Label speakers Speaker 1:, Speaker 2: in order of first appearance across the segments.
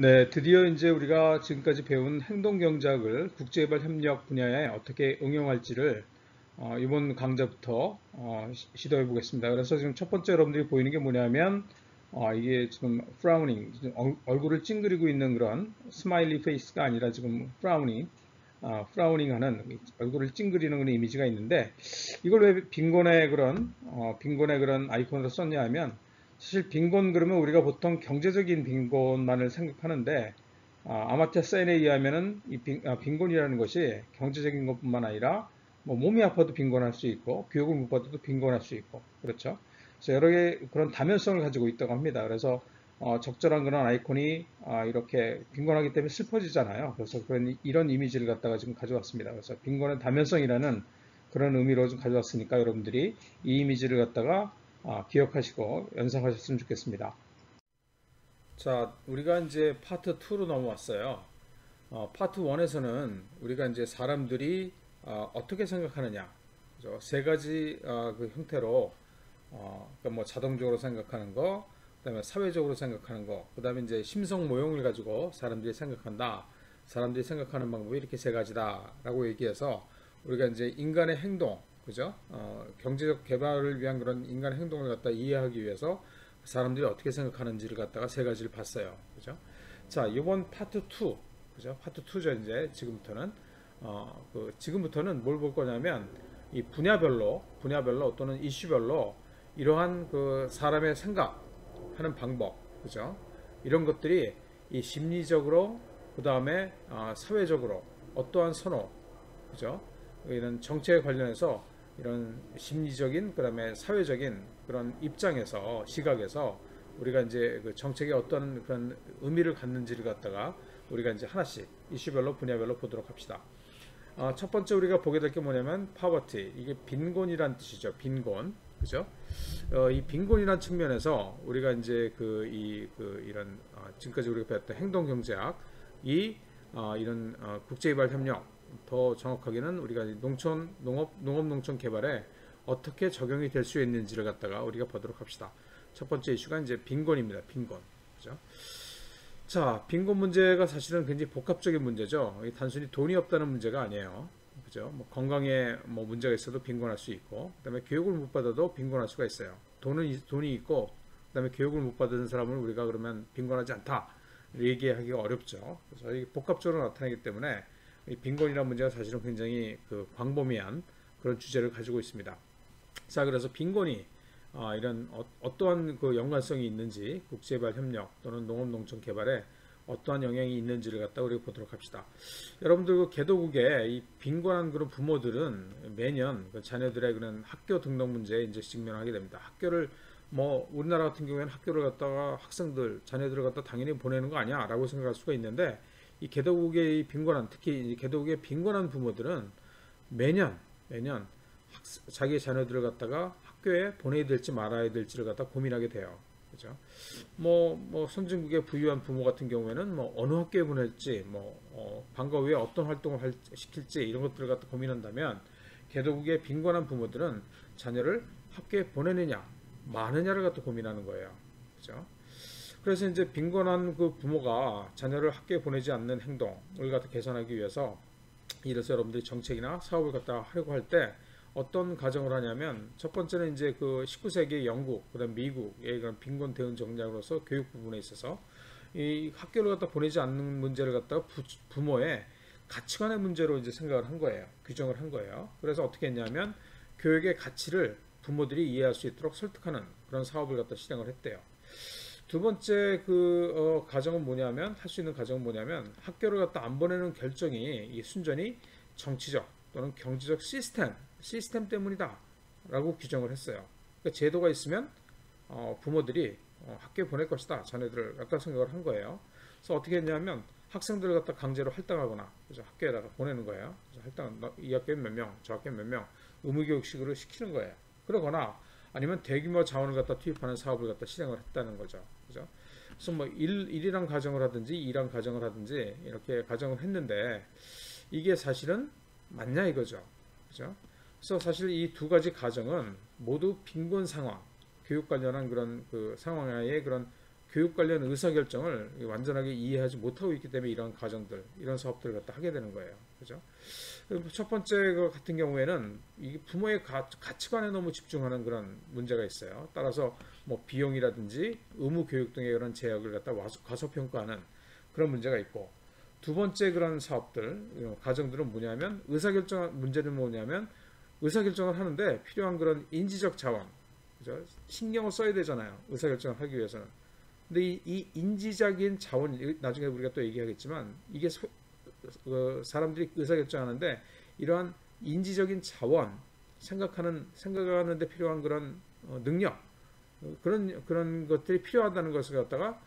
Speaker 1: 네, 드디어 이제 우리가 지금까지 배운 행동경제학을 국제개발 협력 분야에 어떻게 응용할지를 이번 강좌부터 시도해 보겠습니다. 그래서 지금 첫 번째 여러분들이 보이는 게 뭐냐면 이게 지금 frowning, 지금 얼굴을 찡그리고 있는 그런 스마일리 페이스가 아니라 지금 frowning 하는 얼굴을 찡그리는 그런 이미지가 있는데 이걸 왜 빈곤의 그런 아이콘으로 썼냐 하면 사실 빈곤 그러면 우리가 보통 경제적인 빈곤만을 생각하는데 아마티아 사인에 의하면은 빈곤이라는 것이 경제적인 것뿐만 아니라 뭐 몸이 아파도 빈곤할 수 있고 교육을 못 받아도 빈곤할 수 있고 그렇죠. 그래서 여러 개 그런 다면성을 가지고 있다고 합니다. 그래서 적절한 그런 아이콘이 이렇게 빈곤하기 때문에 슬퍼지잖아요. 그래서 이런 이미지를 갖다가 지금 가져왔습니다. 그래서 빈곤의 다면성이라는 그런 의미로 좀 가져왔으니까 여러분들이 이 이미지를 갖다가 기억하시고 연상하셨으면 좋겠습니다. 자, 우리가 이제 파트 2로 넘어왔어요. 파트 1에서는 우리가 이제 사람들이 떻게 생각하느냐, 그죠? 세 가지 그 형태로 그러니까 뭐 자동적으로 생각하는 거, 그다음에 사회적으로 생각하는 거, 그다음에 이제 심성 모형을 가지고 사람들이 생각한다. 사람들이 생각하는 방법이 이렇게 세 가지다라고 얘기해서 우리가 이제 인간의 행동, 그죠? 경제적 개발을 위한 그런 인간의 행동을 갖다 이해하기 위해서 사람들이 어떻게 생각하는지를 갖다가 세 가지를 봤어요, 그죠? 자, 이번 파트 2, 그죠? 파트 2죠 이제 지금부터는 지금부터는 뭘 볼 거냐면 이 분야별로 또는 이슈별로 이러한 그 사람의 생각하는 방법, 그죠? 이런 것들이 이 심리적으로 그 다음에 사회적으로 어떠한 선호, 그죠? 이런 정책에 관련해서 이런 심리적인 그다음에 사회적인 그런 입장에서 시각에서 우리가 이제 그 정책에 어떤 그런 의미를 갖는지를 갖다가 우리가 이제 하나씩 이슈별로 분야별로 보도록 합시다. 첫 번째 우리가 보게 될 게 뭐냐면 poverty, 이게 빈곤이란 뜻이죠. 빈곤, 그죠? 이 빈곤이란 측면에서 우리가 이제 이런 지금까지 우리가 배웠던 행동경제학, 이런 국제개발 협력, 더 정확하게는 우리가 농촌 개발에 어떻게 적용이 될 수 있는지를 갖다가 우리가 보도록 합시다. 첫 번째 이슈가 이제 빈곤입니다. 빈곤, 그죠? 자, 빈곤 문제가 사실은 굉장히 복합적인 문제죠. 단순히 돈이 없다는 문제가 아니에요. 그죠? 뭐 건강에 뭐 문제가 있어도 빈곤할 수 있고, 그다음에 교육을 못 받아도 빈곤할 수가 있어요. 돈이 있고, 그다음에 교육을 못 받은 사람을 우리가 그러면 빈곤하지 않다 얘기하기가 어렵죠. 그래서 이 복합적으로 나타나기 때문에 이 빈곤이라는 문제가 사실은 굉장히 그 광범위한 그런 주제를 가지고 있습니다. 자, 그래서 빈곤이 이런 어떠한 그 연관성이 있는지 국제개발 협력 또는 농업농촌 개발에 어떠한 영향이 있는지를 갖다 우리가 보도록 합시다. 여러분들 그 개도국에 이 빈곤한 그런 부모들은 매년 그 자녀들의 그런 학교 등록 문제에 이제 직면하게 됩니다. 학교를 뭐 우리나라 같은 경우에는 학교를 갖다가 자녀들을 갖다 당연히 보내는 거 아니야라고 생각할 수가 있는데 이 개도국의 특히 이 개도국의 빈곤한 부모들은 매년 자기 자녀들을 갖다가 학교에 보내야 될지 말아야 될지를 갖다 고민하게 돼요. 그죠? 뭐 선진국의 부유한 부모 같은 경우에는 뭐 어느 학교에 보낼지, 방과 후에 어떤 활동을 시킬지 이런 것들을 갖다 고민한다면 개도국의 빈곤한 부모들은 자녀를 학교에 보내느냐 마느냐를 갖다 고민하는 거예요. 그죠? 그래서 이제 빈곤한 그 부모가 자녀를 학교에 보내지 않는 행동을 갖다 개선하기 위해서 이래서 여러분들이 정책이나 사업을 갖다 하려고 할 때 어떤 가정을 하냐면 첫 번째는 이제 그 19세기 영국, 그다음 미국의 그런 빈곤 대응 정략으로서 교육 부분에 있어서 이 학교를 갖다 보내지 않는 문제를 갖다가 부모의 가치관의 문제로 이제 생각을 한 거예요. 규정을 한 거예요. 그래서 어떻게 했냐면 교육의 가치를 부모들이 이해할 수 있도록 설득하는 그런 사업을 갖다 실행을 했대요. 두 번째 가정은 뭐냐면 할 수 있는 가정은 뭐냐면 학교를 갖다 안 보내는 결정이 이 순전히 정치적 또는 경제적 시스템 때문이다 라고 규정을 했어요. 그러니까 제도가 있으면 부모들이 학교에 보낼 것이다 자녀들을 갖다 생각을 한 거예요. 그래서 어떻게 했냐면 학생들을 갖다 강제로 할당하거나 그래서 학교에다가 보내는 거예요. 그래서 이 학교에 몇 명, 저 학교에 몇 명 의무교육식으로 시키는 거예요. 그러거나 아니면 대규모 자원을 갖다 투입하는 사업을 갖다 실행을 했다는 거죠. 그죠? 그래서 뭐 1이란 가정을 하든지 2란 가정을 하든지 이렇게 가정을 했는데 이게 사실은 맞냐 이거죠. 그죠? 그래서 사실 이 두 가지 가정은 모두 빈곤 상황, 교육 관련한 그런 그 상황의 그런 교육 관련 의사결정을 완전하게 이해하지 못하고 있기 때문에 이런 과정들, 이런 사업들을 갖다 하게 되는 거예요. 그죠? 첫 번째 같은 경우에는 이 부모의 가치관에 너무 집중하는 그런 문제가 있어요. 따라서 뭐 비용이라든지 의무 교육 등의 이런 제약을 갖다 과소평가하는 그런 문제가 있고, 두 번째 그런 사업들, 과정들은 뭐냐면 의사결정 문제는 뭐냐면 의사결정을 하는데 필요한 그런 인지적 자원, 그죠? 신경을 써야 되잖아요. 의사결정을 하기 위해서는. 근데 이 인지적인 자원, 나중에 우리가 또 얘기하겠지만 이게 사람들이 의사결정하는데 이러한 인지적인 자원, 생각하는데 필요한 그런 능력, 그런 것들이 필요하다는 것을 갖다가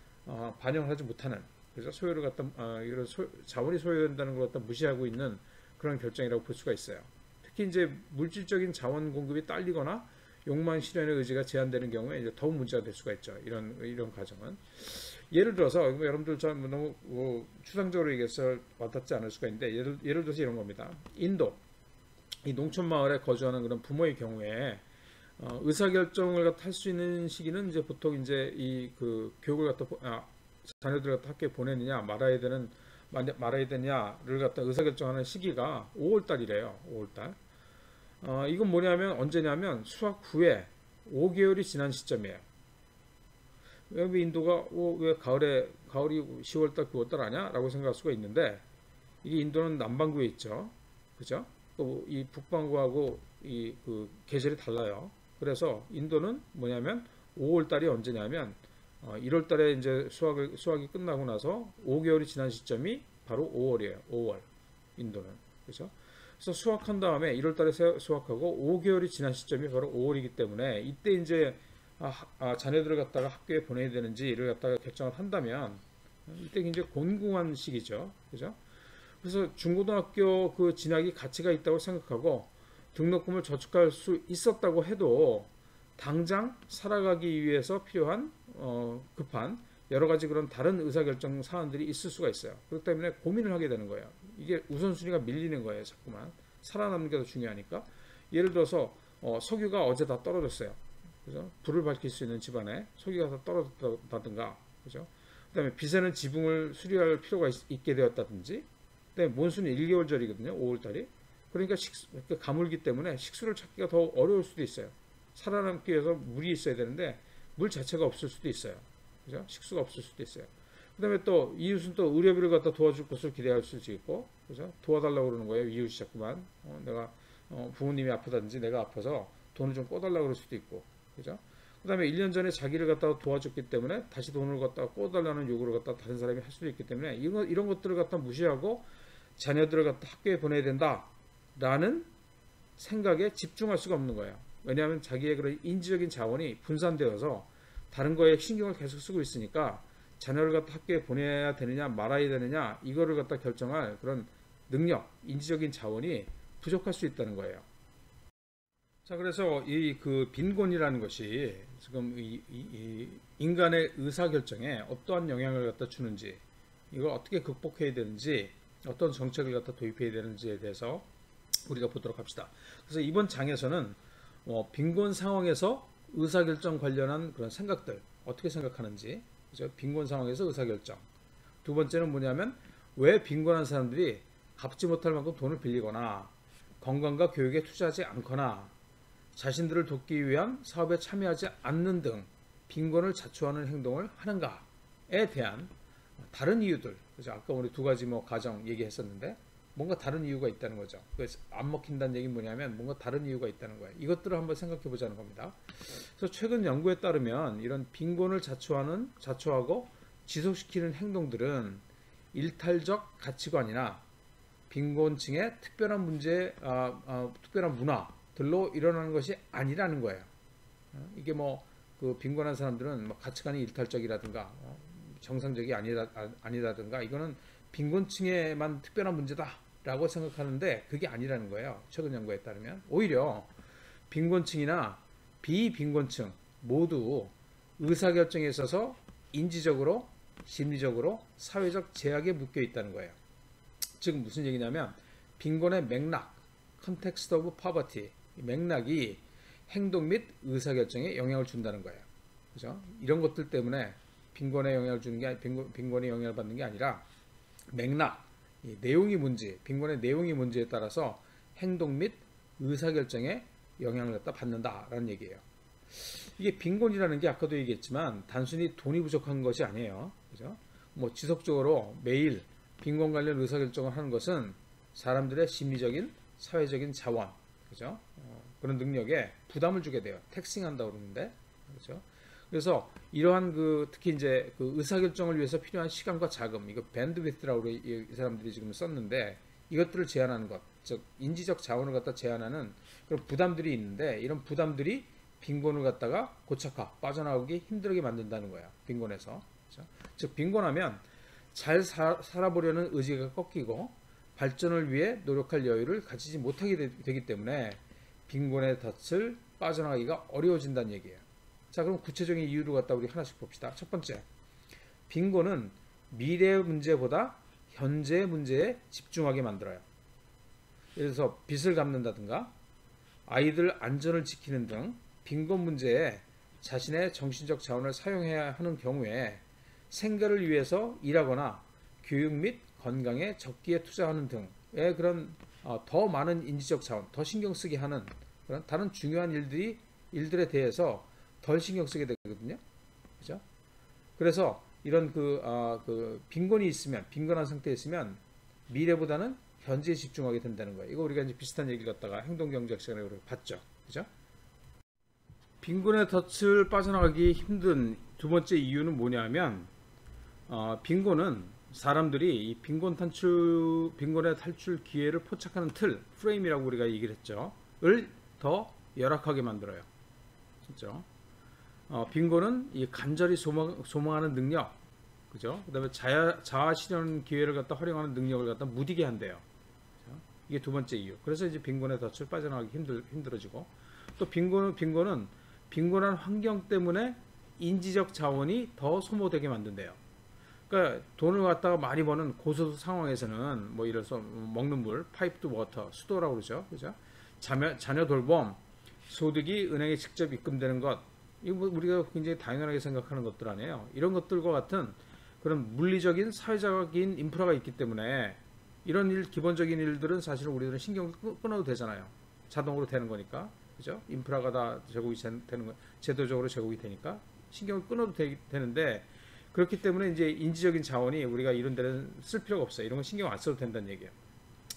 Speaker 1: 반영하지 못하는, 그래서 소요를 갖다 이런 자원이 소요된다는 걸 갖다 무시하고 있는 그런 결정이라고 볼 수가 있어요. 특히 이제 물질적인 자원 공급이 딸리거나 욕망 실현의 의지가 제한되는 경우에 이제 더욱 문제가 될 수가 있죠. 이런 과정은. 예를 들어서 여러분들 좀 너무 추상적으로 얘기해서 와닿지 않을 수가 있는데 예를 들어서 이런 겁니다. 인도 이 농촌 마을에 거주하는 그런 부모의 경우에 의사결정을 할 수 있는 시기는 이제 보통 이제 이 그 교육을 갖다 자녀들을 갖다 학교에 보내느냐 말아야 되냐를 갖다 의사결정하는 시기가 5월 달이래요. 5월 달. 이건 뭐냐면 언제냐면 수학 후에 5개월이 지난 시점이에요. 왜 인도가 왜 가을이 10월달 9월달 아냐? 라고 생각할 수가 있는데 이게 인도는 남반구에 있죠. 그죠? 이 북반구하고 그 계절이 달라요. 그래서 인도는 뭐냐면 5월달이 언제냐면 1월달에 이제 수학이 끝나고 나서 5개월이 지난 시점이 바로 5월이에요. 5월 인도는. 그죠? 그래서 수학한 다음에 1월달에 수학하고 5개월이 지난 시점이 바로 5월이기 때문에 이때 이제 자녀들을 갖다가 학교에 보내야 되는지를 갖다가 결정을 한다면 이때 굉장히 곤궁한 시기죠. 그죠? 그래서 중고등학교 그 진학이 가치가 있다고 생각하고 등록금을 저축할 수 있었다고 해도 당장 살아가기 위해서 필요한 급한 여러 가지 그런 다른 의사결정 사안들이 있을 수가 있어요. 그렇기 때문에 고민을 하게 되는 거예요. 이게 우선순위가 밀리는 거예요. 자꾸만. 살아남는 게 더 중요하니까. 예를 들어서 석유가 어제 다 떨어졌어요. 그죠? 불을 밝힐 수 있는 집안에 석유가 다 떨어졌다든가, 그죠? 그다음에 빚에는 지붕을 수리할 필요가 있게 되었다든지, 그다음에 몬순이 1개월절이거든요. 5월달이. 그러니까 가물기 때문에 식수를 찾기가 더 어려울 수도 있어요. 살아남기 위해서 물이 있어야 되는데 물 자체가 없을 수도 있어요. 그죠? 식수가 없을 수도 있어요. 그다음에 또 이웃은 또 의료비를 갖다 도와줄 것을 기대할 수도 있고, 그죠? 도와달라고 그러는 거예요. 이웃이 자꾸만 내가 부모님이 아프다든지 내가 아파서 돈을 좀 꿔달라고 그럴 수도 있고, 그죠? 그다음에 1년 전에 자기를 갖다가 도와줬기 때문에 다시 돈을 갖다가 꿔달라는 요구를 갖다가 다른 사람이 할 수도 있기 때문에 이런 것들을 갖다 무시하고 자녀들을 갖다 학교에 보내야 된다라는 생각에 집중할 수가 없는 거예요. 왜냐하면 자기의 그런 인지적인 자원이 분산되어서 다른 거에 신경을 계속 쓰고 있으니까 자녀를 갖다 학교에 보내야 되느냐 말아야 되느냐 이거를 갖다 결정할 그런 능력, 인지적인 자원이 부족할 수 있다는 거예요. 자, 그래서 이 그 빈곤이라는 것이 지금 이 인간의 의사결정에 어떠한 영향을 갖다 주는지, 이걸 어떻게 극복해야 되는지, 어떤 정책을 갖다 도입해야 되는지에 대해서 우리가 보도록 합시다. 그래서 이번 장에서는 빈곤 상황에서 의사결정 관련한 그런 생각들, 어떻게 생각하는지, 그죠? 빈곤 상황에서 의사결정. 두 번째는 뭐냐면 왜 빈곤한 사람들이 갚지 못할 만큼 돈을 빌리거나 건강과 교육에 투자하지 않거나 자신들을 돕기 위한 사업에 참여하지 않는 등 빈곤을 자초하는 행동을 하는가에 대한 다른 이유들. 그죠? 아까 우리 두 가지 가정 얘기했었는데 뭔가 다른 이유가 있다는 거죠. 그래서 안 먹힌다는 얘기는 뭐냐면 뭔가 다른 이유가 있다는 거예요. 이것들을 한번 생각해 보자는 겁니다. 그래서 최근 연구에 따르면 이런 빈곤을 자초하고 지속시키는 행동들은 일탈적 가치관이나 빈곤층의 특별한 문제, 특별한 문화들로 일어나는 것이 아니라는 거예요. 이게 그 빈곤한 사람들은 가치관이 일탈적이라든가 정상적이 아니라든가 이거는 빈곤층에만 특별한 문제다라고 생각하는데 그게 아니라는 거예요. 최근 연구에 따르면 오히려 빈곤층이나 비빈곤층 모두 의사결정에 있어서 인지적으로, 심리적으로, 사회적 제약에 묶여 있다는 거예요. 즉 무슨 얘기냐면 빈곤의 맥락, context of poverty, 맥락이 행동 및 의사결정에 영향을 준다는 거예요. 그죠? 이런 것들 때문에 빈곤에 영향을 주는 게 빈곤에 영향을 받는 게 아니라 맥락, 이 내용이 문제, 빈곤의 내용이 문제에 따라서 행동 및 의사결정에 영향을 갖다 받는다라는 얘기예요. 이게 빈곤이라는 게 아까도 얘기했지만 단순히 돈이 부족한 것이 아니에요. 그죠? 뭐 지속적으로 매일 빈곤 관련 의사결정을 하는 것은 사람들의 심리적인, 사회적인 자원, 그죠? 그런 능력에 부담을 주게 돼요. 텍싱한다고 그러는데, 그죠? 그래서 이러한 특히 이제 의사결정을 위해서 필요한 시간과 자금, 이거 밴드위드라고 이 사람들이 지금 썼는데 이것들을 제한하는 것, 즉 인지적 자원을 갖다 제한하는 그런 부담들이 있는데 이런 부담들이 빈곤을 갖다가 고착화, 빠져나오기 힘들게 만든다는 거야. 빈곤에서. 그렇죠? 즉 빈곤하면 잘 살아보려는 의지가 꺾이고 발전을 위해 노력할 여유를 가지지 못하게 되기 때문에 빈곤의 덫을 빠져나가기가 어려워진다는 얘기예요. 자, 그럼 구체적인 이유를 갖다 우리 하나씩 봅시다. 첫 번째, 빈곤은 미래의 문제보다 현재의 문제에 집중하게 만들어요. 예를 들어서 빚을 갚는다든가 아이들 안전을 지키는 등 빈곤 문제에 자신의 정신적 자원을 사용해야 하는 경우에 생계를 위해서 일하거나 교육 및 건강에 적기에 투자하는 등의 그런 더 많은 인지적 자원, 더 신경 쓰게 하는 그런 다른 중요한 일들에 대해서 덜 신경 쓰게 되거든요. 그죠? 그래서 이런 빈곤이 있으면, 빈곤한 상태에 있으면 미래보다는 현재에 집중하게 된다는 거예요. 이거 우리가 이제 비슷한 얘기를 갖다가 행동경제학 시간에 봤죠. 그죠? 빈곤의 덫을 빠져나가기 힘든 두 번째 이유는 뭐냐면, 빈곤은 사람들이 이 빈곤의 탈출 기회를 포착하는 틀, 프레임이라고 우리가 얘기를 했죠. 을 더 열악하게 만들어요. 진짜. 빈곤은 이 간절히 소망하는 능력, 그죠? 그 다음에 자아 실현 기회를 갖다 활용하는 능력을 갖다 무디게 한대요. 그죠? 이게 두 번째 이유. 그래서 이제 빈곤의 덫을 빠져나가기 힘들어지고, 또 빈곤은 빈곤한 환경 때문에 인지적 자원이 더 소모되게 만든대요. 그러니까 돈을 갖다가 많이 버는 고소득 상황에서는 뭐 이래서 먹는 물, 파이프드 워터, 수도라고 그러죠. 그죠? 자녀 돌봄, 소득이 은행에 직접 입금되는 것, 이거 우리가 굉장히 당연하게 생각하는 것들 아니에요. 이런 것들과 같은 그런 물리적인 사회적인 인프라가 있기 때문에 이런 기본적인 일들은 사실은 우리들은 신경을 끊어도 되잖아요. 자동으로 되는 거니까. 그죠? 인프라가 다 제공이 되는 거, 제도적으로 제공이 되니까 신경을 끊어도 되는데, 그렇기 때문에 이제 인지적인 자원이 우리가 이런 데는 쓸 필요가 없어요. 이런 건 신경 안 써도 된다는 얘기예요.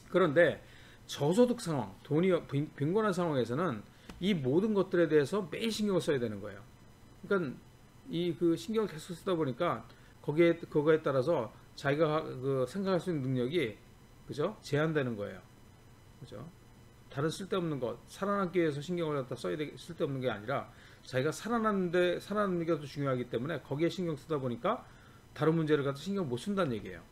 Speaker 1: 그런데 저소득 상황, 돈이 빈곤한 상황에서는 이 모든 것들에 대해서 매일 신경을 써야 되는 거예요. 그러니까 신경을 계속 쓰다 보니까 그거에 따라서 자기가 생각할 수 있는 능력이, 그죠? 제한되는 거예요. 그죠? 다른 쓸데없는 것, 살아남기 위해서 신경을 갖다 써야 쓸데없는 게 아니라 자기가 살아남는 게 더 중요하기 때문에 거기에 신경 쓰다 보니까 다른 문제를 갖다 신경 못 쓴다는 얘기예요.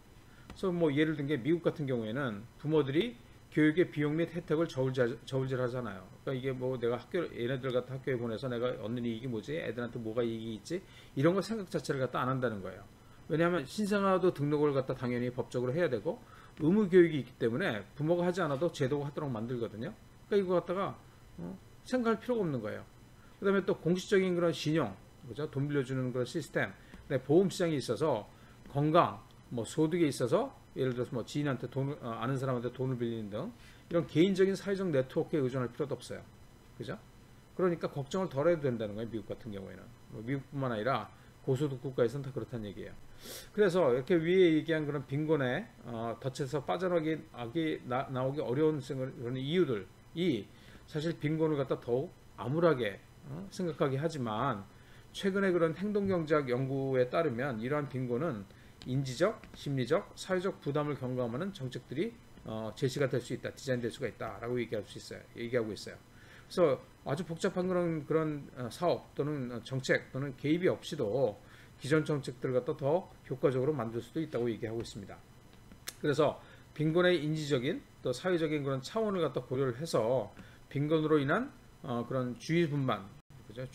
Speaker 1: 그래서 뭐 예를 든 게 미국 같은 경우에는 부모들이 교육의 비용 및 혜택을 저울질 하잖아요. 그러니까 이게 뭐 내가 얘네들 갖다 학교에 보내서 내가 얻는 이익이 뭐지? 애들한테 뭐가 이익이 있지? 이런 거 생각 자체를 갖다 안 한다는 거예요. 왜냐하면 신생아도 등록을 갖다 당연히 법적으로 해야 되고 의무 교육이 있기 때문에 부모가 하지 않아도 제도가 하도록 만들거든요. 그러니까 이거 갖다가 생각할 필요가 없는 거예요. 그 다음에 또 공식적인 그런 신용, 그죠? 돈 빌려주는 그런 시스템, 보험 시장이 있어서 건강, 뭐 소득에 있어서 예를 들어서 뭐 지인한테 아는 사람한테 돈을 빌리는 등 이런 개인적인 사회적 네트워크에 의존할 필요도 없어요. 그죠? 그러니까 걱정을 덜 해도 된다는 거예요. 미국 같은 경우에는. 미국뿐만 아니라 고소득 국가에서는 다 그렇다는 얘기예요. 그래서 이렇게 위에 얘기한 그런 빈곤의 덫에서 나오기 어려운 그런 이유들이 사실 빈곤을 갖다 더욱 암울하게 생각하게 하지만, 최근에 그런 행동경제학 연구에 따르면 이러한 빈곤은 인지적, 심리적, 사회적 부담을 경감하는 정책들이 제시가 될 수 있다, 디자인될 수가 있다라고 얘기하고 있어요. 그래서 아주 복잡한 그런 사업 또는 정책 또는 개입이 없이도 기존 정책들을 갖다 더 효과적으로 만들 수도 있다고 얘기하고 있습니다. 그래서 빈곤의 인지적인 또 사회적인 그런 차원을 갖다 고려를 해서 빈곤으로 인한 그런 주의 분만, 그죠?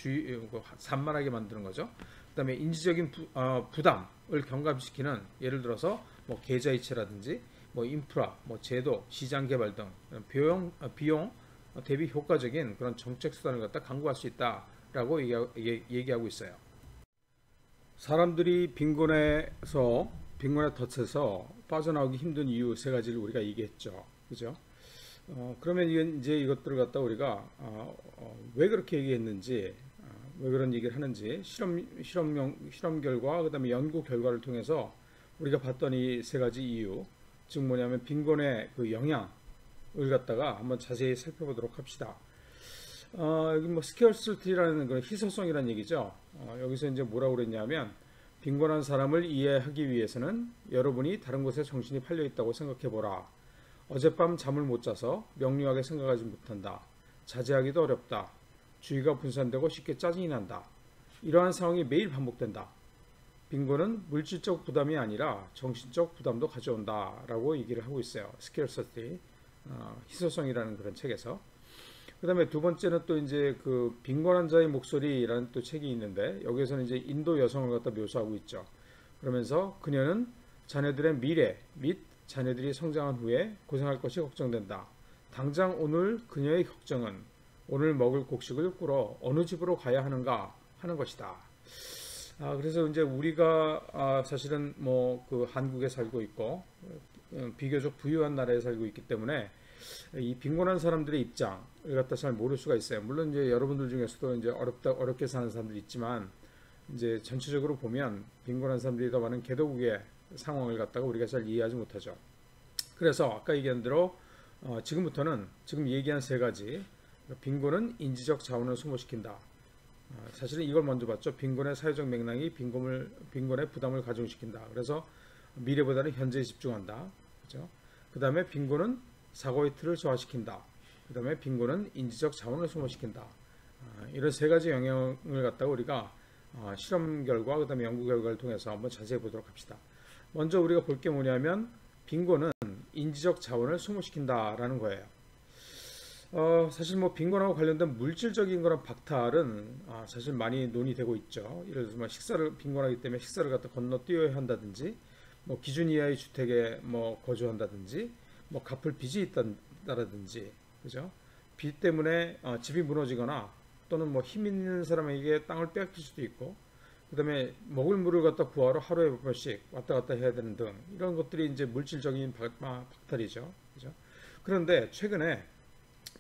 Speaker 1: 산만하게 만드는 거죠. 그다음에 인지적인 부담을 경감시키는, 예를 들어서 뭐 계좌이체라든지 뭐 인프라, 뭐 제도, 시장 개발 등 비용 대비 효과적인 그런 정책 수단을 갖다 강구할 수 있다라고 얘기하고 있어요. 사람들이 빈곤에 덫에서 빠져나오기 힘든 이유 세 가지를 우리가 얘기했죠. 그죠? 그러면 이제 이것들을 갖다 우리가 왜 그렇게 얘기했는지, 왜 그런 얘기를 하는지 실험 결과, 그다음에 연구 결과를 통해서 우리가 봤던 이 세 가지 이유, 즉 뭐냐면 빈곤의 그 영향을 갖다가 한번 자세히 살펴보도록 합시다. 여기 뭐 스케어시티라는 그런 희소성이라는 얘기죠. 여기서 이제 뭐라고 그랬냐면 빈곤한 사람을 이해하기 위해서는 여러분이 다른 곳에 정신이 팔려 있다고 생각해 보라. 어젯밤 잠을 못 자서 명료하게 생각하지 못한다. 자제하기도 어렵다. 주의가 분산되고 쉽게 짜증이 난다. 이러한 상황이 매일 반복된다. 빈곤은 물질적 부담이 아니라 정신적 부담도 가져온다 라고 얘기를 하고 있어요. 스케어시티, 희소성이라는 그런 책에서. 그 다음에 두 번째는 또 이제 그 빈곤한 자의 목소리라는 또 책이 있는데 여기에서는 이제 인도 여성을 갖다 묘사하고 있죠. 그러면서 그녀는 자녀들의 미래 및 자녀들이 성장한 후에 고생할 것이 걱정된다. 당장 오늘 그녀의 걱정은 오늘 먹을 곡식을 꾸러 어느 집으로 가야 하는가 하는 것이다. 그래서 이제 우리가 사실은 뭐 그 한국에 살고 있고 비교적 부유한 나라에 살고 있기 때문에 이 빈곤한 사람들의 입장을 갖다 잘 모를 수가 있어요. 물론 이제 여러분들 중에서도 이제 어렵게 사는 사람들이 있지만 이제 전체적으로 보면 빈곤한 사람들이 더 많은 개도국의 상황을 갖다가 우리가 잘 이해하지 못하죠. 그래서 아까 얘기한 대로 지금부터는 지금 얘기한 세 가지, 빈곤은 인지적 자원을 소모시킨다. 사실은 이걸 먼저 봤죠. 빈곤의 사회적 맥락이 빈곤의 부담을 가중시킨다. 그래서 미래보다는 현재에 집중한다. 그렇죠? 그 다음에 빈곤은 사고의 틀을 저하시킨다. 그 다음에 빈곤은 인지적 자원을 소모시킨다. 이런 세 가지 영향을 갖다가 우리가 실험 결과, 그 다음에 연구 결과를 통해서 한번 자세히 보도록 합시다. 먼저 우리가 볼 게 뭐냐면 빈곤은 인지적 자원을 소모시킨다라는 거예요. 사실 뭐 빈곤하고 관련된 물질적인 그런 박탈은 사실 많이 논의되고 있죠. 예를 들어서 빈곤하기 때문에 식사를 갖다 건너뛰어야 한다든지, 뭐 기준 이하의 주택에 뭐 거주한다든지, 뭐 갚을 빚이 있다라든지, 그죠? 빚 때문에 집이 무너지거나 또는 뭐 힘 있는 사람에게 땅을 빼앗길 수도 있고, 그다음에 먹을 물을 갖다 구하러 하루에 몇 번씩 왔다 갔다 해야 되는 등 이런 것들이 이제 물질적인 박탈이죠, 그죠? 그런데 최근에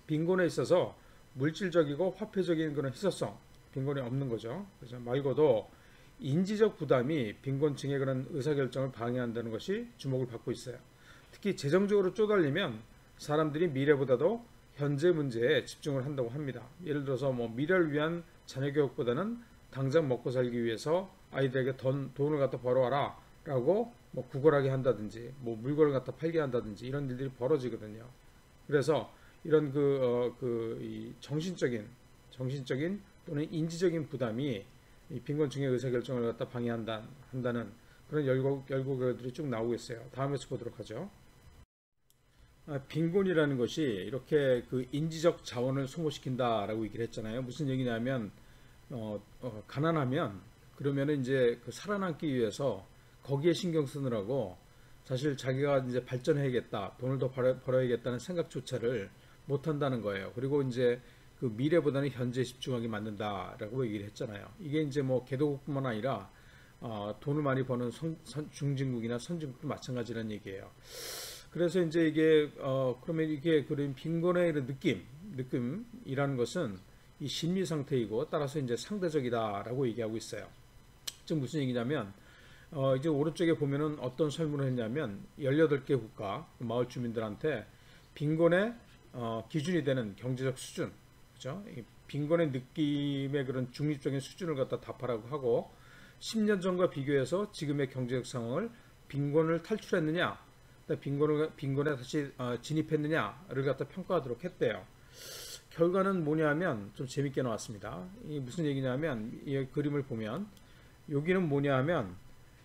Speaker 1: 빈곤에 있어서 물질적이고 화폐적인 그런 희소성, 빈곤이 없는 거죠. 그죠? 말고도 인지적 부담이 빈곤층의 그런 의사결정을 방해한다는 것이 주목을 받고 있어요. 특히 재정적으로 쪼달리면 사람들이 미래보다도 현재 문제에 집중을 한다고 합니다. 예를 들어서 뭐 미래를 위한 자녀 교육보다는 당장 먹고 살기 위해서 아이들에게 돈을 갖다 벌어와라 라고 뭐 구걸하게 한다든지 뭐 물건을 갖다 팔게 한다든지 이런 일들이 벌어지거든요. 그래서 이런 이 정신적인 또는 인지적인 부담이 이 빈곤층의 의사결정을 갖다 방해한다는 그런 연구 결과들이 쭉 나오고 있어요. 다음에서 보도록 하죠. 빈곤이라는 것이 이렇게 그 인지적 자원을 소모시킨다라고 얘기를 했잖아요. 무슨 얘기냐면 가난하면 그러면은 이제 그 살아남기 위해서 거기에 신경 쓰느라고 사실 자기가 이제 발전해야겠다, 돈을 더 벌어야겠다는 생각조차를 못 한다는 거예요. 그리고 이제 그 미래보다는 현재에 집중하게 만든다라고 얘기를 했잖아요. 이게 이제 뭐 개도국뿐만 아니라 돈을 많이 버는 중진국이나 선진국도 마찬가지라는 얘기예요. 그래서 이제 이게 그러면 이게 그런 빈곤의 이런 느낌이라는 것은 이 심리 상태이고 따라서 이제 상대적이다라고 얘기하고 있어요. 즉 무슨 얘기냐면 이제 오른쪽에 보면은 어떤 설문을 했냐면 18개 국가 마을 주민들한테 빈곤의 기준이 되는 경제적 수준, 그죠? 빈곤의 느낌의 그런 중립적인 수준을 갖다 답하라고 하고 10년 전과 비교해서 지금의 경제적 상황을 빈곤을 탈출했느냐, 빈곤에 다시 진입했느냐를 갖다 평가하도록 했대요. 결과는 뭐냐면 좀 재밌게 나왔습니다. 이게 무슨 얘기냐면 이 그림을 보면 여기는 뭐냐면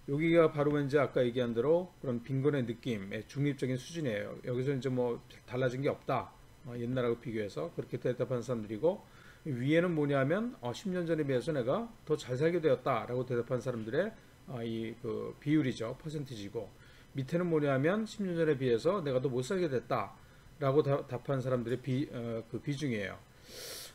Speaker 1: 여기가 바로 이제 아까 얘기한 대로 그런 빈곤의 느낌의 중립적인 수준이에요. 여기서 이제 뭐 달라진 게 없다. 옛날하고 비교해서 그렇게 대답한 사람들이고, 위에는 뭐냐면 10년 전에 비해서 내가 더 잘 살게 되었다라고 대답한 사람들의 이 그 비율이죠. 퍼센티지고, 밑에는 뭐냐면 10년 전에 비해서 내가 더 못 살게 됐다라고 답한 사람들의 그 비중이에요.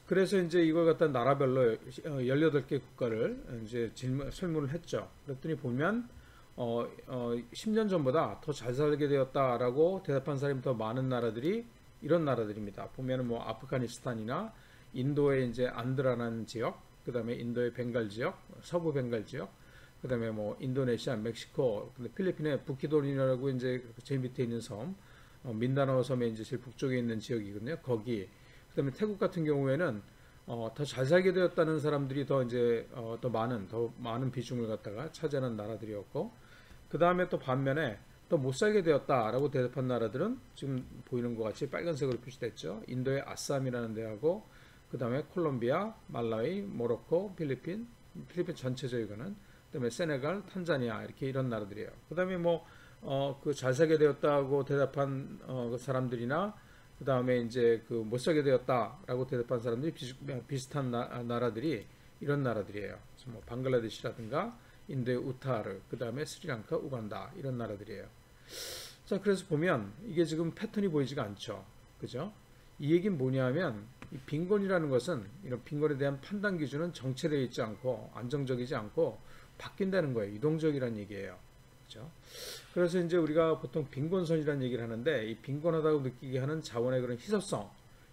Speaker 1: 그래서 이제 이걸 갖다 나라별로 18개 국가를 이제 설문을 했죠. 그랬더니 보면 10년 전보다 더 잘 살게 되었다라고 대답한 사람이 더 많은 나라들이 이런 나라들입니다. 보면은 뭐 아프가니스탄이나 인도의 이제 안드라라는 지역, 그 다음에 인도의 벵갈 지역, 서부 벵갈 지역, 그 다음에 뭐 인도네시아, 멕시코, 근데 필리핀의 부키도리나라고 이제 제일 밑에 있는 섬, 민다나오 섬의 이제 제일 북쪽에 있는 지역이거든요. 거기. 그 다음에 태국 같은 경우에는 더 잘 살게 되었다는 사람들이 더 이제 더 많은 비중을 갖다가 차지하는 나라들이었고, 그 다음에 또 반면에 더 못 살게 되었다라고 대답한 나라들은 지금 보이는 것 같이 빨간색으로 표시됐죠. 인도의 아쌈이라는 데하고, 그 다음에 콜롬비아, 말라위, 모로코, 필리핀 전체죠 이거는. 그다음에 세네갈, 탄자니아 이렇게 이런 나라들이에요. 그다음에 뭐 그 잘 살게 되었다고 대답한 그 사람들이나 그다음에 이제 그 못 살게 되었다라고 대답한 사람들이 비슷한 나라들이 이런 나라들이에요. 그래서 뭐 방글라데시라든가 인도의 우타르, 그다음에 스리랑카, 우간다 이런 나라들이에요. 자, 그래서 보면 이게 지금 패턴이 보이지가 않죠. 그죠? 이 얘기는 뭐냐면 이 빈곤이라는 것은 이런 빈곤에 대한 판단 기준은 정체되어 있지 않고 안정적이지 않고 바뀐다는 거예요. 유동적이라는 얘기예요. 그렇죠? 그래서 이제 우리가 보통 빈곤선이라는 얘기를 하는데 이 빈곤하다고 느끼게 하는 자원의 그런 희소성,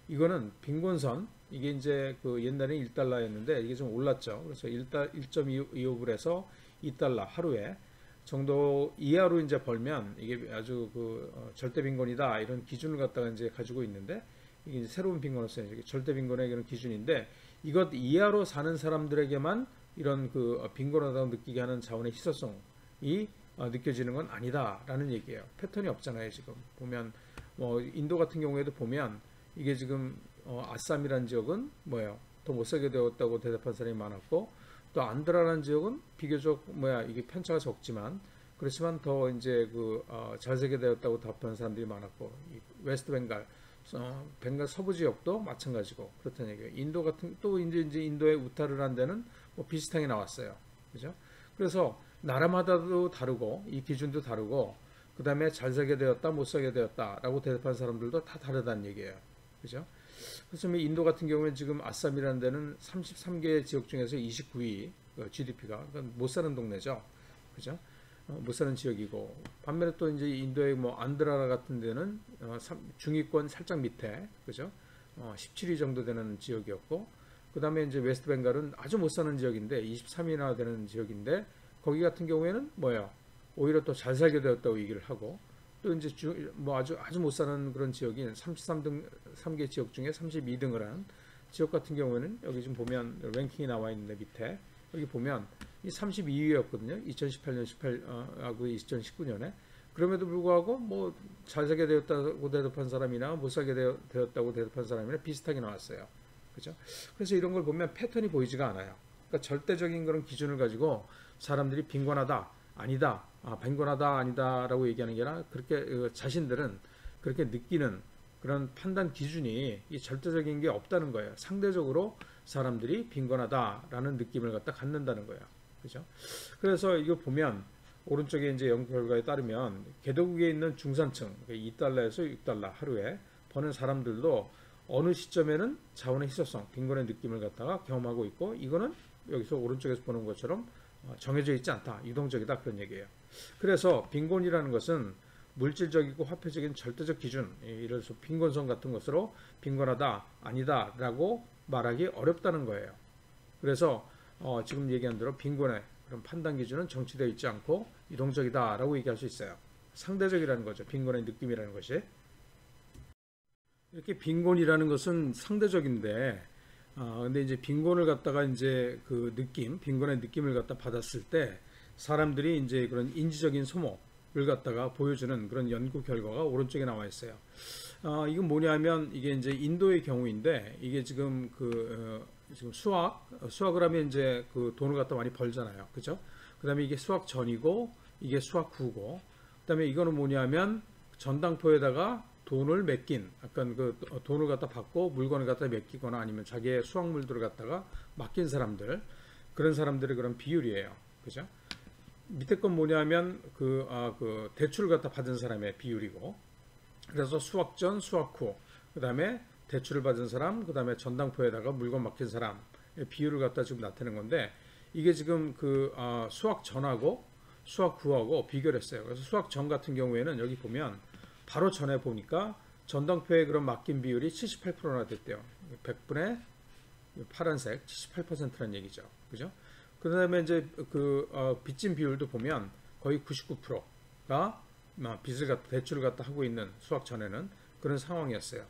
Speaker 1: 이거는 빈곤선, 이게 이제 그 옛날에 1달러였는데 이게 좀 올랐죠. 그래서 1.25불에서 2달러 하루에 정도 이하로 이제 벌면 이게 아주 그 절대 빈곤이다 이런 기준을 갖다가 이제 가지고 있는데, 이게 이제 새로운 빈곤으로서 절대 빈곤의 그런 기준인데, 이것 이하로 사는 사람들에게만 이런 그 빈곤하다고 느끼게 하는 자원의 희소성이 느껴지는 건 아니다라는 얘기예요. 패턴이 없잖아요. 지금 보면 뭐 인도 같은 경우에도 보면 이게 지금 아쌈이라는 지역은 뭐예요? 더 못 살게 되었다고 대답한 사람이 많았고, 또 안드라라는 지역은 비교적 이게 편차가 적지만 그렇지만 더 이제 그 잘 살게 되었다고 답하는 사람들이 많았고, 이 웨스트 벵갈 벵갈 서부 지역도 마찬가지고 그렇다는 얘기예요. 인도 같은 또 이제 인도의 우타르라는 데는 뭐 비슷하게 나왔어요. 그죠? 그래서 나라마다도 다르고 이 기준도 다르고, 그 다음에 잘 살게 되었다, 못 살게 되었다라고 대답한 사람들도 다 다르다는 얘기예요. 그죠? 그래서 인도 같은 경우는 지금 아쌈이라는 데는 33개 지역 중에서 29위 GDP가 못 사는 동네죠. 그죠? 못 사는 지역이고, 반면에 또 이제 인도의 뭐 안드라라 같은 데는 중위권 살짝 밑에, 그죠? 17위 정도 되는 지역이었고, 그 다음에 이제 웨스트 벵갈은 아주 못 사는 지역인데 23위나 되는 지역인데, 거기 같은 경우에는 뭐예요? 오히려 또 잘 살게 되었다고 얘기를 하고, 또 이제 뭐 아주 못 사는 그런 지역인 3개 지역 중에 32등을 한 지역 같은 경우에는 여기 지금 보면 랭킹이 나와 있는데 밑에 여기 보면 이 32위였거든요. 2018년 18하고 2019년에. 그럼에도 불구하고 뭐 잘 살게 되었다고 대답한 사람이나 못 살게 되었다고 대답한 사람이나 비슷하게 나왔어요. 그죠? 그래서 이런 걸 보면 패턴이 보이지가 않아요. 그러니까 절대적인 그런 기준을 가지고 사람들이 빈곤하다, 아니다, 빈곤하다, 아니다라고 얘기하는 게 아니라 그렇게 자신들은 그렇게 느끼는 그런 판단 기준이 이 절대적인 게 없다는 거예요. 상대적으로 사람들이 빈곤하다라는 느낌을 갖는다는 거예요. 그죠? 그래서 이거 보면 오른쪽에 이제 연구 결과에 따르면 개도국에 있는 중산층, 2달러에서 6달러 하루에 버는 사람들도 어느 시점에는 자원의 희소성, 빈곤의 느낌을 갖다가 경험하고 있고, 이거는 여기서 오른쪽에서 보는 것처럼 정해져 있지 않다, 유동적이다 그런 얘기예요. 그래서 빈곤이라는 것은 물질적이고 화폐적인 절대적 기준, 예를 들어서 빈곤선 같은 것으로 빈곤하다, 아니다라고 말하기 어렵다는 거예요. 그래서 지금 얘기한 대로 빈곤의 그런 판단 기준은 정치되어 있지 않고 유동적이다라고 얘기할 수 있어요. 상대적이라는 거죠. 빈곤의 느낌이라는 것이. 이렇게 빈곤이라는 것은 상대적인데, 근데 이제 빈곤을 갖다가 이제 그 느낌, 빈곤의 느낌을 갖다 받았을 때 사람들이 이제 그런 인지적인 소모를 갖다가 보여주는 그런 연구 결과가 오른쪽에 나와 있어요. 이건 뭐냐면 이게 이제 인도의 경우인데, 이게 지금 지금 수학을 하면 이제 그 돈을 갖다 많이 벌잖아요. 그죠? 그 다음에 이게 수학 전이고, 이게 수학 후고, 그 다음에 이거는 뭐냐면 전당포에다가 돈을 맡긴, 약간 그 돈을 갖다 받고 물건을 갖다 맡기거나 아니면 자기의 수확물들을 갖다가 맡긴 사람들, 그런 사람들의 그런 비율이에요. 그죠? 밑에 건 뭐냐면 그 대출을 갖다 받은 사람의 비율이고, 그래서 수학 전, 수학 후, 그 다음에 대출을 받은 사람, 그 다음에 전당포에다가 물건 맡긴 사람의 비율을 갖다 지금 나타낸 건데, 이게 지금 수학 전하고 수학 후하고 비교를 했어요. 그래서 수학 전 같은 경우에는 여기 보면 바로 전에 보니까 전당포에 그런 맡긴 비율이 78%나 됐대요. 100분의 파란색 78%라는 얘기죠. 그죠? 그 다음에 이제 빚진 비율도 보면 거의 99%가 빚을 갖다, 대출을 갖다 하고 있는 수학 전에는 그런 상황이었어요.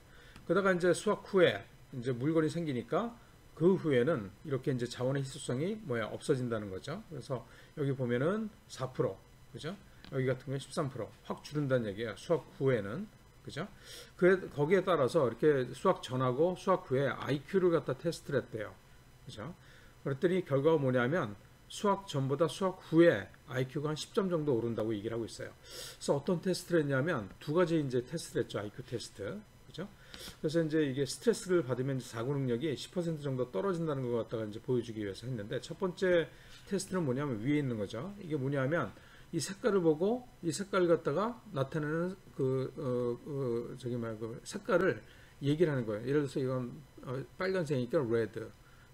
Speaker 1: 그러다가 이제 수학 후에 이제 물건이 생기니까 그 후에는 이렇게 이제 자원의 희소성이 없어진다는 거죠. 그래서 여기 보면은 4%, 그죠? 여기 같은 경우는 13%확 줄은다는 얘기예요. 수학 후에는. 그죠? 거기에 따라서 이렇게 수학 전하고 수학 후에 IQ를 갖다 테스트를 했대요. 그죠? 그랬더니 결과가 뭐냐면 수학 전보다 수학 후에 IQ가 한 10점 정도 오른다고 얘기를 하고 있어요. 그래서 어떤 테스트를 했냐면 두 가지 이제 테스트를 했죠. IQ 테스트. 그죠? 그래서 이제 이게 스트레스를 받으면 사고 능력이 10% 정도 떨어진다는 것 갖다가 이제 보여주기 위해서 했는데, 첫 번째 테스트는 뭐냐면 위에 있는 거죠. 이게 뭐냐면 이 색깔을 보고 이 색깔을 갖다가 나타내는 색깔을 얘기를 하는 거예요. 예를 들어서 이건 빨간색이니까 red,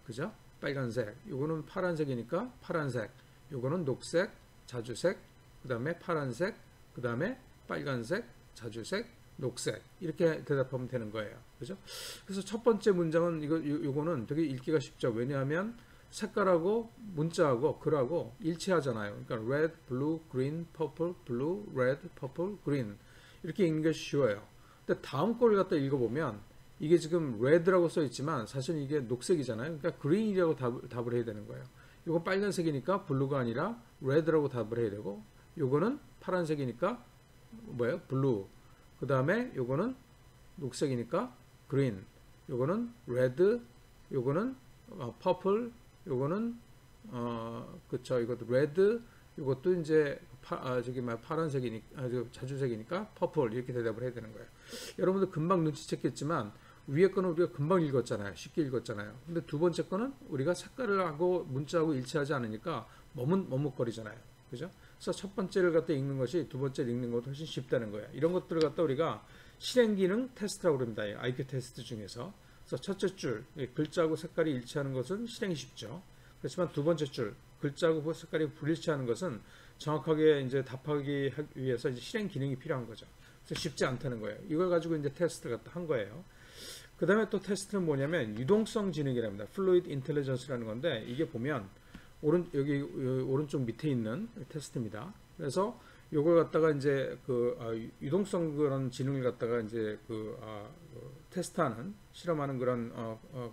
Speaker 1: 그죠? 빨간색. 이거는 파란색이니까 파란색. 이거는 녹색, 자주색, 그 다음에 파란색, 그 다음에 빨간색, 자주색, 녹색. 이렇게 대답하면 되는 거예요. 그죠? 그래서 첫 번째 문장은 이거는 되게 읽기가 쉽죠. 왜냐하면 색깔하고 문자하고 글하고 일치하잖아요. 그러니까 red, blue, green, purple, blue, red, purple, green 이렇게 읽는 게 쉬워요. 근데 다음 거를 갖다 읽어보면 이게 지금 red라고 써 있지만 사실 이게 녹색이잖아요. 그러니까 green이라고 답을 해야 되는 거예요. 이거 빨간색이니까 blue가 아니라 red라고 답을 해야 되고, 요거는 파란색이니까 뭐예요? blue. 그 다음에 요거는 녹색이니까 green. 요거는 red. 요거는 purple. 요거는 그쵸, 이것도 레드, 이것도 이제 파란색이니까 자주색이니까 퍼플 이렇게 대답을 해야 되는 거예요. 여러분들 금방 눈치챘겠지만 위에 거는 우리가 금방 읽었잖아요. 쉽게 읽었잖아요. 근데 두 번째 거는 우리가 색깔을 하고 문자하고 일치하지 않으니까 머뭇거리잖아요. 그죠? 그래서 첫 번째를 갖다 읽는 것이 두 번째를 읽는 것보다 훨씬 쉽다는 거예요. 이런 것들을 갖다 우리가 실행 기능 테스트라고 그럽니다. IQ 테스트 중에서. 그래서 첫째 줄, 글자하고 색깔이 일치하는 것은 실행이 쉽죠. 그렇지만 두 번째 줄, 글자하고 색깔이 불일치하는 것은 정확하게 이제 답하기 위해서 이제 실행 기능이 필요한 거죠. 그래서 쉽지 않다는 거예요. 이걸 가지고 이제 테스트를 갖다 한 거예요. 그 다음에 또 테스트는 뭐냐면 유동성 지능이랍니다. Fluid Intelligence라는 건데, 이게 보면 여기 오른쪽 밑에 있는 테스트입니다. 그래서 요걸 갖다가 이제 유동성 그런 지능을 갖다가 이제 테스트하는, 실험하는 그런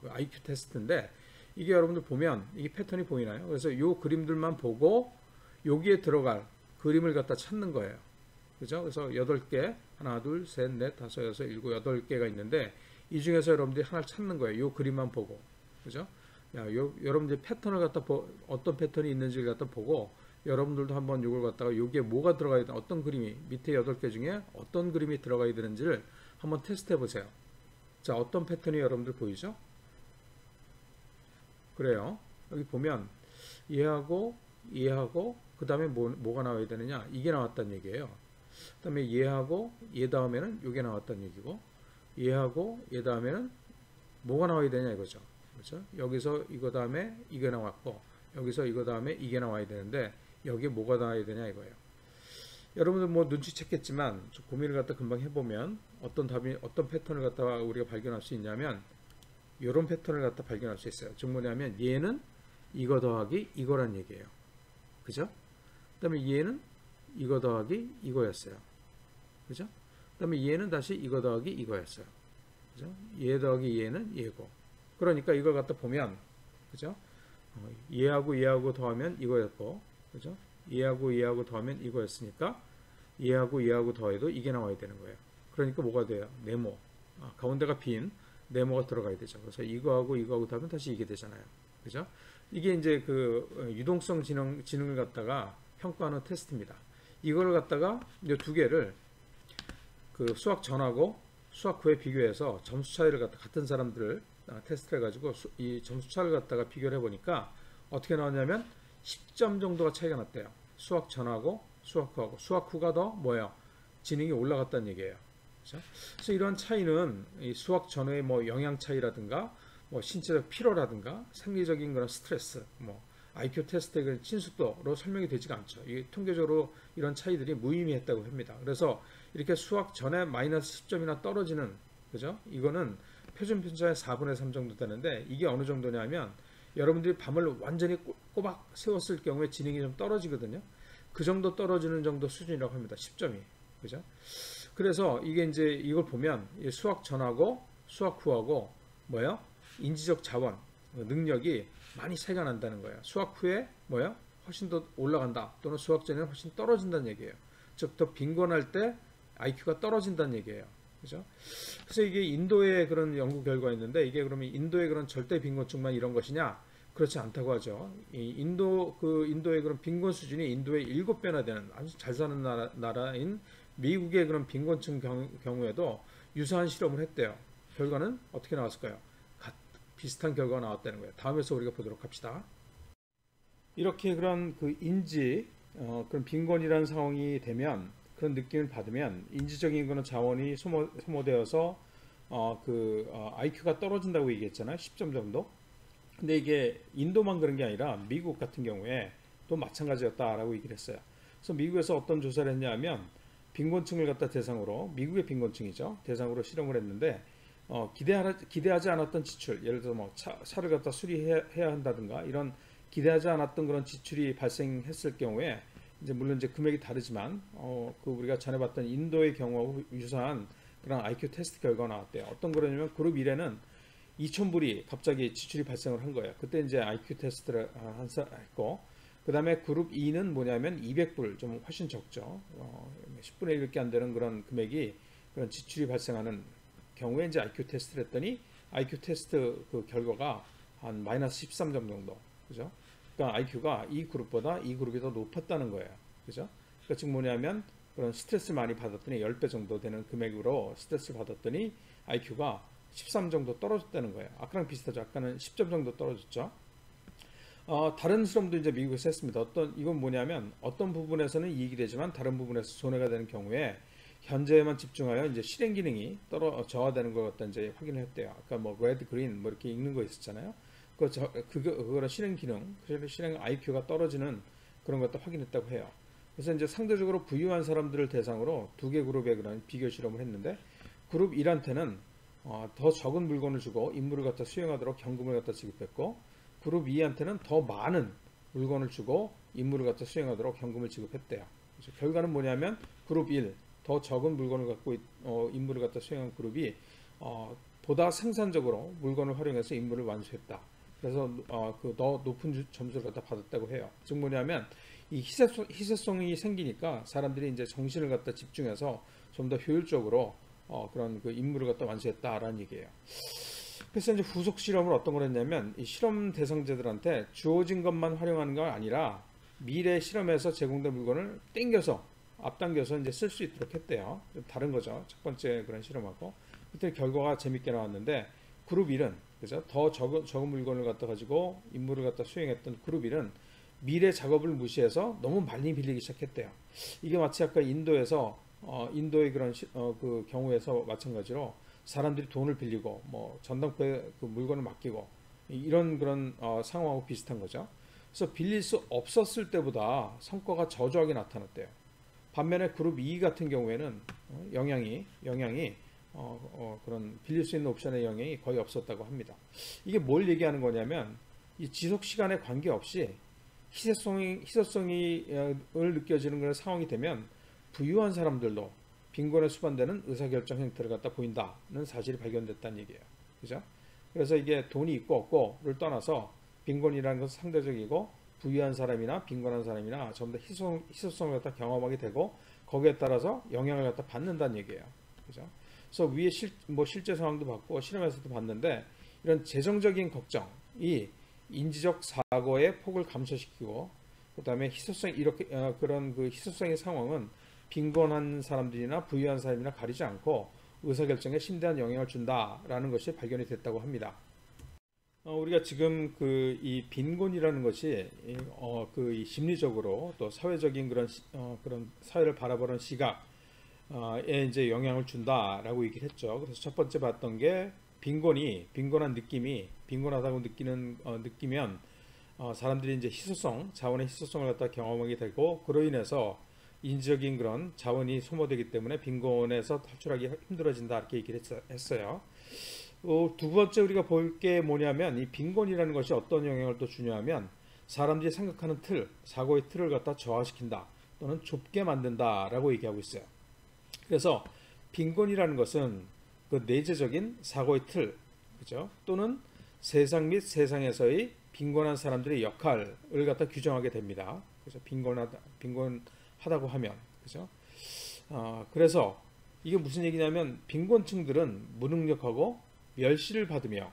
Speaker 1: IQ 테스트인데, 이게 여러분들 보면 이게 패턴이 보이나요? 그래서 요 그림들만 보고 여기에 들어갈 그림을 갖다 찾는 거예요. 그죠? 그래서 8개, 하나, 둘, 셋, 넷, 다섯, 여섯, 일곱, 8개가 있는데, 이 중에서 여러분들이 하나를 찾는 거예요. 요 그림만 보고. 그죠? 여러분들이 패턴을 갖다 어떤 패턴이 있는지를 갖다 보고, 여러분들도 한번 이걸 갖다가 여기에 뭐가 들어가야 되나, 어떤 그림이, 밑에 8개 중에 어떤 그림이 들어가야 되는지를 한번 테스트 해보세요. 자, 어떤 패턴이 여러분들 보이죠? 그래요. 여기 보면 얘하고 그 다음에 뭐가 나와야 되느냐, 이게 나왔다는 얘기예요. 그 다음에 얘하고 얘 다음에는 이게 나왔다는 얘기고, 얘하고 얘 다음에는 뭐가 나와야 되냐 이거죠. 그렇죠? 여기서 이거 다음에 이게 나왔고, 여기서 이거 다음에 이게 나와야 되는데 여기에 뭐가 나와야 되냐 이거예요. 여러분들 뭐 눈치챘겠지만 고민을 갖다 금방 해보면 어떤 패턴을 갖다가 우리가 발견할 수 있냐면, 이런 패턴을 갖다 발견할 수 있어요. 즉 뭐냐면 얘는 이거 더하기 이거란 얘기예요. 그죠? 그 다음에 얘는 이거 더하기 이거였어요. 그죠? 그 다음에 얘는 다시 이거 더하기 이거였어요. 그죠? 얘 더하기 얘는 얘고. 그러니까 이걸 갖다 보면, 그죠? 얘하고 더하면 이거였고, 그죠? 얘하고 더하면 이거였으니까 얘하고 더해도 이게 나와야 되는 거예요. 그러니까 뭐가 돼요? 네모. 가운데가 빈 네모가 들어가야 되죠. 그래서 이거하고 더하면 다시 이게 되잖아요. 그죠? 이게 이제 유동성 지능을 갖다가 평가하는 테스트입니다. 이걸 갖다가 이 두 개를 수학 전하고 수학 후에 비교해서 점수 차이를 갖다 같은 사람들을 테스트를 해가지고 이 점수 차를 갖다가 비교를 해보니까 어떻게 나왔냐면 10점 정도가 차이가 났대요. 수학 전하고 수학 후하고. 수학 후가 더 지능이 올라갔다는 얘기예요. 그죠? 그래서 이러한 차이는 이 수학 전후의 뭐 영양 차이라든가 뭐 신체적 피로라든가 생리적인 그런 스트레스, 뭐 IQ 테스트의 그런 친숙도로 설명이 되지가 않죠. 이 통계적으로 이런 차이들이 무의미했다고 합니다. 그래서 이렇게 수학 전에 마이너스 10점이나 떨어지는, 그죠? 이거는 표준 편차의 4분의 3 정도 되는데, 이게 어느 정도냐면 여러분들이 밤을 완전히 꼬박 세웠을 경우에 지능이 좀 떨어지거든요. 그 정도 떨어지는 정도 수준이라고 합니다. 10점이. 그죠? 그래서 이게 이제 이걸 보면 수학 전하고 수학 후하고 뭐예요? 인지적 자원, 능력이 많이 차이가 난다는 거예요. 수학 후에 뭐예요? 훨씬 더 올라간다. 또는 수학 전에는 훨씬 떨어진다는 얘기예요. 즉, 더 빈곤할 때 IQ가 떨어진다는 얘기예요. 그죠? 그래서 이게 인도의 그런 연구 결과가 있는데, 이게 그러면 인도의 그런 절대 빈곤층만 이런 것이냐? 그렇지 않다고 하죠. 이 인도의 그런 빈곤 수준이 인도의 7배나 되는 아주 잘 사는 나라인 미국의 그런 빈곤층 경우에도 유사한 실험을 했대요. 결과는 어떻게 나왔을까요? 비슷한 결과가 나왔다는 거예요. 다음에서 우리가 보도록 합시다. 이렇게 그런 그 그런 빈곤이라는 상황이 되면, 그런 느낌을 받으면 인지적인 그런 자원이 소모되어서 IQ가 떨어진다고 얘기했잖아요. 10점 정도. 근데 이게 인도만 그런 게 아니라 미국 같은 경우에 또 마찬가지였다라고 얘기를 했어요. 그래서 미국에서 어떤 조사를 했냐면, 빈곤층을 갖다 대상으로, 미국의 빈곤층이죠, 대상으로 실험을 했는데, 기대하지 않았던 지출, 예를 들어서 뭐 차를 갖다 수리해야 한다든가 이런 기대하지 않았던 그런 지출이 발생했을 경우에, 이제 물론 이제 금액이 다르지만 우리가 전에 봤던 인도의 경우하고 유사한 그런 IQ 테스트 결과가 나왔대요. 어떤 거냐면 그룹 1에는 2,000불이 갑자기 지출이 발생을 한 거예요. 그때 이제 IQ 테스트를 했고, 그 다음에 그룹 2는 뭐냐면 200불, 좀 훨씬 적죠. 10분의 1밖에 안 되는 그런 금액이, 그런 지출이 발생하는 경우에 이제 IQ 테스트를 했더니 IQ 테스트 그 결과가 한 마이너스 13점 정도. 그죠? 그러니까 IQ가 이 그룹보다 이 그룹이 더 높았다는 거예요. 그죠? 그러니까 즉 뭐냐면, 그런 스트레스를 많이 받았더니 10배 정도 되는 금액으로 스트레스를 받았더니 IQ가 13 정도 떨어졌다는 거예요. 아까랑 비슷하죠. 아까는 10점 정도 떨어졌죠. 다른 실험도 이제 미국에서 했습니다. 이건 뭐냐면, 어떤 부분에서는 이익이 되지만 다른 부분에서 손해가 되는 경우에 현재에만 집중하여 이제 실행 기능이 저하되는 걸 갖다 이제 확인을 했대요. 아까 뭐 레드, 그린 뭐 이렇게 읽는 거 있었잖아요. 그거를 실행 기능, 실행 IQ가 떨어지는 그런 것도 확인했다고 해요. 그래서 이제 상대적으로 부유한 사람들을 대상으로 두 개 그룹의 그런 비교 실험을 했는데, 그룹 1한테는 더 적은 물건을 주고 임무를 갖다 수행하도록 현금을 갖다 지급했고, 그룹 2한테는 더 많은 물건을 주고 임무를 갖다 수행하도록 현금을 지급했대요. 그래서 결과는 뭐냐면, 그룹 1, 더 적은 물건을 갖고 임무를 갖다 수행한 그룹이 보다 생산적으로 물건을 활용해서 임무를 완수했다. 그래서 더 높은 점수를 갖다 받았다고 해요. 즉 뭐냐면, 이 희소성이 생기니까 사람들이 이제 정신을 갖다 집중해서 좀 더 효율적으로 그런 그 임무를 갖다 완수했다라는 얘기예요. 그래서 이제 후속 실험을 어떤 걸 했냐면, 이 실험 대상자들한테 주어진 것만 활용하는 게 아니라 미래 실험에서 제공된 물건을 앞당겨서 이제 쓸 수 있도록 했대요. 다른 거죠. 첫 번째 그런 실험하고. 그때 결과가 재밌게 나왔는데, 그룹 1은, 그죠? 더 적은 물건을 갖다 가지고 임무를 갖다 수행했던 그룹 1은 미래 작업을 무시해서 너무 많이 빌리기 시작했대요. 이게 마치 아까 인도의 그런 그 경우에서 마찬가지로 사람들이 돈을 빌리고 뭐 전당포에 그 물건을 맡기고 이런 그런 상황하고 비슷한 거죠. 그래서 빌릴 수 없었을 때보다 성과가 저조하게 나타났대요. 반면에 그룹 2 같은 경우에는 영향이 그런 빌릴 수 있는 옵션의 영향이 거의 없었다고 합니다. 이게 뭘 얘기하는 거냐면, 이 지속 시간에 관계없이 희소성을 느껴지는 그런 상황이 되면 부유한 사람들도 빈곤에 수반되는 의사결정 행태를 갖다 보인다는 사실이 발견됐다는 얘기예요. 그죠? 그래서 이게 돈이 있고 없고를 떠나서 빈곤이라는 것은 상대적이고, 부유한 사람이나 빈곤한 사람이나 전부 다 희소성을 갖다 경험하게 되고, 거기에 따라서 영향을 갖다 받는다는 얘기예요. 그죠? 그래서 위에 실제 상황도 봤고 실험에서도 봤는데, 이런 재정적인 걱정이 인지적 사고의 폭을 감소시키고, 그다음에 그런 그 희소성의 상황은 빈곤한 사람들이나 부유한 사람이나 가리지 않고 의사결정에 심대한 영향을 준다라는 것이 발견이 됐다고 합니다. 우리가 지금 이 빈곤이라는 것이 이 심리적으로 또 사회적인 그런 사회를 바라보는 시각, 에 이제 영향을 준다라고 얘기를 했죠. 그래서 첫 번째 봤던 게 빈곤한 느낌이 빈곤하다고 느끼면 사람들이 이제 자원의 희소성을 갖다 경험하게 되고 그로 인해서 인지적인 그런 자원이 소모되기 때문에 빈곤에서 탈출하기 힘들어진다 이렇게 얘기를 했어요. 두 번째 우리가 볼 게 뭐냐면 이 빈곤이라는 것이 어떤 영향을 또 주냐면 사람들이 생각하는 사고의 틀을 갖다 저하시킨다 또는 좁게 만든다라고 얘기하고 있어요. 그래서 빈곤이라는 것은 그 내재적인 사고의 틀, 그죠? 또는 세상 및 세상에서의 빈곤한 사람들의 역할을 갖다 규정하게 됩니다. 그래서 빈곤하다고 하면, 그죠? 그래서 이게 무슨 얘기냐면 빈곤층들은 무능력하고 멸시를 받으며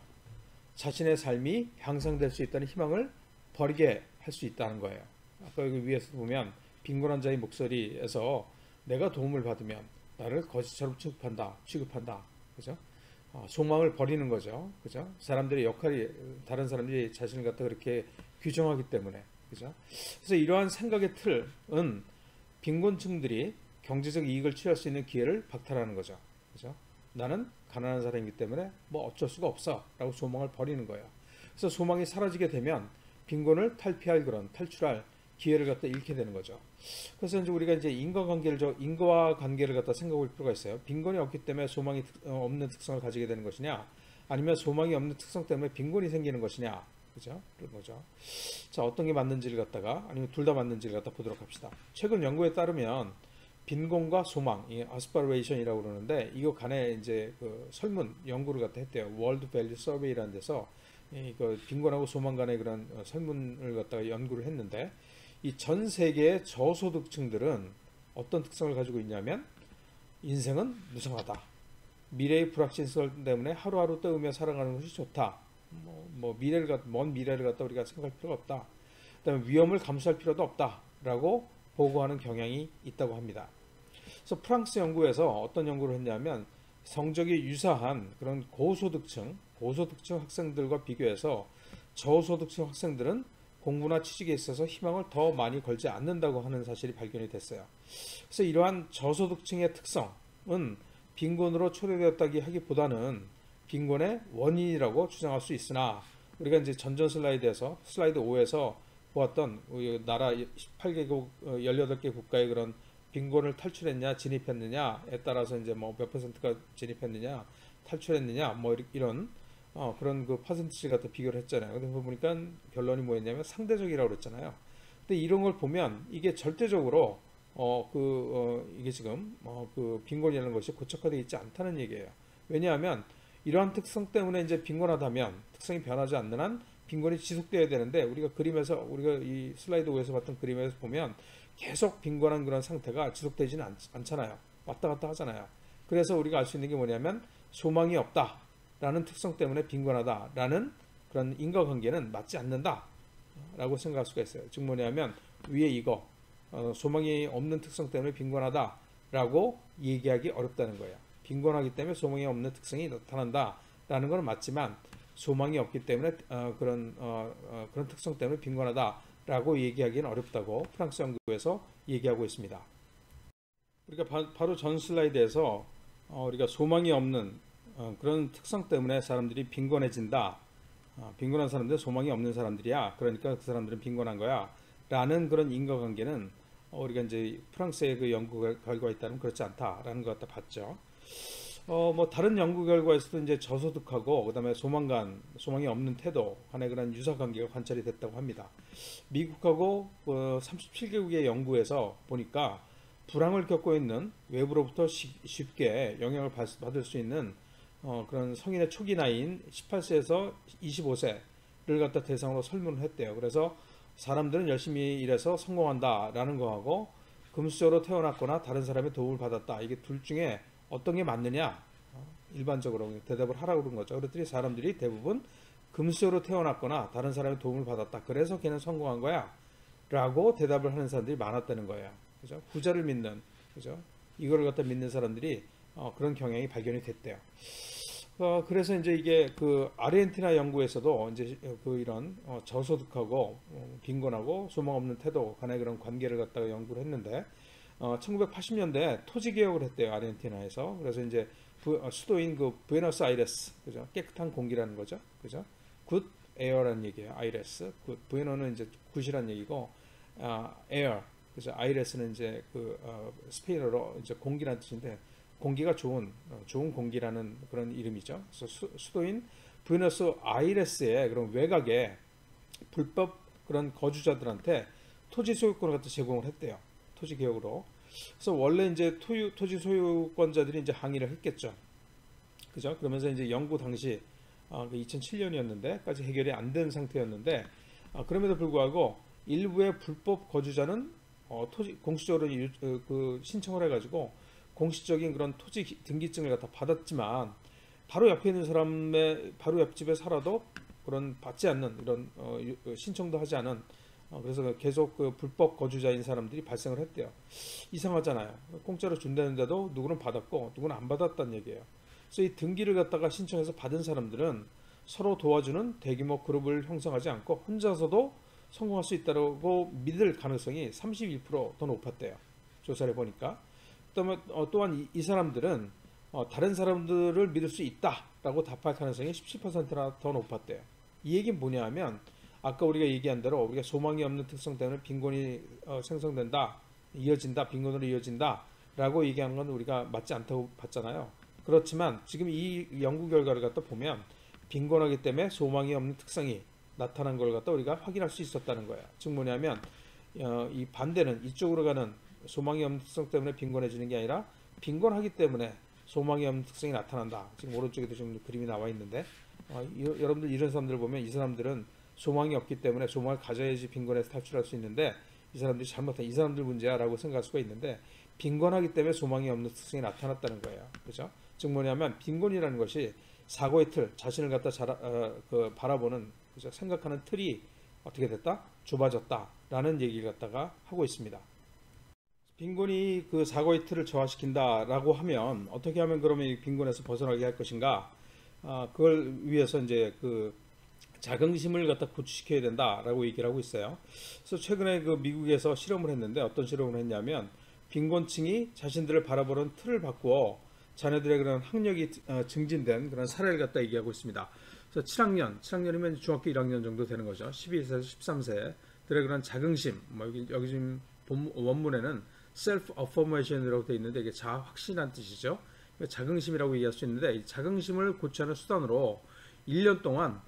Speaker 1: 자신의 삶이 향상될 수 있다는 희망을 버리게 할 수 있다는 거예요. 아까 여기 위에서 보면 빈곤한 자의 목소리에서 내가 도움을 받으면 나를 거지처럼 취급한다. 그죠? 소망을 버리는 거죠. 그죠? 사람들의 역할이, 다른 사람들이 자신을 갖다 그렇게 규정하기 때문에. 그죠? 그래서 이러한 생각의 틀은 빈곤층들이 경제적 이익을 취할 수 있는 기회를 박탈하는 거죠. 그죠? 나는 가난한 사람이기 때문에 뭐 어쩔 수가 없어. 라고 소망을 버리는 거예요. 그래서 소망이 사라지게 되면 빈곤을 탈출할 기회를 갖다 잃게 되는 거죠. 그래서 이제 우리가 이제 인과관계를 갖다 생각해 볼 필요가 있어요. 빈곤이 없기 때문에 소망이 없는 특성을 가지게 되는 것이냐, 아니면 소망이 없는 특성 때문에 빈곤이 생기는 것이냐, 그죠? 그런 거죠. 자, 어떤 게 맞는지를 갖다가, 아니면 둘 다 맞는지를 갖다 보도록 합시다. 최근 연구에 따르면 빈곤과 소망, 이 아스파레이션이라고 그러는데 이거 간에 이제 그 설문 연구를 갖다 했대요. 월드 밸류 서베이라는 데서 그 빈곤하고 소망 간의 그런 설문을 갖다가 연구를 했는데 이 전 세계의 저소득층들은 어떤 특성을 가지고 있냐면 인생은 무성하다. 미래의 불확실성 때문에 하루하루 때우며 살아가는 것이 좋다. 먼 미래를 갖다 우리가 생각할 필요가 없다. 그다음에 위험을 감수할 필요도 없다라고 보고하는 경향이 있다고 합니다. 그래서 프랑스 연구에서 어떤 연구를 했냐면 성적이 유사한 그런 고소득층 학생들과 비교해서 저소득층 학생들은 공부나 취직에 있어서 희망을 더 많이 걸지 않는다고 하는 사실이 발견이 됐어요. 그래서 이러한 저소득층의 특성은 빈곤으로 초래되었다기 하기보다는 빈곤의 원인이라고 주장할 수 있으나 우리가 이제 전전 슬라이드 5에서 보았던 나라 18개국 18개 국가의 그런 빈곤을 탈출했냐 진입했느냐에 따라서 이제 뭐 몇 퍼센트가 진입했느냐 탈출했느냐 뭐 이런 그런 그 퍼센티지 갖다 비교를 했잖아요. 근데 보니까 결론이 뭐였냐면 상대적이라고 그랬잖아요. 근데 이런 걸 보면 이게 절대적으로 이게 지금 그 빈곤이라는 것이 고착화되어 있지 않다는 얘기예요. 왜냐하면 이러한 특성 때문에 이제 빈곤하다면 특성이 변하지 않는 한 빈곤이 지속되어야 되는데 우리가 이 슬라이드 5에서 봤던 그림에서 보면 계속 빈곤한 그런 상태가 지속되지는 않잖아요. 왔다 갔다 하잖아요. 그래서 우리가 알 수 있는 게 뭐냐면 소망이 없다라는 특성 때문에 빈곤하다라는 그런 인과관계는 맞지 않는다라고 생각할 수가 있어요. 즉 뭐냐면 위에 이거 소망이 없는 특성 때문에 빈곤하다라고 얘기하기 어렵다는 거예요. 빈곤하기 때문에 소망이 없는 특성이 나타난다라는 건 맞지만 소망이 없기 때문에 그런 특성 때문에 빈곤하다라고 얘기하기는 어렵다고 프랑스 연구에서 얘기하고 있습니다. 우리가 바로 전 슬라이드에서 우리가 소망이 없는 그런 특성 때문에 사람들이 빈곤해진다. 빈곤한 사람들은 소망이 없는 사람들이야. 그러니까 그 사람들은 빈곤한 거야. 라는 그런 인과관계는 우리가 이제 프랑스의 그 연구 결과에 따르면 그렇지 않다라는 것 갖다 봤죠. 뭐 다른 연구 결과에서도 이제 저소득하고 그다음에 소망이 없는 태도 간의 그런 유사 관계가 관찰이 됐다고 합니다. 미국하고 37개국의 연구에서 보니까 불황을 겪고 있는 외부로부터 쉽게 영향을 받을 수 있는 그런 성인의 초기 나이인 18세에서 25세를 갖다 대상으로 설문을 했대요. 그래서 사람들은 열심히 일해서 성공한다라는 거하고 금수저로 태어났거나 다른 사람의 도움을 받았다. 이게 둘 중에 어떤 게 맞느냐? 일반적으로 대답을 하라고 그런 거죠. 그랬더니 사람들이 대부분 금수저로 태어났거나 다른 사람의 도움을 받았다. 그래서 걔는 성공한 거야. 라고 대답을 하는 사람들이 많았다는 거예요. 그죠? 부자를 믿는, 그죠? 이거를 갖다 믿는 사람들이 그런 경향이 발견이 됐대요. 그래서 이제 이게 그 아르헨티나 연구에서도 이제 그 이런 저소득하고 빈곤하고 소망 없는 태도 간의 그런 관계를 갖다가 연구를 했는데 1980년대 토지 개혁을 했대요. 아르헨티나에서. 그래서 이제 수도인 그 부에노스아이레스, 그죠? 깨끗한 공기라는 거죠. 그죠? 굿 에어라는 얘기예요. 아이레스. 부에노는 이제 굿이라는 얘기고, 에어. 그죠? 아이레스는 이제 스페인어로 이제 공기라는 뜻인데, 공기가 좋은 공기라는 그런 이름이죠. 그래서 수도인 부에노스아이레스의 그런 외곽에 불법 그런 거주자들한테 토지 소유권을 갖다 제공을 했대요. 토지 개혁으로. 그래서 원래 이제 토지 소유권자들이 이제 항의를 했겠죠. 그죠? 그러면서 이제 영구 당시 2007년이었는데까지 해결이 안 된 상태였는데, 그럼에도 불구하고 일부의 불법 거주자는 토지 공식적으로 신청을 해가지고 공식적인 그런 토지 등기증을 갖다 받았지만, 바로 옆에 있는 사람의 바로 옆집에 살아도 그런 받지 않는 이런 신청도 하지 않은, 그래서 계속 그 불법 거주자인 사람들이 발생을 했대요. 이상하잖아요. 공짜로 준다는데도 누구는 받았고 누구는 안 받았다는 얘기예요. 그래서 이 등기를 갖다가 신청해서 받은 사람들은 서로 도와주는 대규모 그룹을 형성하지 않고 혼자서도 성공할 수 있다고 믿을 가능성이 31%더 높았대요. 조사를 보니까. 그다음에 또한 이 사람들은 다른 사람들을 믿을 수 있다라고 답할 가능성이 17%나 더 높았대요. 이 얘기는 뭐냐 하면, 아까 우리가 얘기한 대로 우리가 소망이 없는 특성 때문에 빈곤이 생성된다, 이어진다, 빈곤으로 이어진다 라고 얘기하는 건 우리가 맞지 않다고 봤잖아요. 그렇지만 지금 이 연구 결과를 갖다 보면 빈곤하기 때문에 소망이 없는 특성이 나타난 걸 갖다 우리가 확인할 수 있었다는 거예요. 즉 뭐냐면 이 반대는, 이쪽으로 가는 소망이 없는 특성 때문에 빈곤해지는 게 아니라 빈곤하기 때문에 소망이 없는 특성이 나타난다. 지금 오른쪽에도 지금 그림이 나와 있는데, 여러분들 이런 사람들 보면 이 사람들은 소망이 없기 때문에 소망을 가져야지 빈곤에서 탈출할 수 있는데, 이 사람들이 잘못한, 이 사람들 문제야 라고 생각할 수가 있는데, 빈곤하기 때문에 소망이 없는 특성이 나타났다는 거예요. 그죠? 즉 뭐냐면 빈곤이라는 것이 사고의 틀, 자신을 갖다 바라보는, 그죠? 생각하는 틀이 어떻게 됐다? 좁아졌다 라는 얘기를 갖다가 하고 있습니다. 빈곤이 그 사고의 틀을 저하시킨다라고 하면 어떻게 하면 그러면 이 빈곤에서 벗어나게 할 것인가? 그걸 위해서 이제 그 자긍심을 갖다 고취시켜야 된다라고 얘기를 하고 있어요. 그래서 최근에 그 미국에서 실험을 했는데, 어떤 실험을 했냐면 빈곤층이 자신들을 바라보는 틀을 바꾸어 자녀들의 그런 학력이 증진된 그런 사례를 갖다 얘기하고 있습니다. 그래서 7학년이면 중학교 1학년 정도 되는 거죠. 12세에서 13세들의 그런 자긍심, 여기 지금 원문에는 self-affirmation이라고 되어 있는데, 이게 자아 확신한 뜻이죠. 자긍심이라고 얘기할 수 있는데, 이 자긍심을 고취하는 수단으로 1년 동안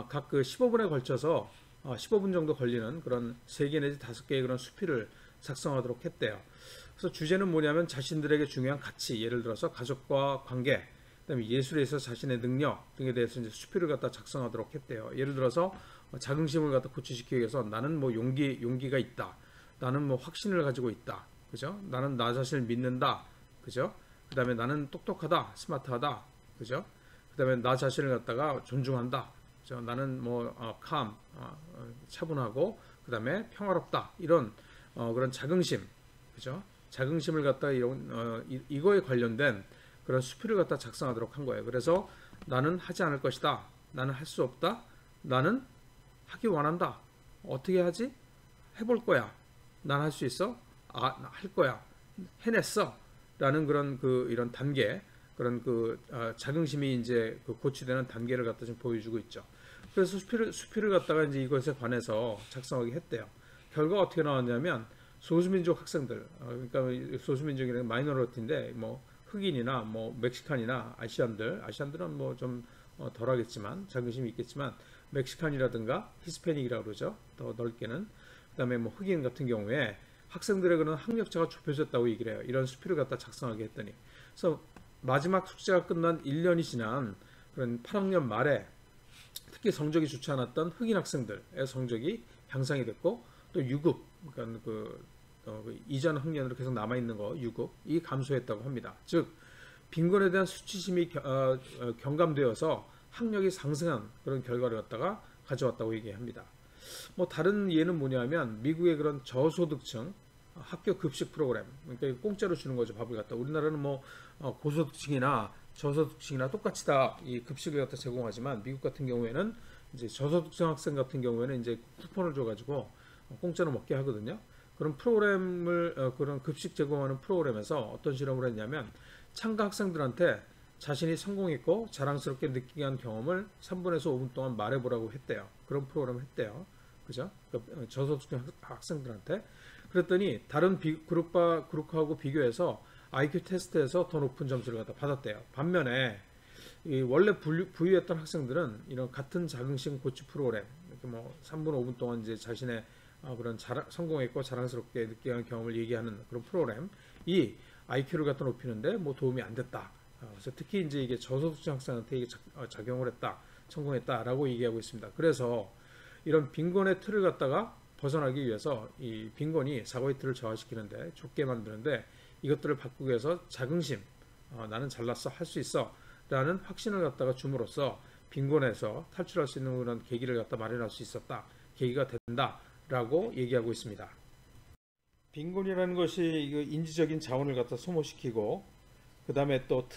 Speaker 1: 각 그 15분에 걸쳐서 15분 정도 걸리는 그런 3개 내지 5개의 그런 수필을 작성하도록 했대요. 그래서 주제는 뭐냐면 자신들에게 중요한 가치, 예를 들어서 가족과 관계, 그다음에 예술에 있어서 자신의 능력 등에 대해서 이제 수필을 갖다 작성하도록 했대요. 예를 들어서 자긍심을 갖다 고취시키기 위해서 나는 뭐 용기가 있다. 나는 뭐 확신을 가지고 있다. 그죠? 나는 나 자신을 믿는다. 그죠? 그다음에 나는 똑똑하다, 스마트하다. 그죠? 그다음에 나 자신을 갖다가 존중한다. 그죠? 나는 뭐 차분하고, 그다음에 평화롭다. 이런 그런 자긍심. 그죠? 자긍심을 갖다 이거에 관련된 그런 수필을 갖다 작성하도록 한 거예요. 그래서 나는 하지 않을 것이다. 나는 할 수 없다. 나는 하기 원한다. 어떻게 하지? 해볼 거야. 난 할 수 있어. 할 거야. 해냈어. 라는 그런 이런 단계, 그런 자긍심이 이제 고취되는 단계를 갖다 좀 보여주고 있죠. 그래서 수필을 갖다가 이제 이것에 관해서 작성하게 했대요. 결과가 어떻게 나왔냐면, 소수민족 학생들, 그러니까 소수민족이라는 마이너리티인데, 뭐 흑인이나 뭐 멕시칸이나 아시안들은 뭐 좀 덜하겠지만, 자긍심이 있겠지만, 멕시칸이라든가 히스패닉이라고 그러죠. 더 넓게는. 그다음에 뭐 흑인 같은 경우에 학생들의 그런 학력차가 좁혀졌다고 얘기를 해요. 이런 수필을 갖다 작성하게 했더니. 그래서 마지막 숙제가 끝난 1년이 지난 그런 8학년 말에 특히 성적이 좋지 않았던 흑인 학생들의 성적이 향상이 됐고, 또 유급, 그러니까 이전 학년으로 계속 남아있는 유급이 감소했다고 합니다. 즉 빈곤에 대한 수치심이 경감되어서 학력이 상승한 그런 결과를 갖다가 가져왔다고 얘기합니다. 뭐 다른 예는 뭐냐면, 미국의 그런 저소득층 학교 급식 프로그램, 그러니까 공짜로 주는 거죠, 밥을 갖다. 우리나라는 뭐 고소득층이나 저소득층이나 똑같이 다 이 급식을 갖다 제공하지만, 미국 같은 경우에는 이제 저소득층 학생 같은 경우에는 이제 쿠폰을 줘가지고 공짜로 먹게 하거든요. 그런 프로그램을 그런 급식 제공하는 프로그램에서 어떤 실험을 했냐면 참가 학생들한테 자신이 성공했고 자랑스럽게 느끼게 한 경험을 3분에서 5분 동안 말해보라고 했대요. 그런 프로그램을 했대요. 그죠? 저소득층 학생들한테. 그랬더니 다른 그룹하고 비교해서 IQ 테스트에서 더 높은 점수를 갖다 받았대요. 반면에 원래 부유했던 학생들은 이런 같은 자긍심 고취 프로그램, 이렇게 뭐 3분, 5분 동안 이제 자신의 그런 성공했고 자랑스럽게 느끼는 경험을 얘기하는 그런 프로그램, 이 IQ를 갖다 높이는데 뭐 도움이 안 됐다. 그래서 특히 이제 이게 저소득층 학생한테 이게 작용을 했다, 성공했다라고 얘기하고 있습니다. 그래서 이런 빈곤의 틀을 갖다가 벗어나기 위해서 이 빈곤이 사고의 틀을 저하시키는데 좁게 만드는데 이것들을 바꾸기 위해서 자긍심, 나는 잘났어, 할 수 있어 라는 확신을 갖다가 줌으로써 빈곤에서 탈출할 수 있는 그런 계기를 갖다 마련할 수 있었다, 계기가 된다 라고 얘기하고 있습니다. 빈곤이라는 것이 인지적인 자원을 갖다 소모시키고 그 다음에 또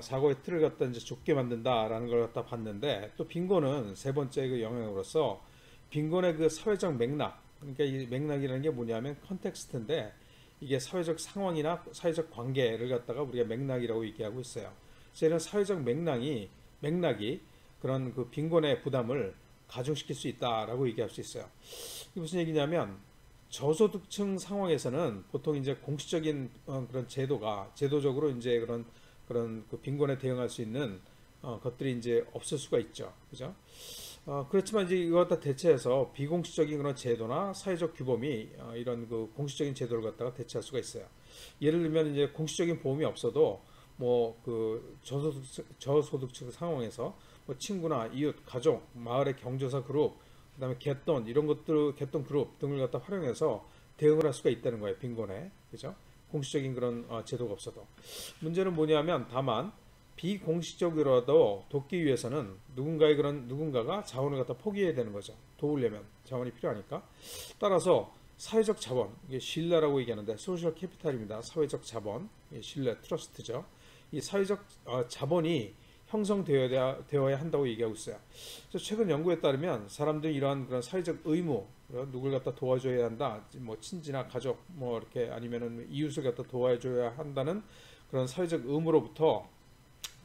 Speaker 1: 사고의 틀을 갖다 이제 좁게 만든다라는 걸 갖다 봤는데, 또 빈곤은 세 번째 그 영향으로서 빈곤의 그 사회적 맥락, 그러니까 이 맥락이라는 게 뭐냐면 컨텍스트인데, 이게 사회적 상황이나 사회적 관계를 갖다가 우리가 맥락이라고 얘기하고 있어요. 그래서 이런 사회적 맥락이 그런 그 빈곤의 부담을 가중시킬 수 있다라고 얘기할 수 있어요. 이게 무슨 얘기냐면, 저소득층 상황에서는 보통 이제 공식적인 그런 제도적으로 이제 그런 그 빈곤에 대응할 수 있는 것들이 이제 없을 수가 있죠. 그죠? 그렇지만 이제 이거 갖다 대체해서 비공식적인 그런 제도나 사회적 규범이 이런 그 공식적인 제도를 갖다가 대체할 수가 있어요. 예를 들면 이제 공식적인 보험이 없어도 뭐 그 저소득층 상황에서 뭐 친구나 이웃, 가족, 마을의 경조사 그룹, 그다음에 갯돈 이런 것들, 갯돈 그룹 등을 갖다 활용해서 대응을 할 수가 있다는 거예요. 빈곤에. 그죠? 공식적인 그런 제도가 없어도. 문제는 뭐냐면 다만 비공식적으로라도 돕기 위해서는 누군가가 자원을 갖다 포기해야 되는 거죠. 도우려면 자원이 필요하니까. 따라서 사회적 자본, 이게 신뢰라고 얘기하는데 소셜 캐피탈입니다. 사회적 자본, 신뢰, 트러스트죠. 이 사회적 자본이 형성되어야 한다고 얘기하고 있어요. 그래서 최근 연구에 따르면 사람들이 이러한 그런 사회적 의무, 누굴 갖다 도와줘야 한다, 뭐 친지나 가족, 뭐 이렇게 아니면은 이웃을 갖다 도와줘야 한다는 그런 사회적 의무로부터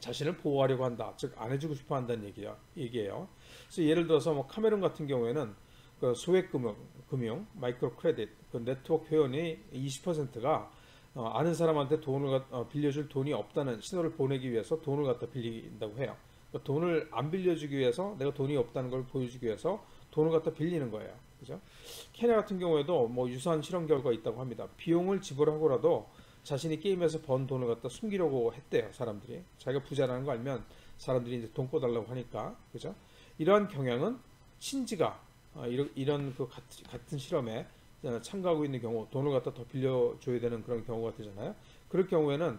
Speaker 1: 자신을 보호하려고 한다, 즉 안 해주고 싶어 한다는 얘기예요. 그래서 예를 들어서 뭐 카메룬 같은 경우에는 그 소액금융, 마이크로 크레딧, 그 네트워크 회원이 20%가 아는 사람한테 돈을 빌려줄 돈이 없다는 신호를 보내기 위해서 돈을 갖다 빌린다고 해요. 그러니까 돈을 안 빌려주기 위해서, 내가 돈이 없다는 걸 보여주기 위해서 돈을 갖다 빌리는 거예요. 그죠? 케냐 같은 경우에도 뭐 유사한 실험 결과가 있다고 합니다. 비용을 지불하고라도 자신이 게임에서 번 돈을 갖다 숨기려고 했대요. 사람들이 자기가 부자라는 거 알면 사람들이 이제 돈 꿔달라고 하니까. 그죠? 이러한 경향은 친지가 이런 그 같은 실험에 참가하고 있는 경우 돈을 갖다 더 빌려줘야 되는 그런 경우가 되잖아요. 그럴 경우에는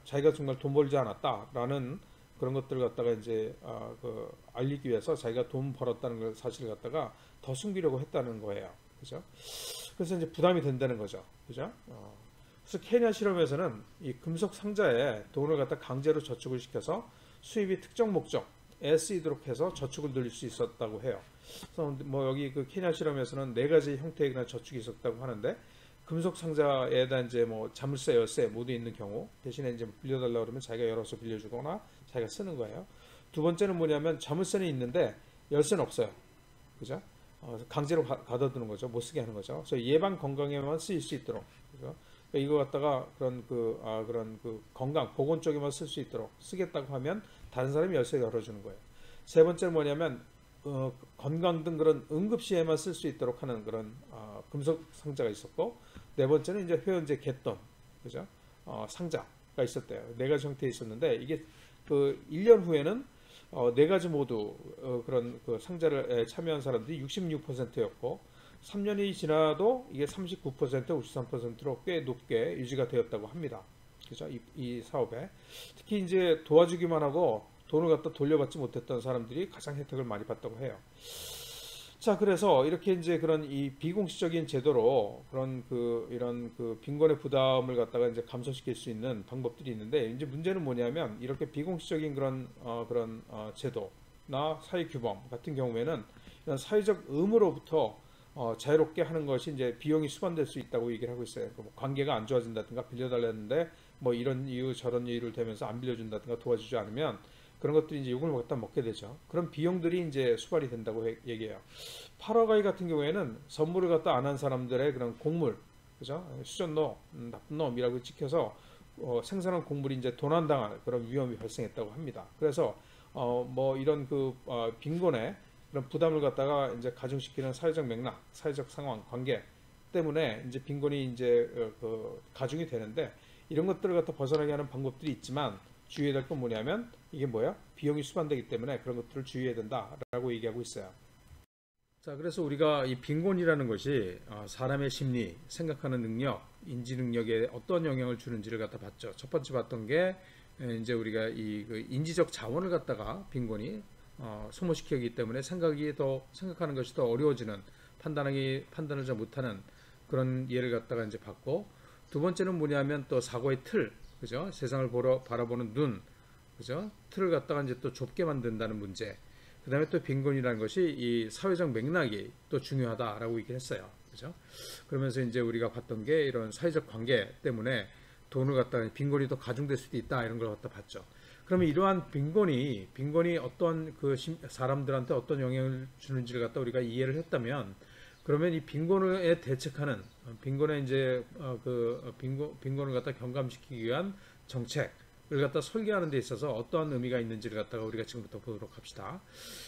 Speaker 1: 자기가 정말 돈 벌지 않았다라는 그런 것들을 갖다가 이제 알리기 위해서 자기가 돈 벌었다는 걸 사실을 갖다가 더 숨기려고 했다는 거예요. 그죠? 그래서 이제 부담이 된다는 거죠. 그죠? 그래서 케냐 실험에서는 이 금속 상자에 돈을 갖다 강제로 저축을 시켜서 수입이 특정 목적에 쓰이도록 해서 저축을 늘릴 수 있었다고 해요. 그래서 뭐 여기 그 케냐 실험에서는 네 가지 형태의 그냥 저축이 있었다고 하는데, 금속 상자에다 이제 뭐 자물쇠, 열쇠 모두 있는 경우 대신에 이제 빌려달라 그러면 자기가 열어서 빌려주거나 자기가 쓰는 거예요. 두 번째는 뭐냐면 자물쇠는 있는데 열쇠는 없어요. 그죠? 강제로 가둬두는 거죠. 못 쓰게 하는 거죠. 그래서 예방 건강에만 쓰일 수 있도록. 그죠? 이거 갖다가 그런 그 건강 보건 쪽에만 쓸 수 있도록 쓰겠다고 하면 다른 사람이 열쇠 열어주는 거예요. 세 번째는 뭐냐면 건강 등 그런 응급시에만 쓸 수 있도록 하는 그런 금속 상자가 있었고, 네 번째는 이제 회원제 갯돈, 그죠? 상자가 있었대요. 네 가지 형태에 있었는데, 이게 그 1년 후에는 네 가지 모두 그런 그 상자를 참여한 사람들이 66%였고 3년이 지나도 이게 39%, 53%로 꽤 높게 유지가 되었다고 합니다. 그죠? 이 사업에 특히 이제 도와주기만 하고 돈을 갖다 돌려받지 못했던 사람들이 가장 혜택을 많이 받다고 해요. 자, 그래서 이렇게 이제 그런 이 비공식적인 제도로 이런 그 빈곤의 부담을 갖다가 이제 감소시킬 수 있는 방법들이 있는데, 이제 문제는 뭐냐면 이렇게 비공식적인 제도나 사회 규범 같은 경우에는 이런 사회적 의무로부터 자유롭게 하는 것이 이제 비용이 수반될 수 있다고 얘기를 하고 있어요. 뭐 관계가 안 좋아진다든가 빌려달랬는데 뭐 이런 이유 저런 이유를 대면서 안 빌려준다든가 도와주지 않으면 그런 것들이 이제 욕을 갖다 먹게 되죠. 그런 비용들이 이제 수발이 된다고 얘기해요. 파라과이 같은 경우에는 선물을 갖다 안 한 사람들의 그런 곡물, 그죠? 수전노, 나쁜 놈이라고 찍혀서 생산한 곡물이 이제 도난당할 그런 위험이 발생했다고 합니다. 그래서 뭐 이런 빈곤에 그런 부담을 갖다가 이제 가중시키는 사회적 맥락, 사회적 상황, 관계 때문에 이제 빈곤이 이제 가중이 되는데 이런 것들을 갖다 벗어나게 하는 방법들이 있지만 주의해야 될 건 뭐냐면 이게 뭐야? 비용이 수반되기 때문에 그런 것들을 주의해야 된다라고 얘기하고 있어요. 자, 그래서 우리가 이 빈곤이라는 것이 사람의 심리, 생각하는 능력, 인지 능력에 어떤 영향을 주는지를 갖다 봤죠. 첫 번째 봤던 게 이제 우리가 그 인지적 자원을 갖다가 빈곤이 소모시키기 때문에 생각하는 것이 더 어려워지는 판단을 잘 못하는 그런 예를 갖다가 이제 봤고, 두 번째는 뭐냐면 또 사고의 틀, 그죠? 세상을 바라보는 눈, 그죠? 틀을 갖다가 이제 또 좁게 만든다는 문제. 그 다음에 또 빈곤이라는 것이 이 사회적 맥락이 또 중요하다라고 얘기를 했어요. 그죠? 그러면서 이제 우리가 봤던 게 이런 사회적 관계 때문에 돈을 갖다가 빈곤이 더 가중될 수도 있다 이런 걸 갖다 봤죠. 그러면 이러한 빈곤이 어떤 사람들한테 어떤 영향을 주는지를 갖다 우리가 이해를 했다면 그러면 이 빈곤에 대책하는 빈곤에 이제 빈곤을 갖다 경감시키기 위한 정책을 갖다 설계하는 데 있어서 어떠한 의미가 있는지를 갖다가 우리가 지금부터 보도록 합시다.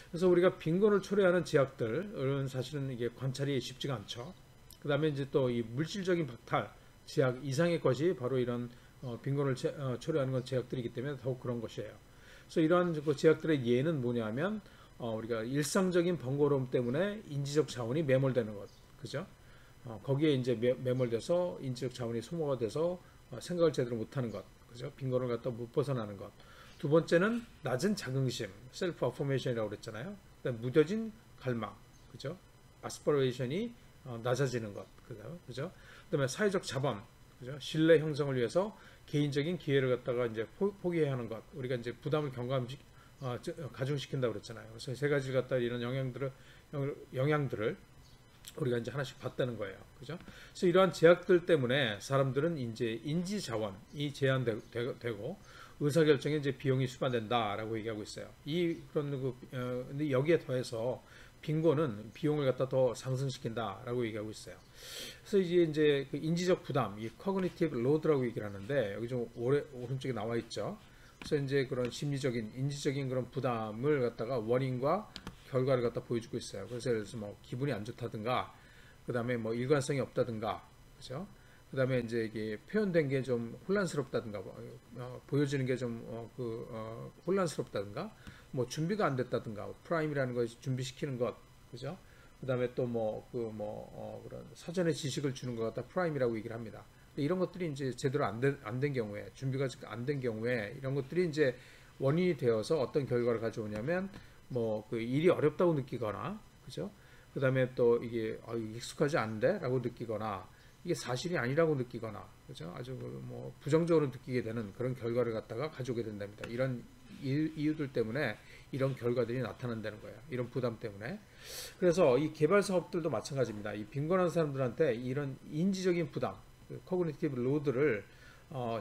Speaker 1: 그래서 우리가 빈곤을 초래하는 제약들은 사실은 이게 관찰이 쉽지가 않죠. 그 다음에 이제 또 이 물질적인 박탈, 제약 이상의 것이 바로 이런 빈곤을 초래하는 건 제약들이기 때문에 더욱 그런 것이에요. 그래서 이러한 제약들의 예는 뭐냐면 우리가 일상적인 번거로움 때문에 인지적 자원이 매몰되는 것, 그죠? 거기에 이제 매몰돼서 인지적 자원이 소모가 돼서 생각을 제대로 못하는 것, 그죠? 빈곤을 갖다 못 벗어나는 것. 두 번째는 낮은 자긍심, 셀프 어포메이션이라고 그랬잖아요. 그다음에 무뎌진 갈망, 그죠? 아스퍼레이션이 낮아지는 것, 그죠? 그다음에 사회적 자본, 그죠? 신뢰 형성을 위해서 개인적인 기회를 갖다가 이제 포기해야 하는 것. 우리가 이제 부담을 가중시킨다고 그랬잖아요. 그래서 세 가지를 갖다 이런 영향들을 우리가 이제 하나씩 봤다는 거예요. 그죠? 그래서 이러한 제약들 때문에 사람들은 이제 인지 자원이 제한되고 의사결정에 이제 비용이 수반된다라고 얘기하고 있어요. 근데 여기에 더해서 빈곤은 비용을 갖다 더 상승시킨다라고 얘기하고 있어요. 그래서 이제 그 인지적 부담, 이 cognitive load라고 얘기를 하는데 여기 좀 오른쪽에 나와 있죠. 그래서 이제 그런 인지적인 그런 부담을 갖다가 원인과 결과를 갖다 보여주고 있어요. 그래서 예를 들어서 뭐 기분이 안 좋다든가, 그 다음에 뭐 일관성이 없다든가, 그죠? 그 다음에 이제 이게 표현된 게 좀 혼란스럽다든가, 보여지는 게 좀 혼란스럽다든가, 뭐 준비가 안 됐다든가, 프라임이라는 것이 준비시키는 것, 그죠? 그 다음에 또 그런 사전에 지식을 주는 것 같다 프라임이라고 얘기를 합니다. 이런 것들이 이제 제대로 안 된 경우에, 준비가 안 된 경우에 이런 것들이 이제 원인이 되어서 어떤 결과를 가져오냐면 그 일이 어렵다고 느끼거나, 그죠? 그 다음에 또 이게 익숙하지 않은데라고 느끼거나, 이게 사실이 아니라고 느끼거나, 그죠? 아주 부정적으로 느끼게 되는 그런 결과를 갖다가 가져오게 된답니다. 이런 이유들 때문에 이런 결과들이 나타난다는 거예요. 이런 부담 때문에. 그래서 이 개발 사업들도 마찬가지입니다. 이 빈곤한 사람들한테 이런 인지적인 부담, 코그니티브 로드를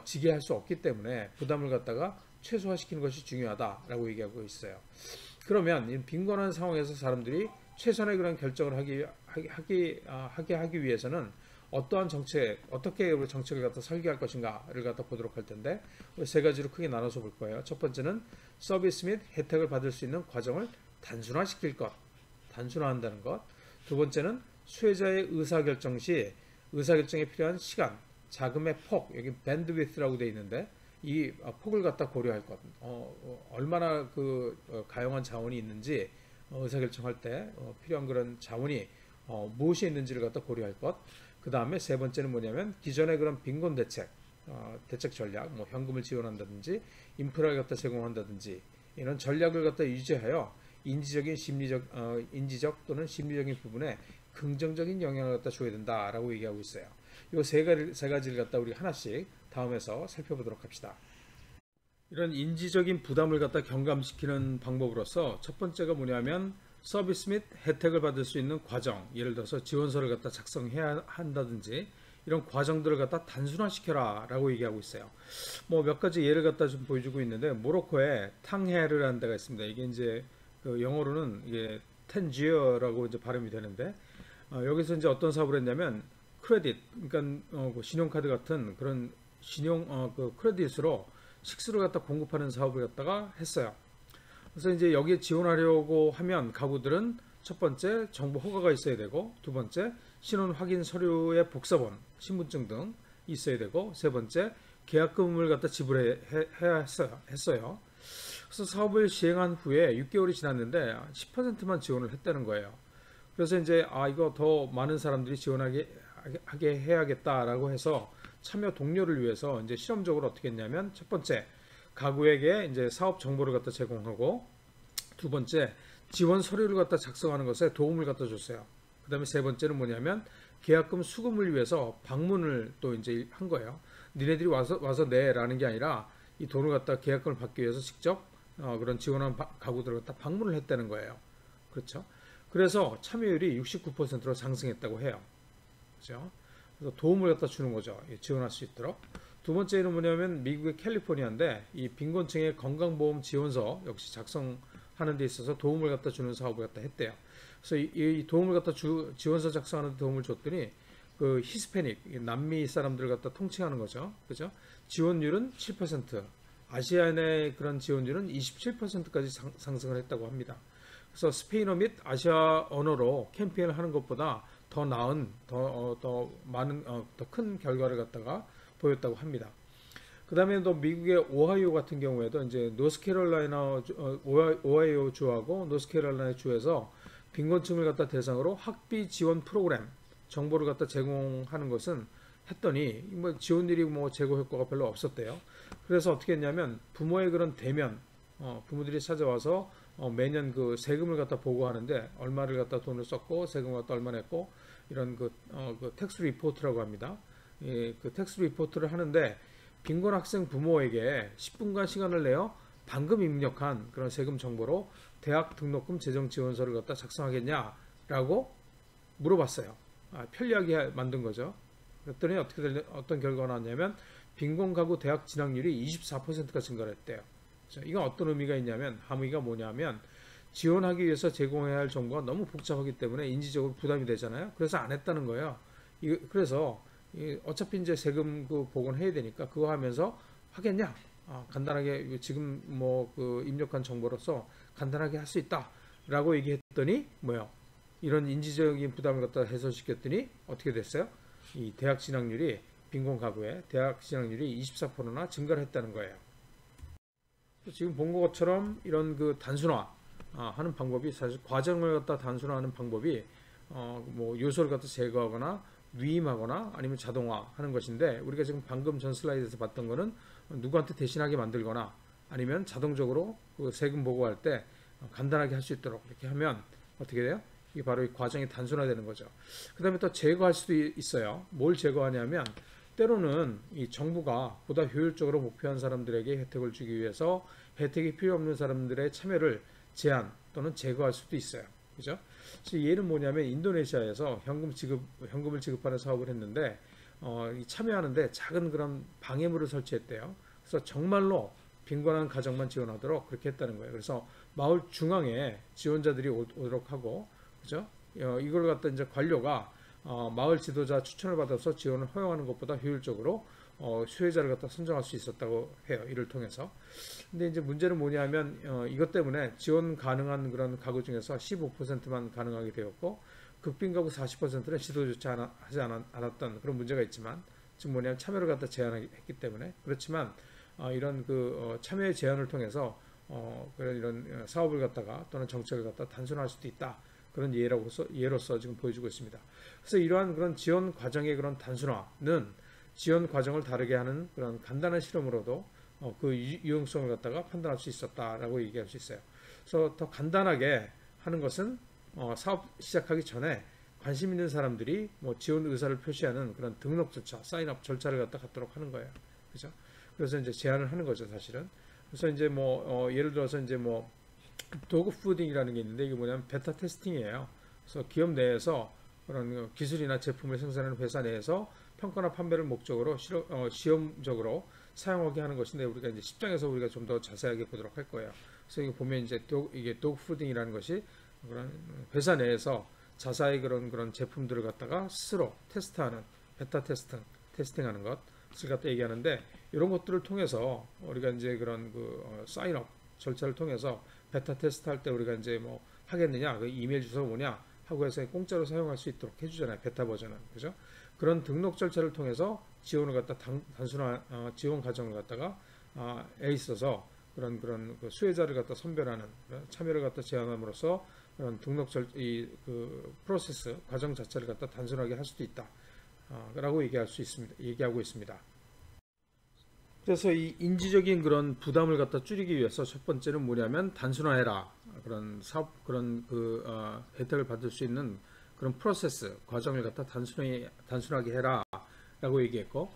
Speaker 1: 지게 할 수 없기 때문에 부담을 갖다가 최소화시키는 것이 중요하다라고 얘기하고 있어요. 그러면 이 빈곤한 상황에서 사람들이 최선의 그런 결정을 하기 위해서는 어떠한 어떻게 우리 정책을 갖다 설계할 것인가를 갖다 보도록 할 텐데 세 가지로 크게 나눠서 볼 거예요. 첫 번째는 서비스 및 혜택을 받을 수 있는 과정을 단순화한다는 것. 두 번째는 수혜자의 의사결정 시 의사결정에 필요한 시간, 자금의 폭, 여기 밴드위스라고 되어 있는데 이 폭을 갖다 고려할 것. 얼마나 가용한 자원이 있는지 의사결정할 때 필요한 그런 자원이 무엇이 있는지를 갖다 고려할 것. 그 다음에 세 번째는 뭐냐면 기존의 그런 빈곤 대책 전략, 현금을 지원한다든지 인프라를 갖다 제공한다든지 이런 전략을 갖다 유지하여 인지적 또는 심리적인 부분에 긍정적인 영향을 갖다 줘야 된다라고 얘기하고 있어요. 이 세 가지를 갖다 우리 하나씩 다음에서 살펴보도록 합시다. 이런 인지적인 부담을 갖다 경감시키는 방법으로서 첫 번째가 뭐냐면 서비스 및 혜택을 받을 수 있는 과정, 예를 들어서 지원서를 갖다 작성해야 한다든지 이런 과정들을 갖다 단순화시켜라 라고 얘기하고 있어요. 뭐 몇 가지 예를 갖다 좀 보여주고 있는데, 모로코에 탕헤르라는 데가 있습니다. 이게 이제 그 영어로는 이게 텐지어라고 이제 발음이 되는데, 여기서 이제 어떤 사업을 했냐면 크레딧, 그러니까 그 신용카드 같은 그런 그 크레딧으로 식수를 갖다 공급하는 사업을 갖다가 했어요. 그래서 이제 여기에 지원하려고 하면 가구들은 첫 번째 정보 허가가 있어야 되고, 두 번째 신원 확인 서류의 복사본, 신분증 등 있어야 되고, 세 번째 계약금을 갖다 지불해야 했어요. 그래서 사업을 시행한 후에 6개월이 지났는데 10%만 지원을 했다는 거예요. 그래서 이제 이거 더 많은 사람들이 지원하게 해야겠다라고 해서 참여 동료를 위해서 이제 실험적으로 어떻게 했냐면, 첫 번째 가구에게 이제 사업 정보를 갖다 제공하고, 두 번째 지원 서류를 갖다 작성하는 것에 도움을 갖다 줬어요. 그 다음에 세 번째는 뭐냐면 계약금 수금을 위해서 방문을 또 이제 한 거예요. 니네들이 와서 내라는 게 아니라 이 돈을 갖다 계약금을 받기 위해서 직접 그런 지원한 가구들을 갖다 방문을 했다는 거예요. 그렇죠? 그래서 참여율이 69%로 상승했다고 해요. 그렇죠? 그래서 도움을 갖다 주는 거죠. 지원할 수 있도록. 두 번째는 뭐냐면 미국의 캘리포니아인데, 이 빈곤층의 건강보험 지원서 역시 작성하는 데 있어서 도움을 갖다 주는 사업을 갖다 했대요. 그래서 이 도움을 갖다 지원서 작성하는 데 도움을 줬더니 그 히스패닉, 남미 사람들 갖다 통칭하는 거죠. 그죠? 지원율은 7%, 아시안의 그런 지원율은 27%까지 상승을 했다고 합니다. 그래서 스페인어 및 아시아 언어로 캠페인을 하는 것보다 더 나은, 더 많은, 더 큰 결과를 갖다가 보였다고 합니다. 그 다음에 또 미국의 오하이오 같은 경우에도 이제 오하이오 주하고 노스캐롤라이나 주에서 빈곤층을 갖다 대상으로 학비 지원 프로그램 정보를 갖다 제공하는 것은 했더니 뭐 지원율이 뭐 제고 효과가 별로 없었대요. 그래서 어떻게 했냐면 부모의 그런 대면, 부모들이 찾아와서 매년 그 세금을 갖다 보고하는데 얼마를 갖다 돈을 썼고 세금을 갖다 얼마 냈고 이런 그 텍스 리포트라고 합니다. 그 텍스 리포트를 하는데 빈곤 학생 부모에게 10분간 시간을 내어 방금 입력한 그런 세금 정보로 대학 등록금 재정 지원서를 갖다 작성하겠냐라고 물어봤어요. 편리하게 만든 거죠. 그랬더니 어떤 결과가 나왔냐면 빈곤 가구 대학 진학률이 24%가 증가를 했대요. 이건 어떤 의미가 있냐면, 함의가 뭐냐면 지원하기 위해서 제공해야 할 정보가 너무 복잡하기 때문에 인지적으로 부담이 되잖아요. 그래서 안 했다는 거예요. 그래서 어차피 이제 세금 그 복원해야 되니까 그거 하면서 하겠냐? 간단하게 지금 뭐 그 입력한 정보로서 간단하게 할 수 있다라고 얘기했더니 뭐요? 이런 인지적인 부담을 갖다 해소시켰더니 어떻게 됐어요? 이 대학 진학률이 빈곤 가구의 대학 진학률이 24%나 증가를 했다는 거예요. 지금 본 것처럼 이런 그 단순화 하는 방법이, 사실 과정을 갖다 단순화하는 방법이 뭐 요소를 갖다 제거하거나 위임하거나 아니면 자동화하는 것인데, 우리가 지금 방금 전 슬라이드에서 봤던 거는 누구한테 대신하게 만들거나 아니면 자동적으로 그 세금 보고할 때 간단하게 할 수 있도록 이렇게 하면 어떻게 돼요? 이게 바로 이 과정이 단순화되는 거죠. 그 다음에 또 제거할 수도 있어요. 뭘 제거하냐면, 때로는 이 정부가 보다 효율적으로 목표한 사람들에게 혜택을 주기 위해서 혜택이 필요 없는 사람들의 참여를 제한 또는 제거할 수도 있어요. 그죠? 얘는 뭐냐면 인도네시아에서 현금을 지급하는 사업을 했는데, 참여하는데 작은 그런 방해물을 설치했대요. 그래서 정말로 빈곤한 가정만 지원하도록 그렇게 했다는 거예요. 그래서 마을 중앙에 지원자들이 오도록 하고, 그죠? 이걸 갖다 이제 관료가 마을 지도자 추천을 받아서 지원을 허용하는 것보다 효율적으로 수혜자를 갖다 선정할 수 있었다고 해요. 이를 통해서. 근데 이제 문제는 뭐냐면 이것 때문에 지원 가능한 그런 가구 중에서 15%만 가능하게 되었고, 극빈 가구 40%는 시도조차 하지 않았던 그런 문제가 있지만, 지금 뭐냐면 참여를 갖다 제한했기 때문에. 그렇지만 이런 그 참여의 제한을 통해서 그런 이런 사업을 갖다가 또는 정책을 갖다 단순화할 수도 있다. 그런 예로서 지금 보여주고 있습니다. 그래서 이러한 그런 지원 과정의 그런 단순화는 지원 과정을 다르게 하는 그런 간단한 실험으로도 그 유용성을 갖다가 판단할 수 있었다라고 얘기할 수 있어요. 그래서 더 간단하게 하는 것은 사업 시작하기 전에 관심 있는 사람들이 뭐 지원 의사를 표시하는 그런 등록 절차, 사인업 절차를 갖다 갖도록 하는 거예요. 그죠? 그래서 이제 제안을 하는 거죠, 사실은. 그래서 이제 뭐 예를 들어서 이제 뭐 도그 푸딩이라는 게 있는데 이게 뭐냐면 베타 테스팅이에요. 그래서 기업 내에서 그런 기술이나 제품을 생산하는 회사 내에서 평가나 판매를 목적으로 시험적으로 사용하게 하는 것인데 우리가 이제 10장에서 우리가 좀 더 자세하게 보도록 할 거예요. 그래서 이거 보면 이제 이게 도그 푸딩이라는 것이 그런 회사 내에서 자사의 그런 제품들을 갖다가 스스로 테스트하는 베타 테스팅하는 것을 갖다 얘기하는데 이런 것들을 통해서 우리가 이제 그런 사인업 절차를 통해서 베타 테스트 할 때 우리가 이제 뭐 하겠느냐, 그 이메일 주소가 뭐냐 하고 해서 공짜로 사용할 수 있도록 해주잖아요. 베타 버전은. 그죠? 그런 등록 절차를 통해서 지원을 갖다 단순한 지원 과정을 갖다가 에 있어서 그런 그 수혜자를 갖다 선별하는 참여를 갖다 제한함으로써 그런 등록 그 프로세스 과정 자체를 갖다 단순하게 할 수도 있다. 라고 얘기하고 있습니다. 그래서 이 인지적인 그런 부담을 갖다 줄이기 위해서 첫 번째는 뭐냐면 단순화해라. 그런 그런 혜택을 받을 수 있는 그런 프로세스, 과정을 갖다 단순하게 해라. 라고 얘기했고,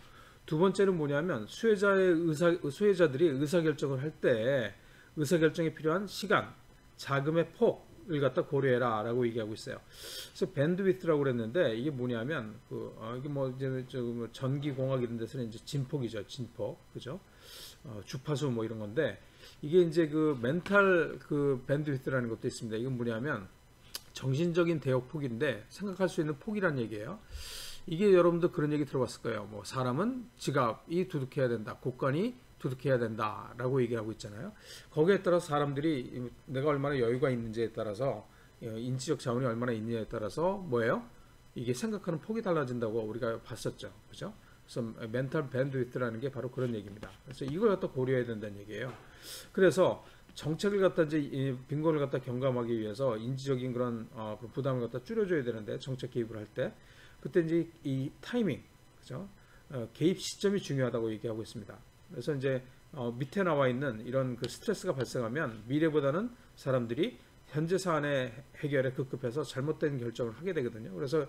Speaker 1: 두 번째는 뭐냐면 수혜자들이 의사결정을 할 때 의사결정에 필요한 시간, 자금의 폭을 갖다 고려해라. 라고 얘기하고 있어요. 그래서 밴드위드라고 그랬는데 이게 뭐냐면 이게 뭐 이제 전기공학 이런 데서는 이제 진폭이죠. 진폭. 그죠? 주파수 뭐 이런 건데 이게 이제 그 멘탈 밴드위드라는 것도 있습니다. 이건 뭐냐면 정신적인 대역 폭인데 생각할 수 있는 폭이란 얘기예요. 이게 여러분도 그런 얘기 들어봤을 거예요. 뭐 사람은 지갑이 두둑해야 된다. 곳간이 두둑해야 된다. 라고 얘기하고 있잖아요. 거기에 따라서 사람들이 내가 얼마나 여유가 있는지에 따라서 인지적 자원이 얼마나 있느냐에 따라서 뭐예요? 이게 생각하는 폭이 달라진다고 우리가 봤었죠. 그죠? 그래서 멘탈 밴드위드라는 게 바로 그런 얘기입니다. 그래서 이걸 갖다 고려해야 된다는 얘기예요. 그래서 정책을 갖다 이제 빈곤을 갖다 경감하기 위해서 인지적인 그런 부담을 갖다 줄여줘야 되는데 정책 개입을 할 때 그때 이제 이 타이밍, 그죠? 개입 시점이 중요하다고 얘기하고 있습니다. 그래서 이제 밑에 나와 있는 이런 그 스트레스가 발생하면 미래보다는 사람들이 현재 사안의 해결에 급급해서 잘못된 결정을 하게 되거든요. 그래서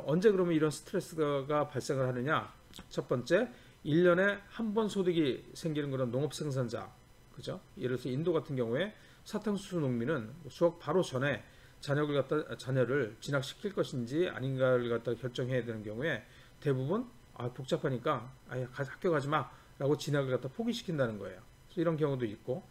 Speaker 1: 언제 그러면 이런 스트레스가 발생을 하느냐? 첫 번째, 1년에 한 번 소득이 생기는 그런 농업 생산자, 그죠? 예를 들어서 인도 같은 경우에 사탕수수 농민은 수확 바로 전에 자녀를 진학시킬 것인지 아닌가를 갖다 결정해야 되는 경우에 대부분 복잡하니까 학교 가지 마라고 진학을 갖다 포기시킨다는 거예요. 그래서 이런 경우도 있고,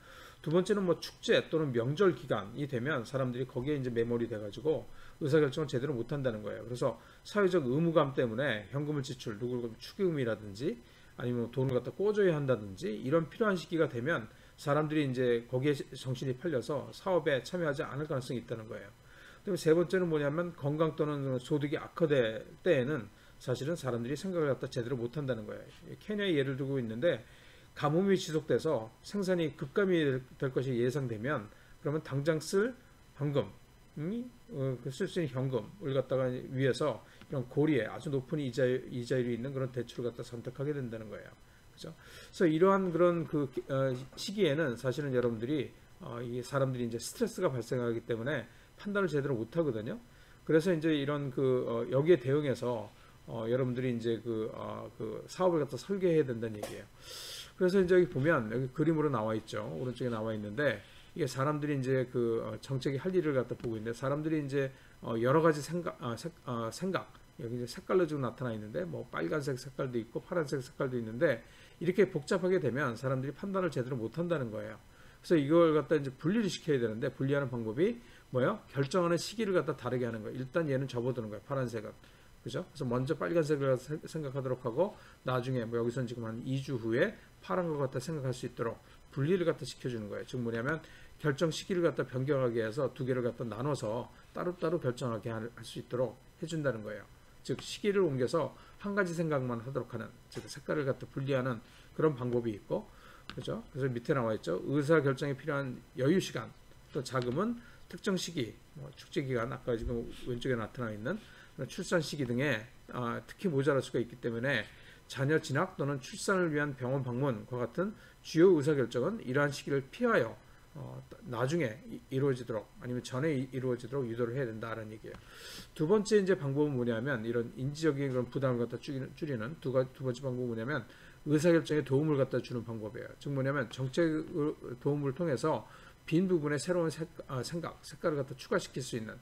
Speaker 1: 두 번째는 뭐 축제 또는 명절 기간이 되면 사람들이 거기에 이제 매몰이 돼가지고 의사결정을 제대로 못한다는 거예요. 그래서 사회적 의무감 때문에 현금을 지출, 누구를 축의금이라든지 아니면 돈을 갖다 꿔줘야 한다든지 이런 필요한 시기가 되면 사람들이 이제 거기에 정신이 팔려서 사업에 참여하지 않을 가능성이 있다는 거예요. 그다음에 세 번째는 뭐냐면 건강 또는 소득이 악화될 때에는 사실은 사람들이 생각을 갖다 제대로 못한다는 거예요. 케냐의 예를 들고 있는데 가뭄이 지속돼서 생산이 급감이 될 것이 예상되면 그러면 당장 쓸 현금이 쓸 수 있는 현금을 갖다가 위해서 이런 고리에 아주 높은 이자율이 있는 그런 대출을 갖다 선택하게 된다는 거예요. 그죠? 그래서 이러한 그런 시기에는 사실은 여러분들이 이 사람들이 이제 스트레스가 발생하기 때문에 판단을 제대로 못 하거든요. 그래서 이제 이런 여기에 대응해서 여러분들이 이제 사업을 갖다 설계해야 된다는 얘기예요. 그래서 이제 여기 보면 여기 그림으로 나와 있죠. 오른쪽에 나와 있는데 이게 사람들이 이제 정책이 할 일을 갖다 보고 있는데 사람들이 이제 여러 가지 생각 여기 이제 색깔로 지금 나타나 있는데 뭐 빨간색 색깔도 있고 파란색 색깔도 있는데 이렇게 복잡하게 되면 사람들이 판단을 제대로 못 한다는 거예요. 그래서 이걸 갖다 이제 분리를 시켜야 되는데 분리하는 방법이 뭐예요? 결정하는 시기를 갖다 다르게 하는 거예요. 일단 얘는 접어두는 거예요. 파란색은. 그죠? 그래서 먼저 빨간색을 생각하도록 하고 나중에 뭐 여기서는 지금 한 2주 후에 파란 걸 갖다 생각할 수 있도록 분리를 갖다 시켜주는 거예요. 즉 뭐냐면 결정 시기를 갖다 변경하게 해서 두 개를 갖다 나눠서 따로따로 결정하게 할 수 있도록 해준다는 거예요. 즉 시기를 옮겨서 한 가지 생각만 하도록 하는, 즉 색깔을 갖다 분리하는 그런 방법이 있고, 그죠? 그래서 밑에 나와 있죠. 의사 결정에 필요한 여유 시간, 또 자금은 특정 시기, 뭐 축제 기간, 아까 지금 왼쪽에 나타나 있는 출산 시기 등에 특히 모자랄 수가 있기 때문에 자녀 진학 또는 출산을 위한 병원 방문과 같은 주요 의사 결정은 이러한 시기를 피하여 나중에 이루어지도록 아니면 전에 이루어지도록 유도를 해야 된다라는 얘기예요. 두 번째 이제 방법은 뭐냐면 이런 인지적인 그런 부담을 갖다 줄이는 두 번째 방법은 뭐냐면 의사결정에 도움을 갖다 주는 방법이에요. 즉 뭐냐면 정책 도움을 통해서 빈 부분에 새로운 색깔을 갖다 추가시킬 수 있는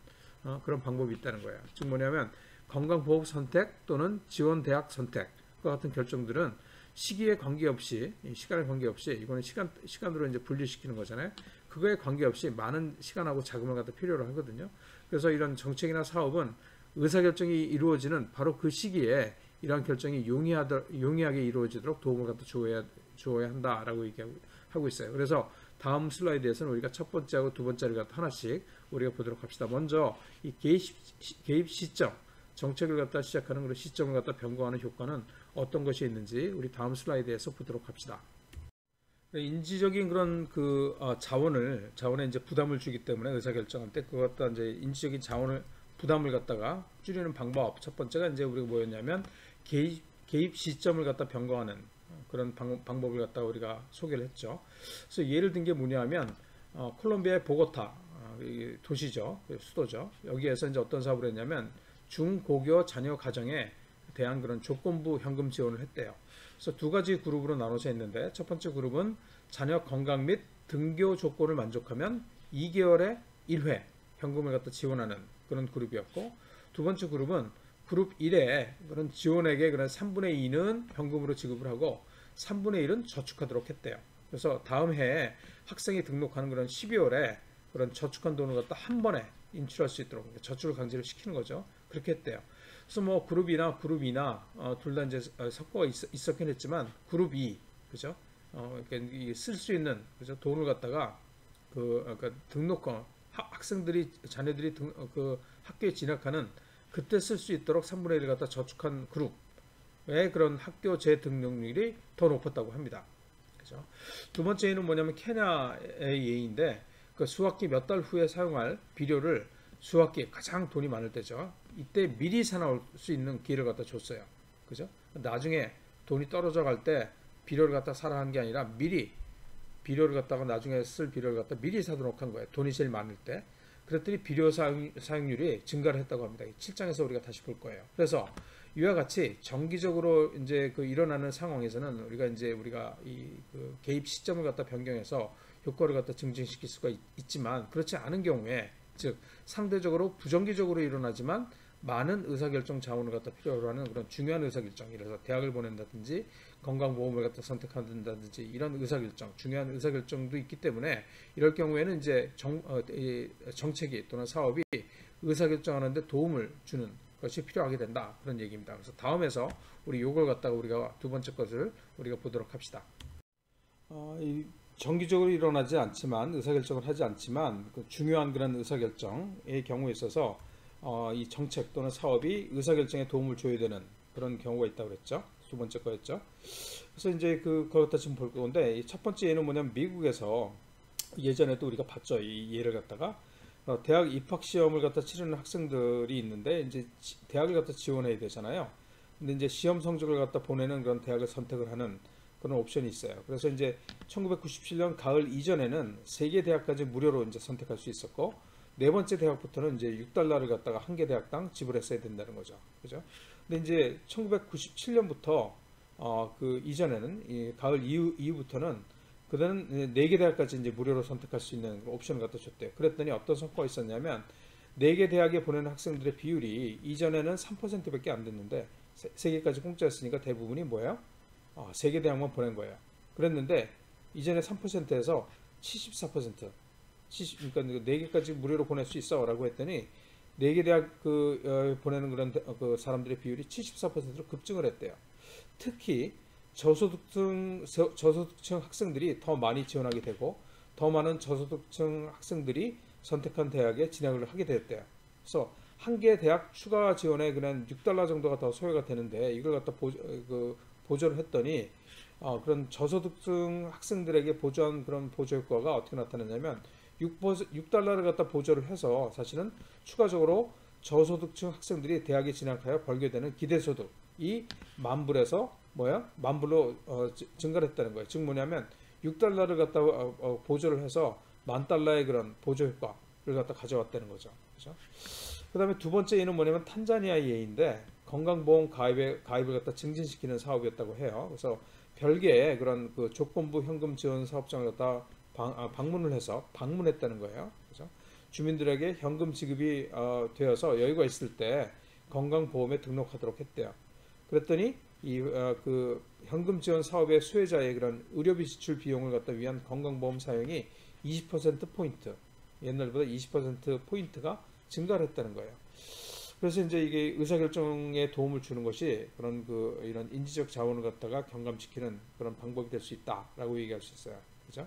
Speaker 1: 그런 방법이 있다는 거예요. 즉 뭐냐면 건강보험 선택 또는 지원대학 선택과 같은 결정들은 시기에 관계없이, 시간에 관계없이, 이거는 시간으로 이제 분리시키는 거잖아요. 그거에 관계없이 많은 시간하고 자금을 갖다 필요로 하거든요. 그래서 이런 정책이나 사업은 의사결정이 이루어지는 바로 그 시기에 이러한 결정이 용이하게 이루어지도록 도움을 갖다 주어야 한다라고 얘기하고 있어요. 그래서 다음 슬라이드에서는 우리가 첫 번째하고 두 번째를 갖다 하나씩 우리가 보도록 합시다. 먼저 이 개입 시점, 정책을 갖다 시작하는 그런 시점을 갖다 변경하는 효과는 어떤 것이 있는지 우리 다음 슬라이드에서 보도록 합시다. 인지적인 그런 자원에 이제 부담을 주기 때문에 의사결정할 때 그것 갖다 이제 인지적인 부담을 갖다가 줄이는 방법 첫 번째가 이제 우리가 뭐였냐면 개입 시점을 갖다 변경하는 그런 방법을 갖다가 우리가 소개를 했죠. 그래서 예를 든 게 뭐냐면 콜롬비아의 보고타 도시죠, 수도죠. 여기에서 이제 어떤 사업을 했냐면 중고교 자녀 가정에 대한 그런 조건부 현금 지원을 했대요. 그래서 두 가지 그룹으로 나눠져 있는데 첫 번째 그룹은 자녀 건강 및 등교 조건을 만족하면 2개월에 1회 현금을 갖다 지원하는 그런 그룹이었고, 두 번째 그룹은 그룹 1에 그런 지원액의 그런 3분의 2는 현금으로 지급을 하고 3분의 1은 저축하도록 했대요. 그래서 다음 해에 학생이 등록하는 그런 12월에 그런 저축한 돈을 갖다 한 번에 인출할 수 있도록 저축을 강제로 시키는 거죠. 그렇게 했대요. 그래서 뭐 그룹 2나 둘 다 이제 섞어 있었긴 했지만 그룹 2, 그죠? 쓸 수 있는, 그죠? 돈을 갖다가 등록금 자녀들이 학교에 진학하는 그때 쓸 수 있도록 3분의 1을 갖다 저축한 그룹의 그런 학교 재등록률이 더 높았다고 합니다. 그죠? 두 번째 예는 뭐냐면 케냐의 예인데 그 수학기 몇 달 후에 사용할 비료를 수학기 가장 돈이 많을 때죠. 이때 미리 사놓을 수 있는 기회를 갖다 줬어요. 그죠? 나중에 돈이 떨어져 갈 때 비료를 갖다 사라 한 게 아니라 미리 비료를 갖다가 나중에 쓸 비료를 갖다 미리 사도록 한 거예요. 돈이 제일 많을 때. 그랬더니 비료 사용률이 증가를 했다고 합니다. 7장에서 우리가 다시 볼 거예요. 그래서 이와 같이 정기적으로 이제 일어나는 상황에서는 우리가 개입 시점을 갖다 변경해서 효과를 갖다 증진시킬 수가 있지만 그렇지 않은 경우에, 즉 상대적으로 부정기적으로 일어나지만 많은 의사결정 자원을 갖다 필요로 하는 그런 중요한 의사결정, 예를 들어서 대학을 보낸다든지 건강보험을 갖다 선택한다든지 이런 의사결정, 중요한 의사결정도 있기 때문에 이럴 경우에는 이제 정책이 또는 사업이 의사결정하는데 도움을 주는 것이 필요하게 된다, 그런 얘기입니다. 그래서 다음에서 우리 요걸 갖다가 우리가 두 번째 것을 우리가 보도록 합시다. 정기적으로 일어나지 않지만 의사결정을 하지 않지만 중요한 그런 의사결정의 경우에 있어서 이 정책 또는 사업이 의사결정에 도움을 줘야 되는 그런 경우가 있다고 그랬죠. 두 번째 거였죠. 그래서 이제 그걸 갖다 지금 볼 건데, 이 첫 번째 예는 뭐냐면 미국에서 예전에도 우리가 봤죠. 이 예를 갖다가 대학 입학 시험을 갖다 치르는 학생들이 있는데 이제 대학을 갖다 지원해야 되잖아요. 근데 이제 시험 성적을 갖다 보내는 그런 대학을 선택을 하는 그런 옵션이 있어요. 그래서 이제 1997년 가을 이전에는 3개 대학까지 무료로 이제 선택할 수 있었고, 네 번째 대학부터는 이제 $6를 갖다가 한 개 대학당 지불했어야 된다는 거죠. 그죠? 근데 이제 1997년부터 이전에는 이 가을 이후부터는 그다음 4개 대학까지 이제 무료로 선택할 수 있는 옵션을 갖다 줬대요. 그랬더니 어떤 성과가 있었냐면 4개 대학에 보내는 학생들의 비율이 이전에는 3%밖에 안 됐는데 3개까지 공짜였으니까 대부분이 뭐예요? 3개 대학만 보낸 거예요. 그랬는데 이전에 3%에서 74%, 그러니까 4개까지 무료로 보낼 수 있어 라고 했더니 4개 대학 보내는 그런 사람들의 비율이 74%로 급증을 했대요. 특히 저소득층 학생들이 더 많이 지원하게 되고 더 많은 저소득층 학생들이 선택한 대학에 진학을 하게 됐대요. 그래서 한 개 대학 추가 지원에 그냥 $6 정도가 더 소요가 되는데 이걸 갖다 보조를 했더니 그런 저소득층 학생들에게 보조한 그런 보조 효과가 어떻게 나타났냐면 $6를 갖다 보조를 해서 사실은 추가적으로 저소득층 학생들이 대학에 진학하여 벌게 되는 기대소득이 만불로 증가를 했다는 거예요. 즉 뭐냐면 $6를 갖다 보조를 해서 $10,000의 그런 보조 효과를 갖다 가져왔다는 거죠. 그죠? 그 다음에 두 번째 예는 뭐냐면 탄자니아 예인데 건강보험 가입을 갖다 증진시키는 사업이었다고 해요. 그래서 별개의 그런 조건부 현금 지원 사업장을 갖다 방문을 해서 방문했다는 거예요. 그죠? 주민들에게 현금 지급이 되어서 여유가 있을 때 건강보험에 등록하도록 했대요. 그랬더니 그 현금 지원 사업의 수혜자의 그런 의료비 지출 비용을 갖다 위한 건강보험 사용이 20%포인트, 옛날보다 20%포인트가 증가를 했다는 거예요. 그래서 이제 이게 의사결정에 도움을 주는 것이 그런 이런 인지적 자원을 갖다가 경감시키는 그런 방법이 될 수 있다라고 얘기할 수 있어요. 그죠?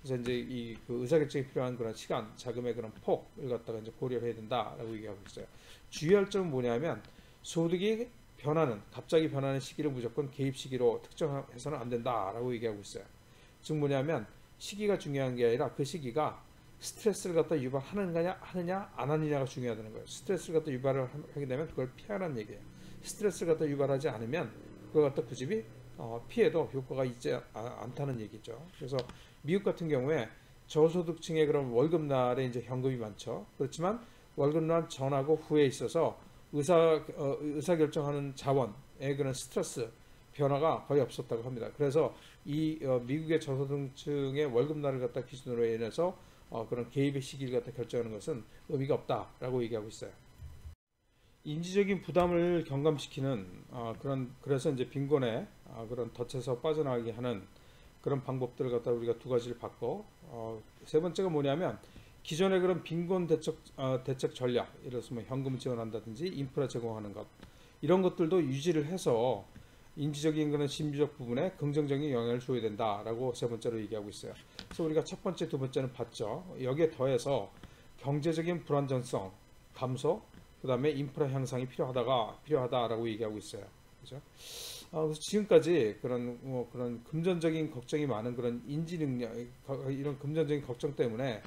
Speaker 1: 그래서 이제 그 의사결정이 필요한 그런 시간, 자금의 그런 폭을 갖다가 이제 고려해야 된다라고 얘기하고 있어요. 주의할 점은 뭐냐면 소득이 갑자기 변하는 시기를 무조건 개입 시기로 특정해서는 안 된다라고 얘기하고 있어요. 즉 뭐냐면 시기가 중요한 게 아니라 그 시기가 스트레스를 갖다 유발하느냐 안 하느냐가 중요하다는 거예요. 스트레스를 갖다 유발을 하게 되면 그걸 피하라는 얘기예요. 스트레스를 갖다 유발하지 않으면 그걸 갖다 굳이 피해도 효과가 있지 않다는 얘기죠. 그래서 미국 같은 경우에 저소득층의 그런 월급날에 이제 현금이 많죠. 그렇지만 월급날 전하고 후에 있어서 의사결정하는 자원의 그런 스트레스 변화가 거의 없었다고 합니다. 그래서 미국의 저소득층의 월급날을 갖다 기준으로 인해서 그런 개입의 시기를 갖다 결정하는 것은 의미가 없다라고 얘기하고 있어요. 인지적인 부담을 경감시키는 그래서 이제 빈곤에 그런 덫에서 빠져나가게 하는 그런 방법들을 갖다 우리가 두 가지를 봤고, 세 번째가 뭐냐면 기존의 그런 빈곤 대책 전략, 예를 들어서 뭐 현금 지원한다든지 인프라 제공하는 것, 이런 것들도 유지를 해서 인지적인 그런 심리적 부분에 긍정적인 영향을 줘야 된다라고 세 번째로 얘기하고 있어요. 그래서 우리가 첫 번째, 두 번째는 봤죠. 여기에 더해서 경제적인 불안정성 감소, 그 다음에 인프라 향상이 필요하다라고 얘기하고 있어요. 그죠? 그래서 지금까지 그런 금전적인 걱정이 많은 그런 인지 능력, 이런 금전적인 걱정 때문에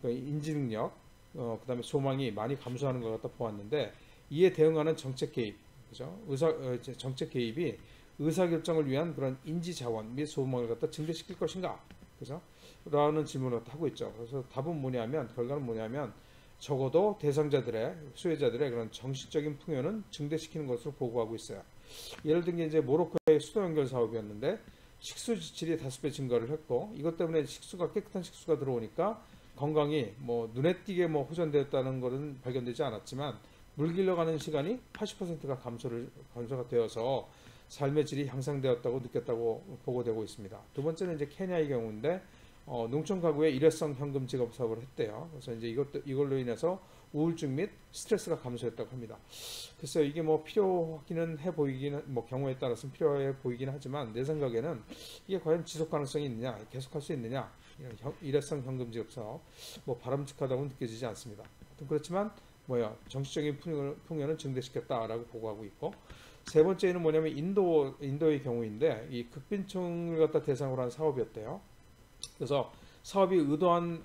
Speaker 1: 그 인지 능력, 그 다음에 소망이 많이 감소하는 것 같다 보았는데, 이에 대응하는 정책 개입, 그죠? 정책 개입이 의사결정을 위한 그런 인지 자원 및 소망을 갖다 증대시킬 것인가, 그죠? 라는 질문을 하고 있죠. 그래서 결과는 뭐냐면 적어도 수혜자들의 그런 정신적인 풍요는 증대시키는 것으로 보고하고 있어요. 예를 든 게 이제 모로코의 수도 연결 사업이었는데 식수 지출이 5배 증가를 했고, 이것 때문에 깨끗한 식수가 들어오니까 건강이 눈에 띄게 호전되었다는 것은 발견되지 않았지만 물 길러가는 시간이 80%가 감소가 되어서 삶의 질이 향상되었다고 느꼈다고 보고되고 있습니다. 두 번째는 이제 케냐의 경우인데 농촌 가구에 일회성 현금 지급 사업을 했대요. 그래서 이제 이걸로 인해서 우울증 및 스트레스가 감소했다고 합니다. 글쎄요, 이게 필요하기는 해 보이기는, 경우에 따라서는 필요해 보이긴 하지만 내 생각에는 이게 과연 지속 가능성이 있느냐, 계속할 수 있느냐, 일회성 현금 지급 사업 바람직하다고 느껴지지 않습니다. 그렇지만 정치적인 풍요는 증대시켰다라고 보고하고 있고, 세 번째는 뭐냐면 인도의 경우인데 이 극빈층을 갖다 대상으로 한 사업이었대요. 그래서 사업이 의도한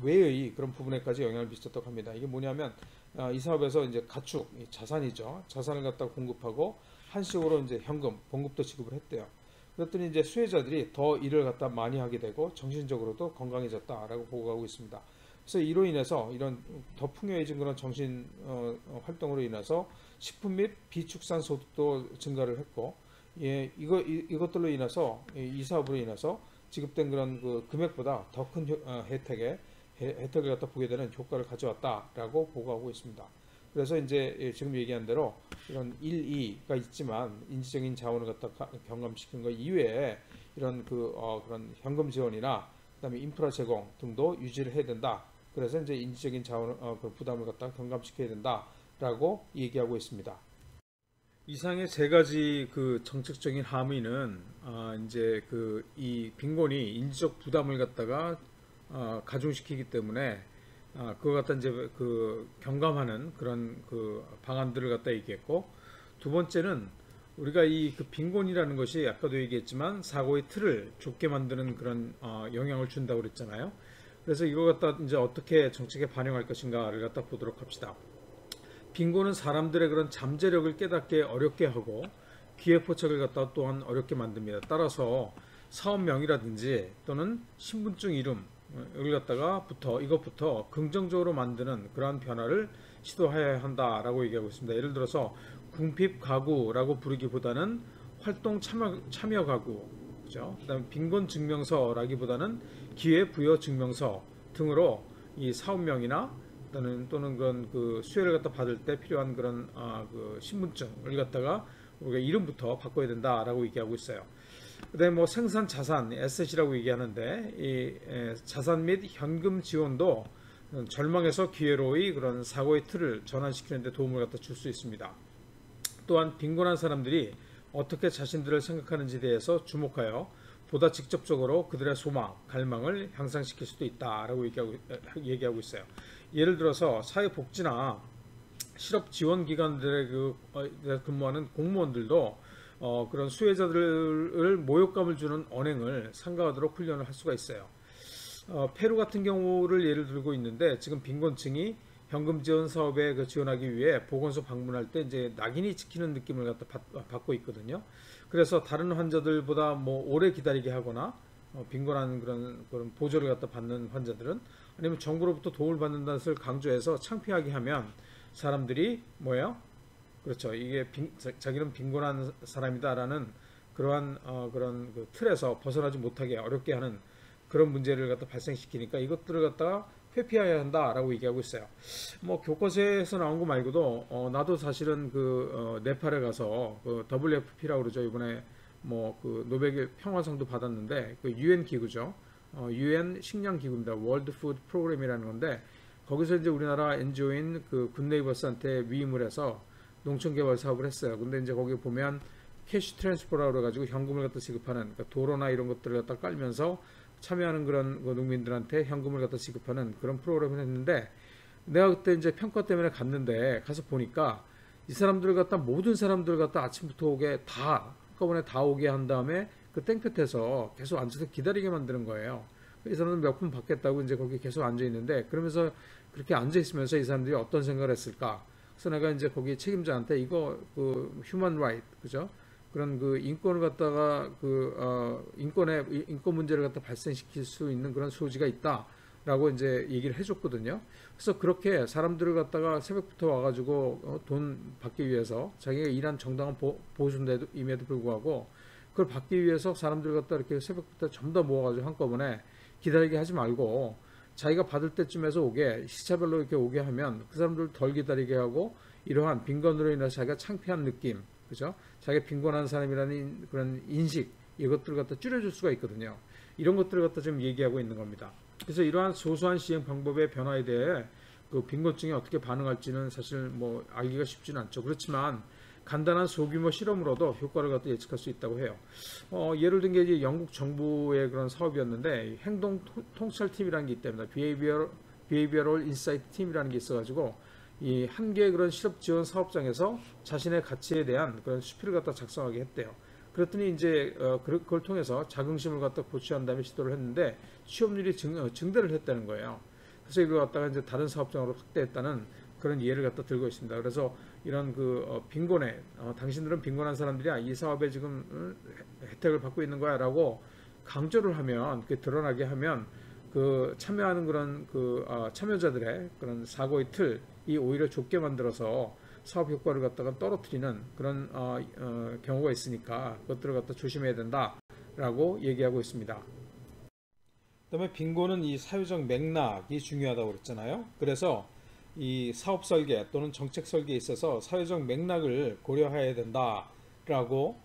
Speaker 1: 외의 그런 부분에까지 영향을 미쳤다고 합니다. 이게 뭐냐면 이 사업에서 이제 가축, 자산이죠. 자산을 갖다 공급하고 한식으로 이제 현금 봉급도 지급을 했대요. 그랬더니 이제 수혜자들이 더 일을 갖다 많이 하게 되고 정신적으로도 건강해졌다라고 보고하고 있습니다. 그래서 이로 인해서 이런 더 풍요해진 그런 정신 활동으로 인해서 식품 및 비축산 소득도 증가를 했고, 이것들로 인해서 이 사업으로 인해서 지급된 그런 금액보다 더 큰 혜택을 갖다 보게 되는 효과를 가져왔다라고 보고하고 있습니다. 그래서 이제 지금 얘기한 대로 이런 1, 2가 있지만 인지적인 자원을 갖다 경감시키는 것 이외에 이런 그런 현금 지원이나 그다음에 인프라 제공 등도 유지를 해야 된다. 그래서 이제 인지적인 자원 부담을 갖다 경감시켜야 된다라고 얘기하고 있습니다. 이상의 세 가지 정책적인 함의는 이제 이 빈곤이 인지적 부담을 갖다가 가중시키기 때문에 그거 갖다 이제 경감하는 그런 방안들을 갖다 얘기했고, 두 번째는 우리가 이 빈곤이라는 것이 아까도 얘기했지만 사고의 틀을 좁게 만드는 그런 영향을 준다고 그랬잖아요. 그래서 이거 갖다 이제 어떻게 정책에 반영할 것인가를 갖다 보도록 합시다. 빈곤은 사람들의 그런 잠재력을 깨닫게 어렵게 하고 기회포착을 갖다 또한 어렵게 만듭니다. 따라서 사업명이라든지 또는 신분증 이름 이것부터 긍정적으로 만드는 그러한 변화를 시도해야 한다라고 얘기하고 있습니다. 예를 들어서 궁핍 가구라고 부르기보다는 활동 참여 가구, 그죠? 그다음에 빈곤 증명서라기보다는 기회 부여 증명서 등으로 이 사업명이나 또는 그런 그 수혜를 갖다 받을 때 필요한 그런 그 신분증을 갖다가 우리가 이름부터 바꿔야 된다라고 얘기하고 있어요. 그다음에 뭐 생산 자산, 에셋이라고 얘기하는데 이 자산 및 현금 지원도 절망에서 기회로의 그런 사고의 틀을 전환시키는 데 도움을 갖다 줄 수 있습니다. 또한 빈곤한 사람들이 어떻게 자신들을 생각하는지에 대해서 주목하여 보다 직접적으로 그들의 소망, 갈망을 향상시킬 수도 있다라고 얘기하고 있어요. 예를 들어서 사회복지나 실업지원기관들에 근무하는 공무원들도 그런 수혜자들을 모욕감을 주는 언행을 삼가하도록 훈련을 할 수가 있어요. 페루 같은 경우를 예를 들고 있는데 지금 빈곤층이 현금 지원 사업에 지원하기 위해 보건소 방문할 때 이제 낙인이 찍히는 느낌을 갖다 받고 있거든요. 그래서 다른 환자들보다 뭐 오래 기다리게 하거나 빈곤한 그런 보조를 갖다 받는 환자들은 아니면 정부로부터 도움을 받는다는 것을 강조해서 창피하게 하면 사람들이 뭐예요? 그렇죠. 이게 자기는 빈곤한 사람이다라는 그러한 그런 그 틀에서 벗어나지 못하게 어렵게 하는 그런 문제를 갖다 발생시키니까 이것들을 갖다가 회피해야 한다라고 얘기하고 있어요. 뭐 교과서에서 나온 거 말고도 나도 사실은 네팔에 가서 WFP라고 그러죠. 이번에 뭐 노벨 평화상도 받았는데 UN 기구죠. UN 식량 기구입니다. 월드 푸드 프로그램이라는 건데 거기서 이제 우리나라 NGO인 굿네이버스한테 위임을 해서 농촌개발 사업을 했어요. 근데 이제 거기 보면 캐시 트랜스퍼라고 해가지고 현금을 갖다 지급하는 그러니까 도로나 이런 것들을 갖다 깔면서 참여하는 그런 농민들한테 현금을 갖다 지급하는 그런 프로그램을 했는데 내가 그때 이제 평가 때문에 갔는데 가서 보니까 이 사람들을 갖다 모든 사람들을 갖다 아침부터 오게 다 한꺼번에 다 오게 한 다음에 그 땡볕에서 계속 앉아서 기다리게 만드는 거예요. 이 사람들 몇 분 받겠다고 이제 거기 계속 앉아 있는데 그러면서 그렇게 앉아 있으면서 이 사람들이 어떤 생각을 했을까? 그래서 내가 이제 거기 책임자한테 이거 휴먼 라이트 그죠? 그런 인권을 갖다가 인권 문제를 갖다 발생시킬 수 있는 그런 소지가 있다라고 이제 얘기를 해줬거든요. 그래서 그렇게 사람들을 갖다가 새벽부터 와가지고 돈 받기 위해서 자기가 일한 정당한 보수임에도 불구하고 그걸 받기 위해서 사람들을 갖다 이렇게 새벽부터 전부 다 모아가지고 한꺼번에 기다리게 하지 말고 자기가 받을 때쯤에서 오게 시차별로 이렇게 오게 하면 그 사람들 덜 기다리게 하고 이러한 빈곤으로 인해서 자기가 창피한 느낌 그죠? 자기가 빈곤한 사람이라는 그런 인식 이것들을 갖다 줄여줄 수가 있거든요. 이런 것들을 갖다 지금 얘기하고 있는 겁니다. 그래서 이러한 소소한 시행 방법의 변화에 대해 빈곤층이 어떻게 반응할지는 사실 뭐 알기가 쉽지는 않죠. 그렇지만 간단한 소규모 실험으로도 효과를 갖다 예측할 수 있다고 해요. 예를 든 게 이제 영국 정부의 그런 사업이었는데 행동 통찰팀이라는 게 있답니다. Behavioral Insight 팀이라는 게 있어가지고 이 한 개의 그런 실업 지원 사업장에서 자신의 가치에 대한 그런 수필을 갖다 작성하게 했대요. 그랬더니 이제 그걸 통해서 자긍심을 갖다 고취한 다음에 시도를 했는데 취업률이 증대를 했다는 거예요. 그래서 이걸 갖다가 이제 다른 사업장으로 확대했다는 그런 예를 갖다 들고 있습니다. 그래서 이런 빈곤에 당신들은 빈곤한 사람들이야 이 사업에 지금 혜택을 받고 있는 거야라고 강조를 하면 그게 드러나게 하면 참여하는 그런 참여자들의 그런 사고의 틀이 오히려 좁게 만들어서 사업 효과를 갖다가 떨어뜨리는 그런 경우가 있으니까 그것들을 갖다 조심해야 된다라고 얘기하고 있습니다. 그다음에 빈곤은 이 사회적 맥락이 중요하다고 그랬잖아요. 그래서 이 사업 설계 또는 정책 설계에 있어서 사회적 맥락을 고려해야 된다라고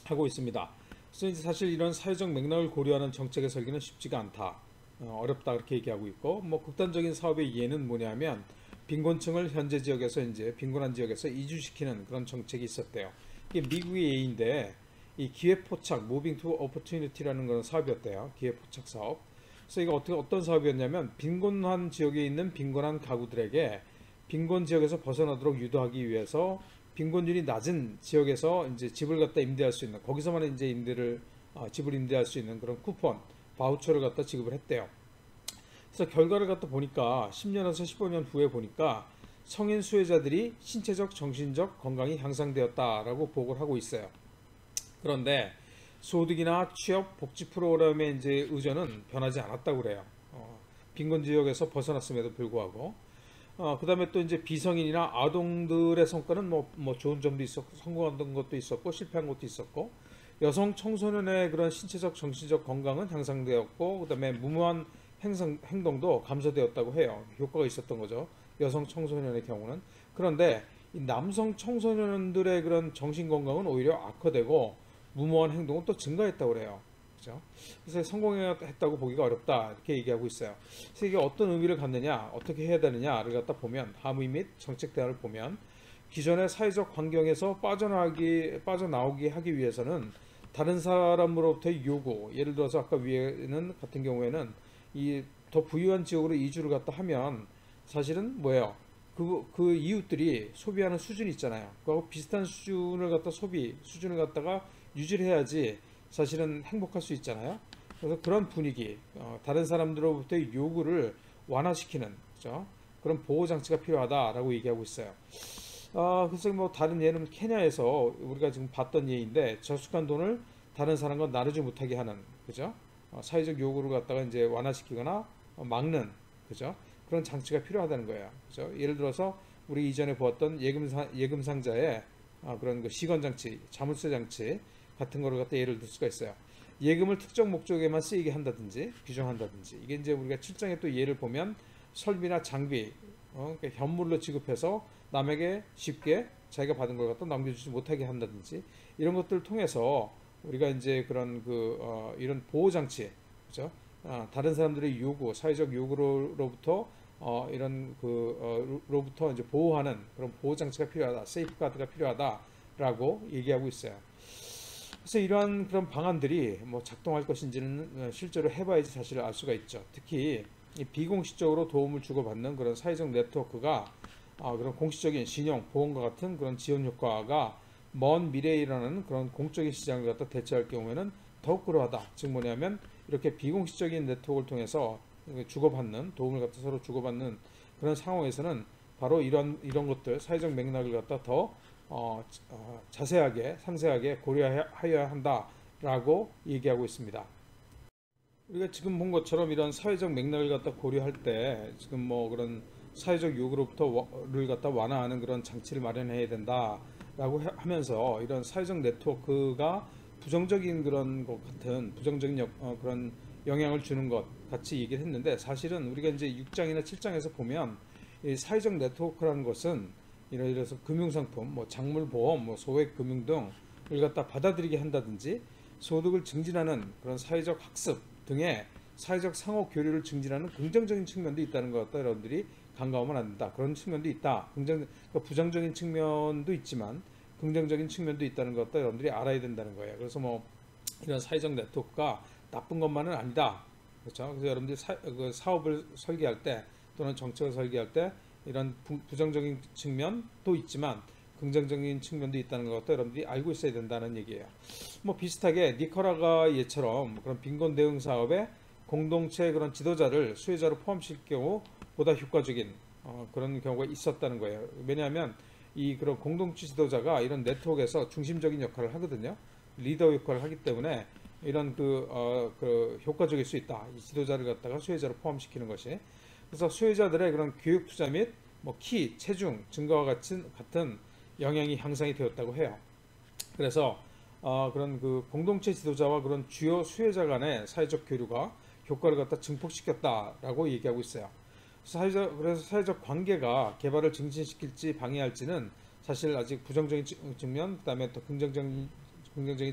Speaker 1: 하고 있습니다. 그래서 이제 사실 이런 사회적 맥락을 고려하는 정책의 설계는 쉽지가 않다. 어렵다 그렇게 얘기하고 있고 뭐 극단적인 사업의 예는 뭐냐면 빈곤층을 현재 지역에서 이제 빈곤한 지역에서 이주시키는 그런 정책이 있었대요. 이게 미국의 예인데 이 기회포착 Moving to Opportunity라는 그런 사업이었대요. 기회포착 사업. 그래서 이거 어떤 사업이었냐면 빈곤한 지역에 있는 빈곤한 가구들에게 빈곤 지역에서 벗어나도록 유도하기 위해서 빈곤율이 낮은 지역에서 이제 집을 갖다 임대할 수 있는 거기서만 이제 집을 임대할 수 있는 그런 쿠폰 바우처를 갖다 지급을 했대요. 그래서 결과를 갖다 보니까 10년에서 15년 후에 보니까 성인 수혜자들이 신체적, 정신적 건강이 향상되었다라고 보고를 하고 있어요. 그런데 소득이나 취업, 복지 프로그램의 이제 의존은 변하지 않았다고 그래요. 빈곤 지역에서 벗어났음에도 불구하고. 그 다음에 또 이제 비성인이나 아동들의 성과는 뭐 좋은 점도 있었고, 성공한 것도 있었고, 실패한 것도 있었고, 여성 청소년의 그런 신체적 정신적 건강은 향상되었고 그다음에 무모한 행동도 감소되었다고 해요. 효과가 있었던 거죠. 여성 청소년의 경우는. 그런데 이 남성 청소년들의 그런 정신 건강은 오히려 악화되고 무모한 행동은 또 증가했다고 그래요. 그죠? 그래서 성공했다고 보기가 어렵다 이렇게 얘기하고 있어요. 그래서 이게 어떤 의미를 갖느냐, 어떻게 해야 되느냐를 갖다 보면 함의 및 정책 대안을 보면 기존의 사회적 환경에서 빠져나오기 하기 위해서는 다른 사람으로부터의 요구, 예를 들어서 아까 위에는 같은 경우에는 이 더 부유한 지역으로 이주를 갖다 하면 사실은 뭐예요? 그 이웃들이 소비하는 수준이 있잖아요. 그하고 비슷한 수준을 갖다 소비 수준을 갖다가 유지를 해야지 사실은 행복할 수 있잖아요. 그래서 그런 분위기, 다른 사람들로부터의 요구를 완화시키는, 그죠? 그런 보호 장치가 필요하다라고 얘기하고 있어요. 그래서 뭐 다른 예는 케냐에서 우리가 지금 봤던 예인데 저축한 돈을 다른 사람과 나누지 못하게 하는, 그죠? 사회적 요구를 갖다가 이제 완화시키거나 막는, 그죠? 그런 장치가 필요하다는 거예요. 그죠? 예를 들어서 우리 이전에 보았던 예금 상자에 그런 그 시건 장치, 자물쇠 장치 같은 거를 갖다 예를 들 수가 있어요. 예금을 특정 목적에만 쓰이게 한다든지 규정한다든지 이게 이제 우리가 7장에 또 예를 보면 설비나 장비, 그러니까 현물로 지급해서 남에게 쉽게 자기가 받은 걸 갖다 넘겨주지 못하게 한다든지 이런 것들을 통해서 우리가 이제 그런 이런 보호 장치, 그죠? 다른 사람들의 요구, 사회적 요구로부터 로부터 이제 보호하는 그런 보호 장치가 필요하다, 세이프가드가 필요하다라고 얘기하고 있어요. 그래서 이러한 그런 방안들이 뭐 작동할 것인지는 실제로 해봐야지 사실을 알 수가 있죠. 특히 이 비공식적으로 도움을 주고받는 그런 사회적 네트워크가 그런 공식적인 신용, 보험과 같은 그런 지원 효과가 먼 미래에 일어나는 그런 공적인 시장을 갖다 대체할 경우에는 더욱 그러하다. 즉 뭐냐면 이렇게 비공식적인 네트워크를 통해서 주고받는 도움을 갖다 서로 주고받는 그런 상황에서는 바로 이런 것들 사회적 맥락을 갖다 더 자세하게 상세하게 고려하여야 한다라고 얘기하고 있습니다. 우리가 지금 본 것처럼 이런 사회적 맥락을 갖다 고려할 때 지금 뭐 그런 사회적 요구로부터를 갖다 완화하는 그런 장치를 마련해야 된다라고 하면서 이런 사회적 네트워크가 부정적인 그런 것 같은 부정적인 그런 영향을 주는 것 같이 얘기를 했는데 사실은 우리가 이제 6장이나 7장에서 보면 이 사회적 네트워크라는 것은 예를 들어서 금융상품, 뭐 작물보험, 뭐 소액금융 등을 갖다 받아들이게 한다든지 소득을 증진하는 그런 사회적 학습 등의 사회적 상호 교류를 증진하는 긍정적인 측면도 있다는 것 같다. 여러분들이 간과하면 안 된다. 그런 측면도 있다. 그러니까 부정적인 측면도 있지만 긍정적인 측면도 있다는 것 같다. 여러분들이 알아야 된다는 거예요. 그래서 뭐 이런 사회적 네트워크가 나쁜 것만은 아니다. 그렇죠? 그래서 여러분들이 사업을 설계할 때 또는 정책을 설계할 때 이런 부정적인 측면도 있지만 긍정적인 측면도 있다는 것도 여러분들이 알고 있어야 된다는 얘기예요. 뭐 비슷하게 니카라과 예처럼 그런 빈곤 대응 사업에 공동체 그런 지도자를 수혜자로 포함시킬 경우 보다 효과적인 그런 경우가 있었다는 거예요. 왜냐하면 이 그런 공동체 지도자가 이런 네트워크에서 중심적인 역할을 하거든요. 리더 역할을 하기 때문에 이런 그 효과적일 수 있다. 이 지도자를 갖다가 수혜자로 포함시키는 것이. 그래서 수혜자들의 그런 교육 투자 및 뭐 키, 체중 증가와 같은 영향이 향상이 되었다고 해요. 그래서 그런 그 공동체 지도자와 그런 주요 수혜자 간의 사회적 교류가 효과를 갖다 증폭시켰다라고 얘기하고 있어요. 그래서 사회적 관계가 개발을 증진시킬지 방해할지는 사실 아직 부정적인 측면, 그다음에 또 긍정적인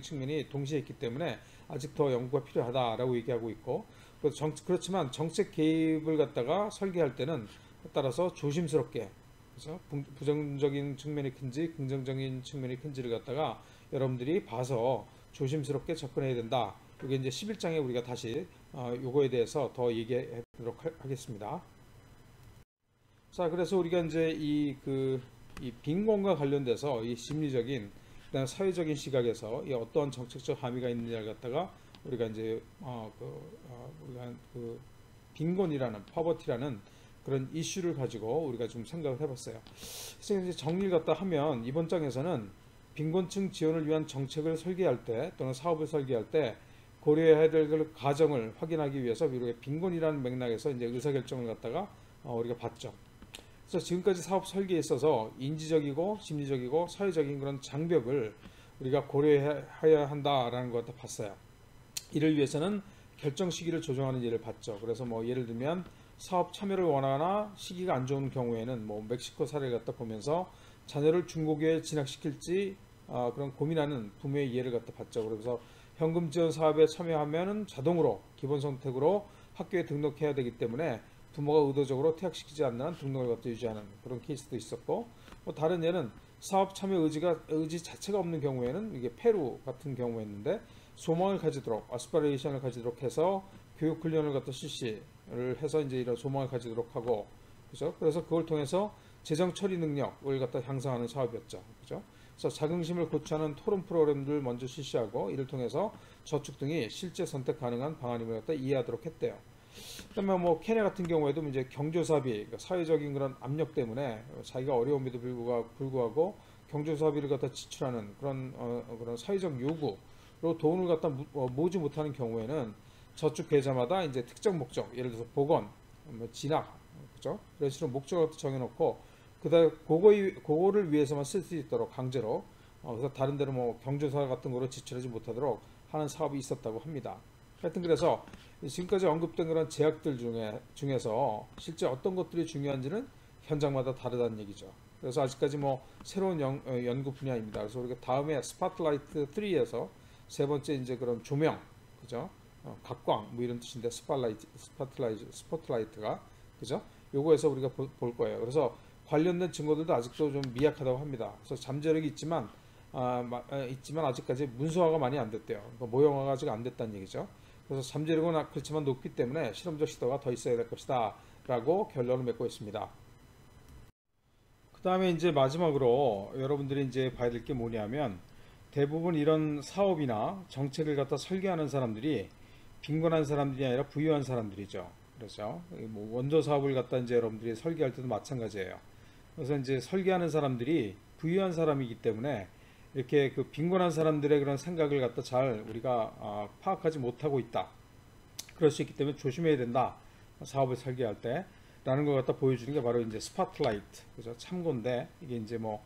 Speaker 1: 측면이 동시에 있기 때문에 아직 더 연구가 필요하다라고 얘기하고 있고, 그렇지만 정책 개입을 갖다가 설계할 때는 따라서 조심스럽게, 그래서 부정적인 측면이 큰지 긍정적인 측면이 큰지를 갖다가 여러분들이 봐서 조심스럽게 접근해야 된다. 이게 이제 11장에 우리가 다시 요거에 대해서 더 얘기해 보도록 하겠습니다. 자, 그래서 우리가 이제 이 빈곤과 관련돼서 이 심리적인 그다음 사회적인 시각에서 이 어떠한 정책적 함의가 있느냐를 갖다가 우리가 이제 우리가 그 빈곤이라는 파버티라는 그런 이슈를 가지고 우리가 좀 생각을 해봤어요. 그래서 이제 정리를 갖다 하면 이번 장에서는 빈곤층 지원을 위한 정책을 설계할 때 또는 사업을 설계할 때 고려해야 될 그 과정을 확인하기 위해서 우리가 빈곤이라는 맥락에서 이제 의사결정을 갖다가 우리가 봤죠. 그래서 지금까지 사업 설계에 있어서 인지적이고 심리적이고 사회적인 그런 장벽을 우리가 고려해야 한다라는 것 갖다 봤어요. 이를 위해서는 결정 시기를 조정하는 예를 봤죠. 그래서 뭐 예를 들면 사업 참여를 원하거나 시기가 안 좋은 경우에는 뭐 멕시코 사례를 갖다 보면서 자녀를 중고교에 진학시킬지 그런 고민하는 부모의 예를 갖다 봤죠. 그래서 현금 지원 사업에 참여하면은 자동으로 기본 선택으로 학교에 등록해야 되기 때문에 부모가 의도적으로 퇴학시키지 않는 한 등록을 갖다 유지하는 그런 케이스도 있었고, 뭐 다른 예는 사업 참여 의지 자체가 없는 경우에는 이게 페루 같은 경우였는데 소망을 가지도록 아스파레이션을 가지도록 해서 교육 훈련을 갖다 실시를 해서 이제 이런 소망을 가지도록 하고, 그죠? 그래서 그걸 통해서 재정 처리 능력을 갖다 향상하는 사업이었죠. 그죠? 그래서 자긍심을 고취하는 토론 프로그램들 먼저 실시하고 이를 통해서 저축 등이 실제 선택 가능한 방안임을 갖다 이해하도록 했대요. 그다음에 뭐 케냐 같은 경우에도 이제 경조사비, 그러니까 사회적인 그런 압력 때문에 자기가 어려움에도 불구하고 경조사비를 갖다 지출하는 그런 사회적 요구로 돈을 갖다 모으지 못하는 경우에는 저축 계좌마다 이제 특정 목적, 예를 들어서 보건, 뭐 진학, 그죠? 그런 식으로 목적을 정해놓고 그다음에 그거를 위해서만 쓸 수 있도록 강제로 그래서 다른 데로 뭐 경조사 같은 거로 지출하지 못하도록 하는 사업이 있었다고 합니다. 하여튼 그래서 지금까지 언급된 그런 제약들 중에서 실제 어떤 것들이 중요한지는 현장마다 다르다는 얘기죠. 그래서 아직까지 뭐 새로운 연구 분야입니다. 그래서 우리가 다음에 스팟라이트 3에서 세 번째 이제 그런 조명, 그죠? 각광 뭐 이런 뜻인데 스팟라이트가 그죠? 요거에서 우리가 볼 거예요. 그래서 관련된 증거들도 아직도 좀 미약하다고 합니다. 그래서 잠재력이 있지만 아직까지 문서화가 많이 안 됐대요. 그러니까 모형화가 아직 안 됐다는 얘기죠. 그래서 잠재력은 그렇지만 높기 때문에 실험적 시도가 더 있어야 될 것이다 라고 결론을 맺고 있습니다. 그 다음에 이제 마지막으로 여러분들이 이제 봐야 될 게 뭐냐면 대부분 이런 사업이나 정책을 갖다 설계하는 사람들이 빈곤한 사람들이 아니라 부유한 사람들이죠. 그렇죠. 뭐 원조 사업을 갖다 이제 여러분들이 설계할 때도 마찬가지예요. 그래서 이제 설계하는 사람들이 부유한 사람이기 때문에 이렇게 그 빈곤한 사람들의 그런 생각을 갖다 잘 우리가 파악하지 못하고 있다. 그럴 수 있기 때문에 조심해야 된다. 사업을 설계할 때. 라는 걸 갖다 보여주는 게 바로 이제 스팟라이트. 그죠? 참고인데, 이게 이제 뭐,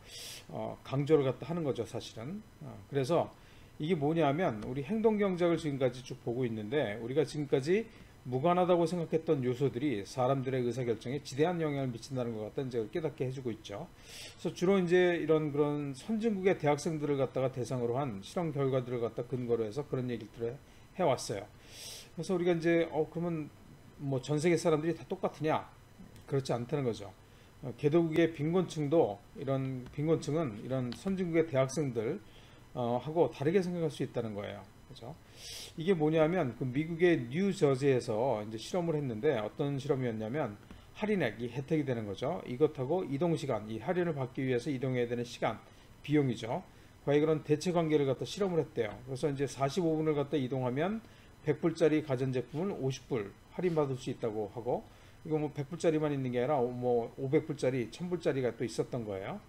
Speaker 1: 강조를 갖다 하는 거죠, 사실은. 그래서 이게 뭐냐면, 우리 행동경작을 지금까지 쭉 보고 있는데, 우리가 지금까지 무관하다고 생각했던 요소들이 사람들의 의사결정에 지대한 영향을 미친다는 것 갖다 이제 깨닫게 해주고 있죠. 그래서 주로 이제 이런 그런 선진국의 대학생들을 갖다가 대상으로 한 실험 결과들을 갖다 근거로 해서 그런 얘기들을 해왔어요. 그래서 우리가 이제, 그러면 뭐 전 세계 사람들이 다 똑같으냐? 그렇지 않다는 거죠. 개도국의 빈곤층도 이런 빈곤층은 이런 선진국의 대학생들 하고 다르게 생각할 수 있다는 거예요. 그죠? 이게 뭐냐면 그 미국의 뉴저지에서 이제 실험을 했는데 어떤 실험이었냐면 할인액이 혜택이 되는 거죠. 이것하고 이동 시간, 이 할인을 받기 위해서 이동해야 되는 시간, 비용이죠. 과연 그런 대체 관계를 갖다 실험을 했대요. 그래서 이제 45분을 갖다 이동하면 100불짜리 가전제품을 50불 할인받을 수 있다고 하고 이거 뭐 100불짜리만 있는 게 아니라 뭐 500불짜리, 1000불짜리가 또 있었던 거예요.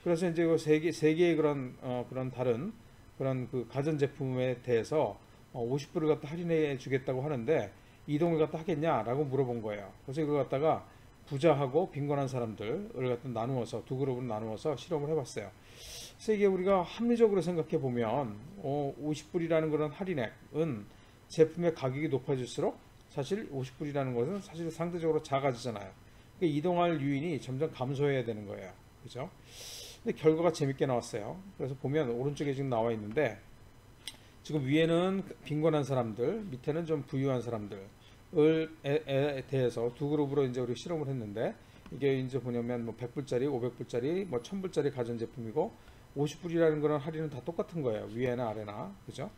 Speaker 1: 그래서 이제 그 세 개의 그런 다른 그런 그 가전제품에 대해서 50불을 갖다 할인해 주겠다고 하는데 이동을 갖다 하겠냐라고 물어본 거예요. 그래서 이걸 갖다가 부자하고 빈곤한 사람들을 갖다 나누어서 두 그룹으로 나누어서 실험을 해봤어요. 그래서 이게 우리가 합리적으로 생각해 보면 50불이라는 그런 할인액은 제품의 가격이 높아질수록 사실 50불이라는 것은 사실 상대적으로 작아지잖아요. 그러니까 이동할 유인이 점점 감소해야 되는 거예요. 그죠? 근데 결과가 재밌게 나왔어요. 그래서 보면 오른쪽에 지금 나와 있는데 지금 위에는 빈곤한 사람들, 밑에는 좀 부유한 사람들에 대해서 두 그룹으로 이제 우리 실험을 했는데 이게 이제 뭐냐면 뭐 100불짜리, 500불짜리, 뭐 1000불짜리 가전제품이고 50불이라는 거는 할인은 다 똑같은 거예요. 위에나 아래나. 그죠?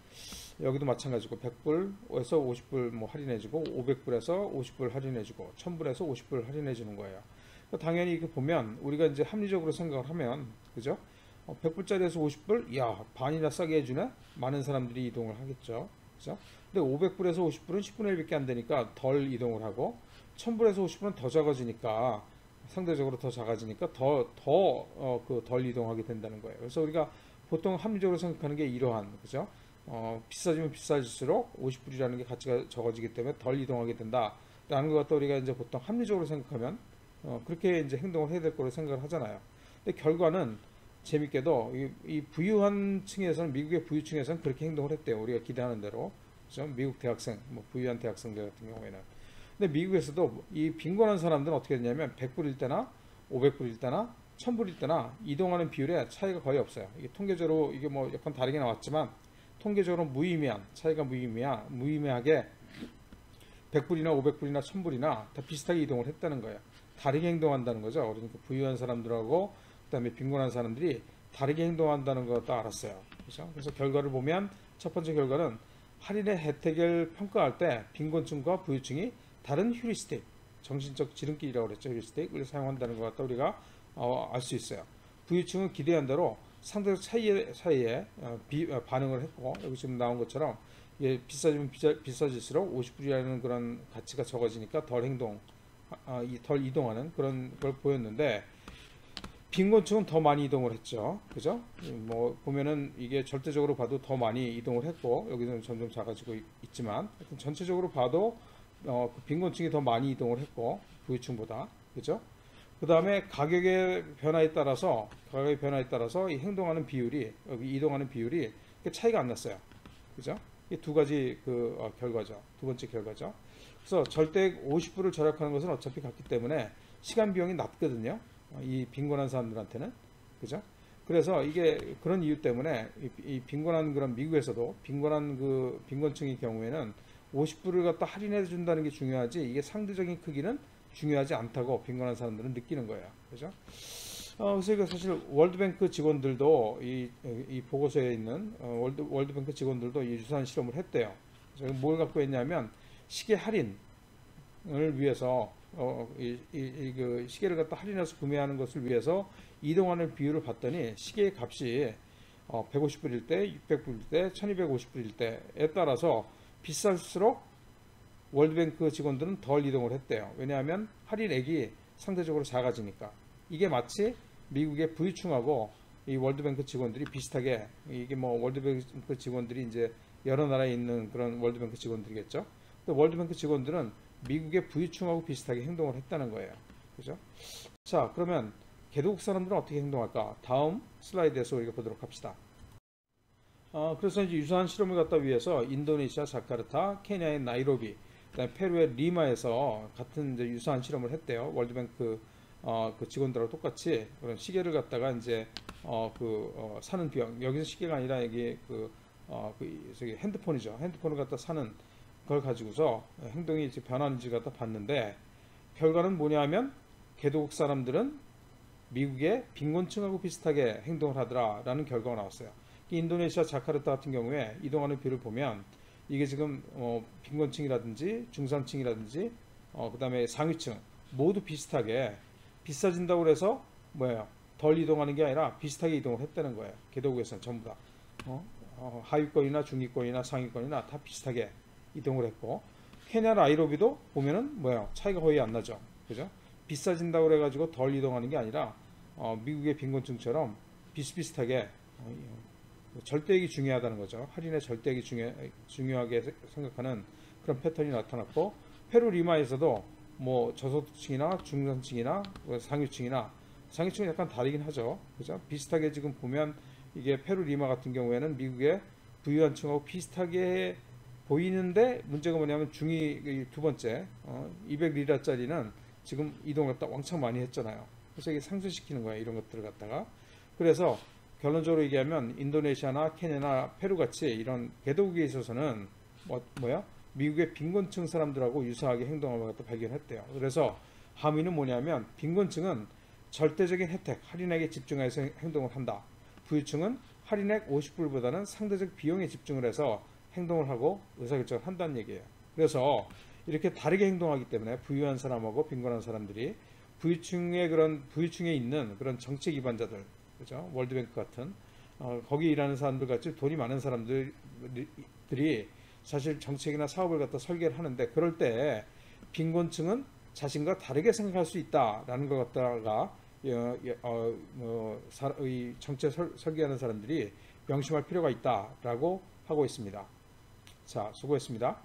Speaker 1: 여기도 마찬가지고 100불에서 50불 뭐 할인해주고 500불에서 50불 할인해주고 1000불에서 50불 할인해주는 거예요. 당연히 이렇게 보면 우리가 이제 합리적으로 생각을 하면 그죠? 100불짜리에서 50불? 야, 반이나 싸게 해주네? 많은 사람들이 이동을 하겠죠. 그죠? 근데 500불에서 50불은 10분의 1밖에 안 되니까 덜 이동을 하고 1000불에서 50불은 더 작아지니까 상대적으로 더 작아지니까 덜 이동하게 된다는 거예요. 그래서 우리가 보통 합리적으로 생각하는 게 이러한 그죠? 비싸지면 비싸질수록 50불이라는 게 가치가 적어지기 때문에 덜 이동하게 된다라는 것 같다 우리가 이제 보통 합리적으로 생각하면 그렇게 이제 행동을 해야 될 거로 생각을 하잖아요. 근데 결과는 재밌게도 이 부유한 층에서는, 미국의 부유층에서는 그렇게 행동을 했대요. 우리가 기대하는 대로. 그죠? 미국 대학생, 뭐 부유한 대학생들 같은 경우에는. 근데 미국에서도 이 빈곤한 사람들은 어떻게 되냐면 100불일 때나 500불일 때나 1000불일 때나 이동하는 비율에 차이가 거의 없어요. 이게 통계적으로 이게 뭐 약간 다르게 나왔지만 통계적으로 무의미한 차이가 무의미하게 100불이나 500불이나 1000불이나 다 비슷하게 이동을 했다는 거예요. 다르게 행동한다는 거죠. 그러니까 부유한 사람들하고 그다음에 빈곤한 사람들이 다르게 행동한다는 것도 알았어요. 그렇죠? 그래서 결과를 보면 첫 번째 결과는 할인의 혜택을 평가할 때 빈곤층과 부유층이 다른 휴리스틱, 정신적 지름길이라고 그랬죠. 휴리스틱을 사용한다는 것 같다 우리가 알 수 있어요. 부유층은 기대한 대로 상대적 차이에 반응을 했고, 여기 지금 나온 것처럼 비싸지면 비싸질수록 50불이라는 그런 가치가 적어지니까 덜 이동하는 그런 걸 보였는데, 빈곤층은 더 많이 이동을 했죠. 그죠? 뭐 보면은 이게 절대적으로 봐도 더 많이 이동을 했고, 여기는 점점 작아지고 있지만 전체적으로 봐도 그 빈곤층이 더 많이 이동을 했고, 부유층보다. 그죠? 그 다음에 가격의 변화에 따라서 이 행동하는 비율이, 여기 이동하는 비율이 차이가 안 났어요. 그죠? 이 두 가지 결과죠. 두 번째 결과죠. 그래서 절대 50불을 절약하는 것은 어차피 같기 때문에 시간 비용이 낮거든요. 이 빈곤한 사람들한테는. 그죠? 그래서 이게 그런 이유 때문에 이 빈곤한 그런 미국에서도 빈곤층의 경우에는 50불을 갖다 할인해 준다는 게 중요하지, 이게 상대적인 크기는 중요하지 않다고 빈곤한 사람들은 느끼는 거예요. 그죠? 그래서 이거 사실 월드뱅크 직원들도 이 보고서에 있는 월드뱅크 직원들도 이 유사한 실험을 했대요. 그래서 뭘 갖고 했냐면 시계 할인을 위해서 그 시계를 갖다 할인해서 구매하는 것을 위해서 이동하는 비율을 봤더니 시계의 값이 150불일 때, 600불일 때, 1250불일 때에 따라서 비쌀수록 월드뱅크 직원들은 덜 이동을 했대요. 왜냐하면 할인액이 상대적으로 작아지니까. 이게 마치 미국의 부유층하고 이 월드뱅크 직원들이 비슷하게, 이게 뭐 월드뱅크 직원들이 이제 여러 나라에 있는 그런 월드뱅크 직원들이겠죠. 또 월드뱅크 직원들은 미국의 부유층하고 비슷하게 행동을 했다는 거예요. 그죠? 자, 그러면 개도국 사람들은 어떻게 행동할까? 다음 슬라이드에서 우리가 보도록 합시다. 그래서 이제 유사한 실험을 갖다 위해서 인도네시아 자카르타, 케냐의 나이로비, 그다음에 페루의 리마에서 같은 이제 유사한 실험을 했대요. 월드뱅크 그 직원들하고 똑같이 그런 시계를 갖다가 이제 사는 비용, 여기서 시계가 아니라 여기 저기 핸드폰이죠. 핸드폰을 갖다 사는 걸 가지고서 행동이 이제 변하는지 갖다 봤는데, 결과는 뭐냐면 개도국 사람들은 미국의 빈곤층하고 비슷하게 행동을 하더라라는 결과가 나왔어요. 인도네시아 자카르타 같은 경우에 이동하는 비를 보면 이게 지금 빈곤층이라든지 중산층이라든지 그 다음에 상위층 모두 비슷하게 비싸진다고 해서 덜 이동하는 게 아니라 비슷하게 이동을 했다는 거예요. 개도국에서는 전부 다 하위권이나 중위권이나 상위권이나 다 비슷하게 이동을 했고, 케냐 나이로비도 보면은 차이가 거의 안 나죠. 그죠? 비싸진다고 그래가지고 덜 이동하는 게 아니라 미국의 빈곤층처럼 비슷비슷하게 절대액이 중요하다는 거죠. 할인의 절대액이 중요하게 생각하는 그런 패턴이 나타났고, 페루 리마에서도 뭐 저소득층이나 중산층이나 상위층은 약간 다르긴 하죠. 그죠? 비슷하게 지금 보면 이게 페루 리마 같은 경우에는 미국의 부유한 층하고 비슷하게 보이는데, 문제가 뭐냐면 중위 두 번째 200리라짜리는 지금 이동을 갖다 왕창 많이 했잖아요. 그래서 이게 상쇄시키는 거예요. 이런 것들을 갖다가. 그래서 결론적으로 얘기하면 인도네시아나 케냐나 페루 같이 이런 개도국에 있어서는 미국의 빈곤층 사람들하고 유사하게 행동하는 것도 발견했대요. 그래서 함의는 뭐냐면 빈곤층은 절대적인 혜택, 할인액에 집중해서 행동을 한다. 부유층은 할인액 50불보다는 상대적 비용에 집중을 해서 행동을 하고 의사결정을 한다는 얘기예요. 그래서 이렇게 다르게 행동하기 때문에 부유한 사람하고 빈곤한 사람들이 부유층에 있는 그런 정책 기반자들, 그죠? 월드뱅크 같은 거기 일하는 사람들 같이 돈이 많은 사람들이 사실 정책이나 사업을 갖다 설계를 하는데, 그럴 때 빈곤층은 자신과 다르게 생각할 수 있다라는 것 갖다가 이 정책 설계하는 사람들이 명심할 필요가 있다라고 하고 있습니다. 자, 수고했습니다.